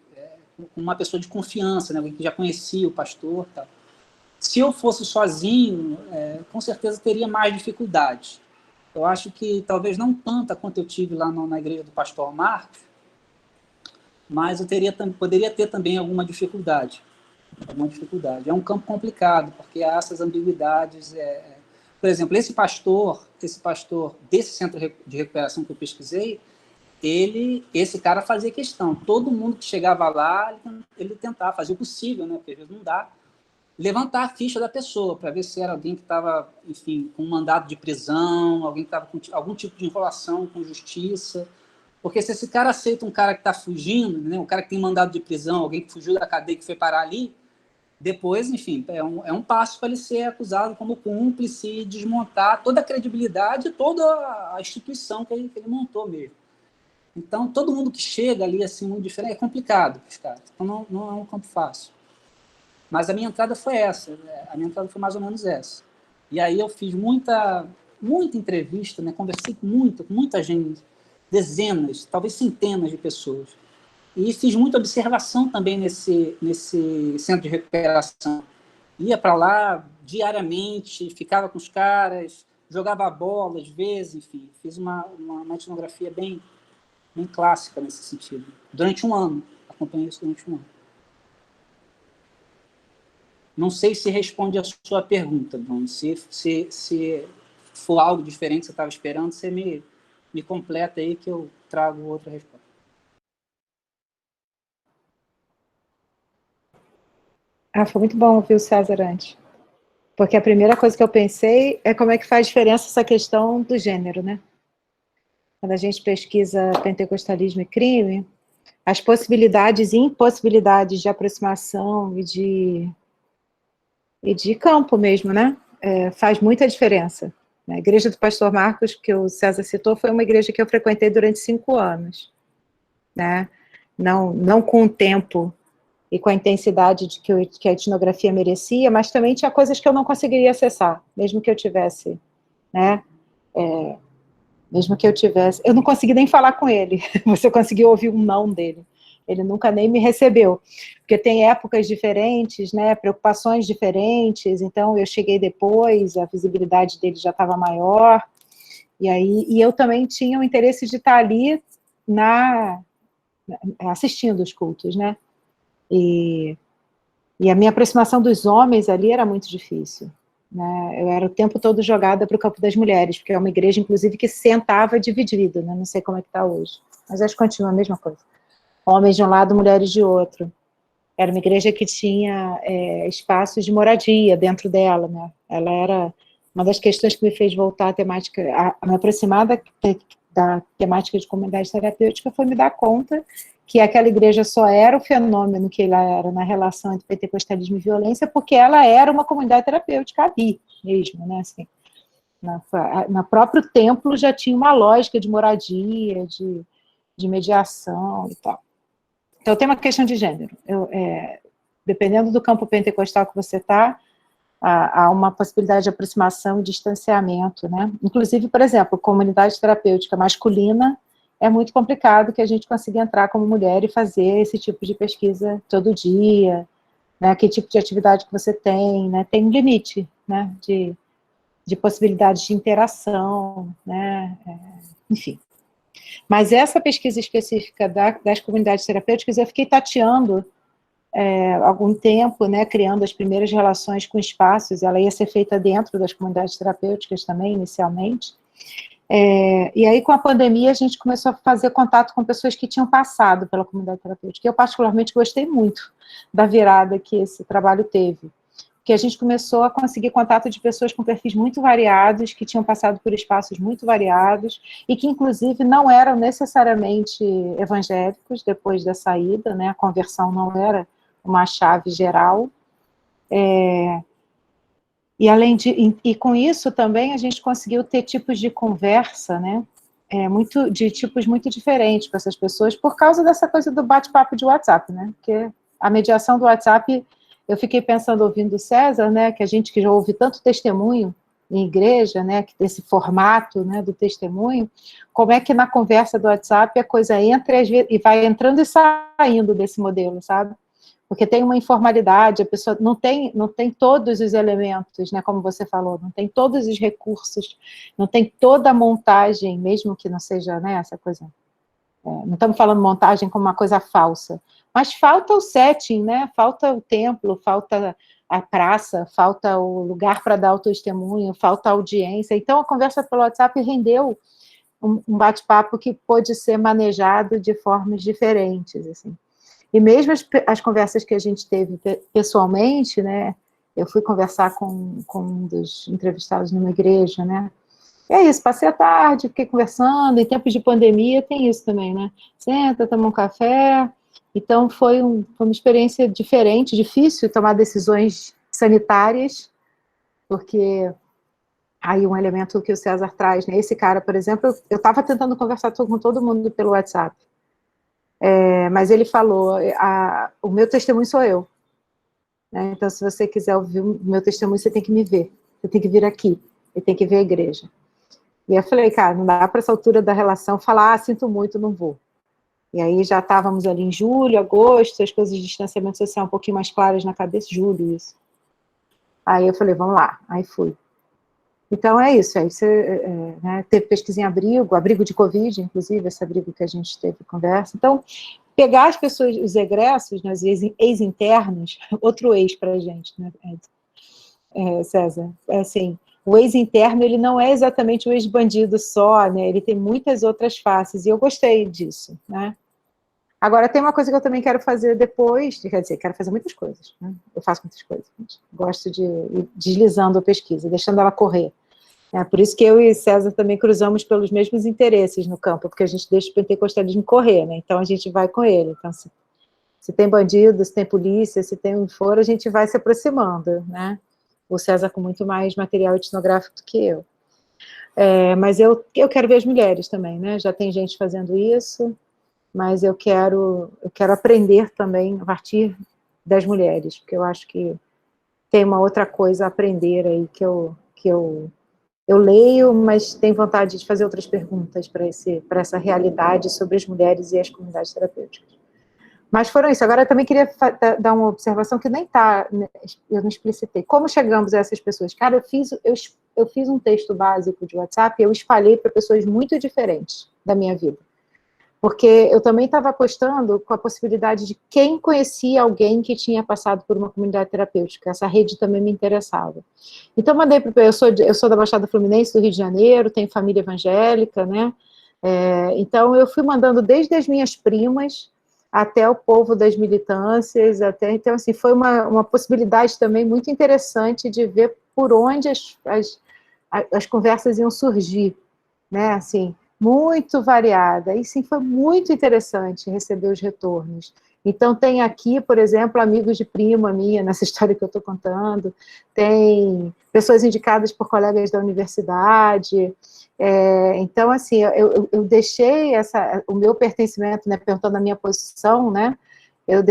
com uma pessoa de confiança, né? Alguém que já conhecia o pastor. Tá? Se eu fosse sozinho, com certeza teria mais dificuldade. Eu acho que talvez não tanta quanto eu tive lá na igreja do pastor Marcos, mas eu poderia ter também alguma dificuldade. É um campo complicado, porque há essas ambiguidades. Por exemplo, esse pastor desse centro de recuperação que eu pesquisei, esse cara fazia questão. Todo mundo que chegava lá, ele tentava fazer o possível, né? Porque às vezes não dá, levantar a ficha da pessoa para ver se era alguém que estava, enfim, com um mandado de prisão, alguém que estava com algum tipo de enrolação com justiça. Porque se esse cara aceita um cara que está fugindo, né? Um cara que tem mandado de prisão, alguém que fugiu da cadeia que foi parar ali, depois, enfim, é um passo para ele ser acusado como cúmplice e desmontar toda a credibilidade, toda a instituição que ele montou mesmo. Então, todo mundo que chega ali, assim, muito diferente, é complicado para os caras. Então, não é um campo fácil. Mas a minha entrada foi essa. A minha entrada foi mais ou menos essa. E aí eu fiz muita entrevista, né? Conversei com muita gente, dezenas, talvez centenas de pessoas. E fiz muita observação também nesse centro de recuperação. Ia para lá diariamente, ficava com os caras, jogava bola às vezes, enfim. Fiz uma etnografia bem clássica nesse sentido. Durante um ano. Acompanhei isso durante um ano. Não sei se responde a sua pergunta, Bruno. Se for algo diferente que você estava esperando, você me completa aí que eu trago outra resposta. Foi muito bom ouvir o César antes. Porque a primeira coisa que eu pensei é como é que faz diferença essa questão do gênero, né? Quando a gente pesquisa pentecostalismo e crime, as possibilidades e impossibilidades de aproximação e de campo mesmo, né? Faz muita diferença. A igreja do pastor Marcos, que o César citou, foi uma igreja que eu frequentei durante 5 anos. Né? Não com o tempo e com a intensidade que a etnografia merecia, mas também tinha coisas que eu não conseguiria acessar, mesmo que eu tivesse, né? Mesmo que eu tivesse... Eu não consegui nem falar com ele. Você conseguiu ouvir um não dele. Ele nunca nem me recebeu. Porque tem épocas diferentes, né? Preocupações diferentes. Então, eu cheguei depois, a visibilidade dele já estava maior. E eu também tinha o interesse de estar ali assistindo os cultos, né? E a minha aproximação dos homens ali era muito difícil. Né? Eu era o tempo todo jogada para o campo das mulheres, porque é uma igreja, inclusive, que sentava dividido, né? Não sei como é que está hoje, mas acho que continua a mesma coisa. Homens de um lado, mulheres de outro. Era uma igreja que tinha espaços de moradia dentro dela, né? Ela era uma das questões que me fez voltar à temática, a me aproximar da temática de comunidade terapêutica, foi me dar conta que aquela igreja só era o fenômeno que ela era na relação entre pentecostalismo e violência, porque ela era uma comunidade terapêutica ali mesmo, né, assim. No próprio templo já tinha uma lógica de moradia, de mediação e tal. Então tem uma questão de gênero. Dependendo do campo pentecostal que você está, há uma possibilidade de aproximação e distanciamento, né? Inclusive, por exemplo, comunidade terapêutica masculina, é muito complicado que a gente consiga entrar como mulher e fazer esse tipo de pesquisa todo dia, né? Que tipo de atividade que você tem, né? Tem um limite, né? De possibilidades de interação, né? Enfim. Mas essa pesquisa específica das comunidades terapêuticas, eu fiquei tateando algum tempo, né, criando as primeiras relações com espaços. Ela ia ser feita dentro das comunidades terapêuticas também, inicialmente. E aí, com a pandemia, a gente começou a fazer contato com pessoas que tinham passado pela comunidade terapêutica. Eu, particularmente, gostei muito da virada que esse trabalho teve, porque a gente começou a conseguir contato de pessoas com perfis muito variados, que tinham passado por espaços muito variados, e que, inclusive, não eram necessariamente evangélicos depois da saída, né? A conversão não era uma chave geral. E com isso também a gente conseguiu ter tipos de conversa, né? De tipos muito diferentes com essas pessoas, por causa dessa coisa do bate-papo de WhatsApp, né? Porque a mediação do WhatsApp, eu fiquei pensando, ouvindo o César, né? Que a gente que já ouve tanto testemunho em igreja, né? Que esse formato, né? Do testemunho, como é que na conversa do WhatsApp a coisa entra e vai entrando e saindo desse modelo, sabe? Porque tem uma informalidade, a pessoa não tem todos os elementos, né, como você falou, não tem todos os recursos, não tem toda a montagem, mesmo que não seja, né, essa coisa, não estamos falando montagem como uma coisa falsa, mas falta o setting, né, falta o templo, falta a praça, falta o lugar para dar o testemunho, falta a audiência. Então a conversa pelo WhatsApp rendeu um bate-papo que pôde ser manejado de formas diferentes, assim. E mesmo as conversas que a gente teve pessoalmente, né, eu fui conversar com um dos entrevistados numa igreja, né, é isso, passei a tarde, fiquei conversando, em tempos de pandemia tem isso também, né, senta, toma um café, então foi uma experiência diferente, difícil tomar decisões sanitárias, porque aí um elemento que o César traz, né, esse cara, por exemplo, eu estava tentando conversar com todo mundo pelo WhatsApp, mas ele falou, o meu testemunho sou eu, né? Então se você quiser ouvir o meu testemunho, você tem que me ver, você tem que vir aqui, você tem que ver a igreja. E eu falei, cara, não dá para essa altura da relação falar, sinto muito, não vou. E aí já estávamos ali em julho, agosto, as coisas de distanciamento social um pouquinho mais claras na cabeça, julho, isso. Aí eu falei, vamos lá, aí fui. Então é isso, aí você né, teve pesquisa em abrigo de Covid, inclusive, esse abrigo que a gente teve conversa. Então, pegar as pessoas, os egressos, né, os ex-internos, outro ex para a gente, né, César, assim, o ex-interno, ele não é exatamente o ex-bandido só, né, ele tem muitas outras faces, e eu gostei disso, né. Agora, tem uma coisa que eu também quero fazer depois, quer dizer, quero fazer muitas coisas, né? Eu faço muitas coisas, gosto de ir deslizando a pesquisa, deixando ela correr. Por isso que eu e César também cruzamos pelos mesmos interesses no campo, porque a gente deixa o pentecostalismo correr, né? Então a gente vai com ele. Então, se tem bandido, se tem polícia, se tem um foro, a gente vai se aproximando, né? O César com muito mais material etnográfico do que eu. Mas eu quero ver as mulheres também, né? Já tem gente fazendo isso, mas eu quero aprender também a partir das mulheres, porque eu acho que tem uma outra coisa a aprender aí que eu leio, mas tenho vontade de fazer outras perguntas para essa realidade sobre as mulheres e as comunidades terapêuticas. Mas foram isso. Agora eu também queria dar uma observação que nem eu não explicitei. Como chegamos a essas pessoas? Cara, eu fiz um texto básico de WhatsApp e eu espalhei para pessoas muito diferentes da minha vida. Porque eu também estava apostando com a possibilidade de quem conhecia alguém que tinha passado por uma comunidade terapêutica. Essa rede também me interessava. Então, mandei para eu sou da Baixada Fluminense, do Rio de Janeiro, tenho família evangélica, né? Então, eu fui mandando desde as minhas primas até o povo das militâncias, então, assim, foi uma possibilidade também muito interessante de ver por onde as conversas iam surgir, né? Assim, muito variada, e sim, foi muito interessante receber os retornos. Então, tem aqui, por exemplo, amigos de prima minha, nessa história que eu estou contando, tem pessoas indicadas por colegas da universidade, então, assim, eu deixei o meu pertencimento, né, perguntando a minha posição, né, eu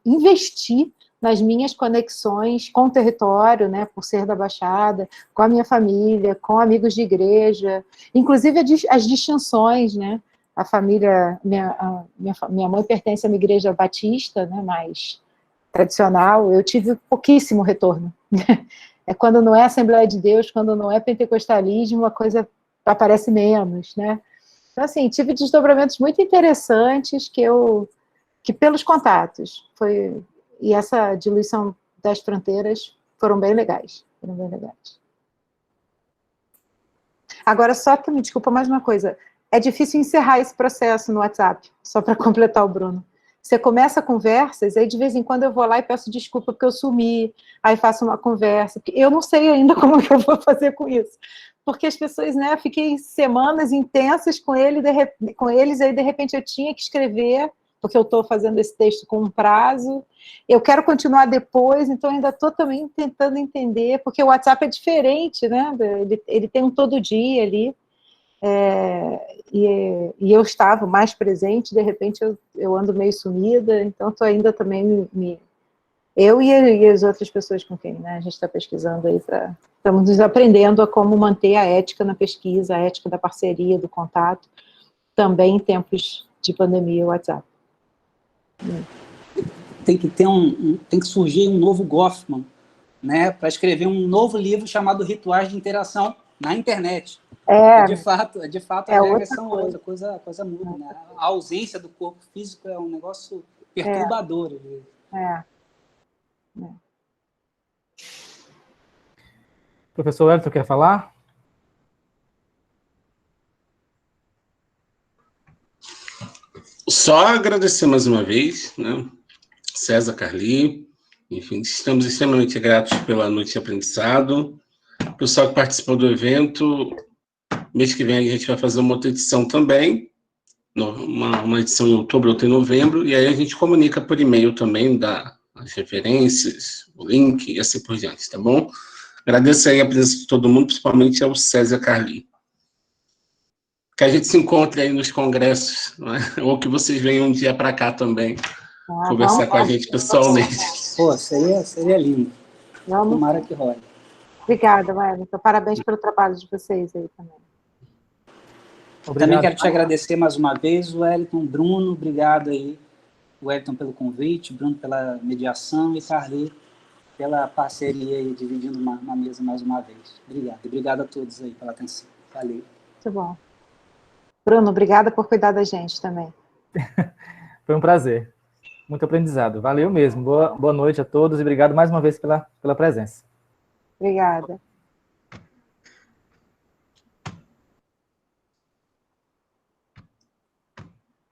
investi nas minhas conexões com o território, né, por ser da Baixada, com a minha família, com amigos de igreja, inclusive as distinções, né, a família, minha mãe pertence a uma igreja batista, né, mais tradicional, eu tive pouquíssimo retorno. É quando não é Assembleia de Deus, quando não é pentecostalismo, a coisa aparece menos, né. Então, assim, tive desdobramentos muito interessantes que eu que pelos contatos, e essa diluição das fronteiras foram bem legais. Agora, só que me desculpa mais uma coisa, é difícil encerrar esse processo no WhatsApp, só para completar o Bruno. Você começa conversas, aí de vez em quando eu vou lá e peço desculpa porque eu sumi, aí faço uma conversa, eu não sei ainda como que eu vou fazer com isso, porque as pessoas, né, fiquei semanas intensas com eles, aí de repente eu tinha que escrever, porque eu estou fazendo esse texto com um prazo, eu quero continuar depois, então ainda estou também tentando entender, porque o WhatsApp é diferente, né, ele tem um todo dia ali, e eu estava mais presente, de repente eu ando meio sumida, então estou ainda também eu e as outras pessoas com quem, né, a gente está pesquisando aí, estamos aprendendo a como manter a ética na pesquisa, a ética da parceria, do contato, também em tempos de pandemia, o WhatsApp. Tem que surgir um novo Goffman, né, para escrever um novo livro chamado Rituais de Interação na Internet. De fato, as regras são outra coisa muda, né? A ausência do corpo físico é um negócio perturbador. Professor Wellington, quer falar? Só agradecer mais uma vez, né? César, Carli, enfim, estamos extremamente gratos pela noite de aprendizado. O pessoal que participou do evento, mês que vem a gente vai fazer uma outra edição também, uma edição em outubro, outra em novembro, e aí a gente comunica por e-mail também, dá as referências, o link e assim por diante, tá bom? Agradeço aí a presença de todo mundo, principalmente ao César e Carli. Que a gente se encontre aí nos congressos, né? Ou que vocês venham um dia para cá também, conversar com a gente pessoalmente. Pô, seria lindo. Tomara que role. Obrigada, Wellington. Parabéns pelo trabalho de vocês aí também. Obrigado. Também quero te agradecer mais uma vez, Wellington, Bruno, obrigado aí, Wellington pelo convite, Bruno pela mediação e Carli pela parceria aí, dividindo uma mesa mais uma vez. Obrigado. E obrigado a todos aí pela atenção. Valeu. Muito bom. Bruno, obrigada por cuidar da gente também. Foi um prazer. Muito aprendizado. Valeu mesmo. Boa noite a todos e obrigado mais uma vez pela presença. Obrigada.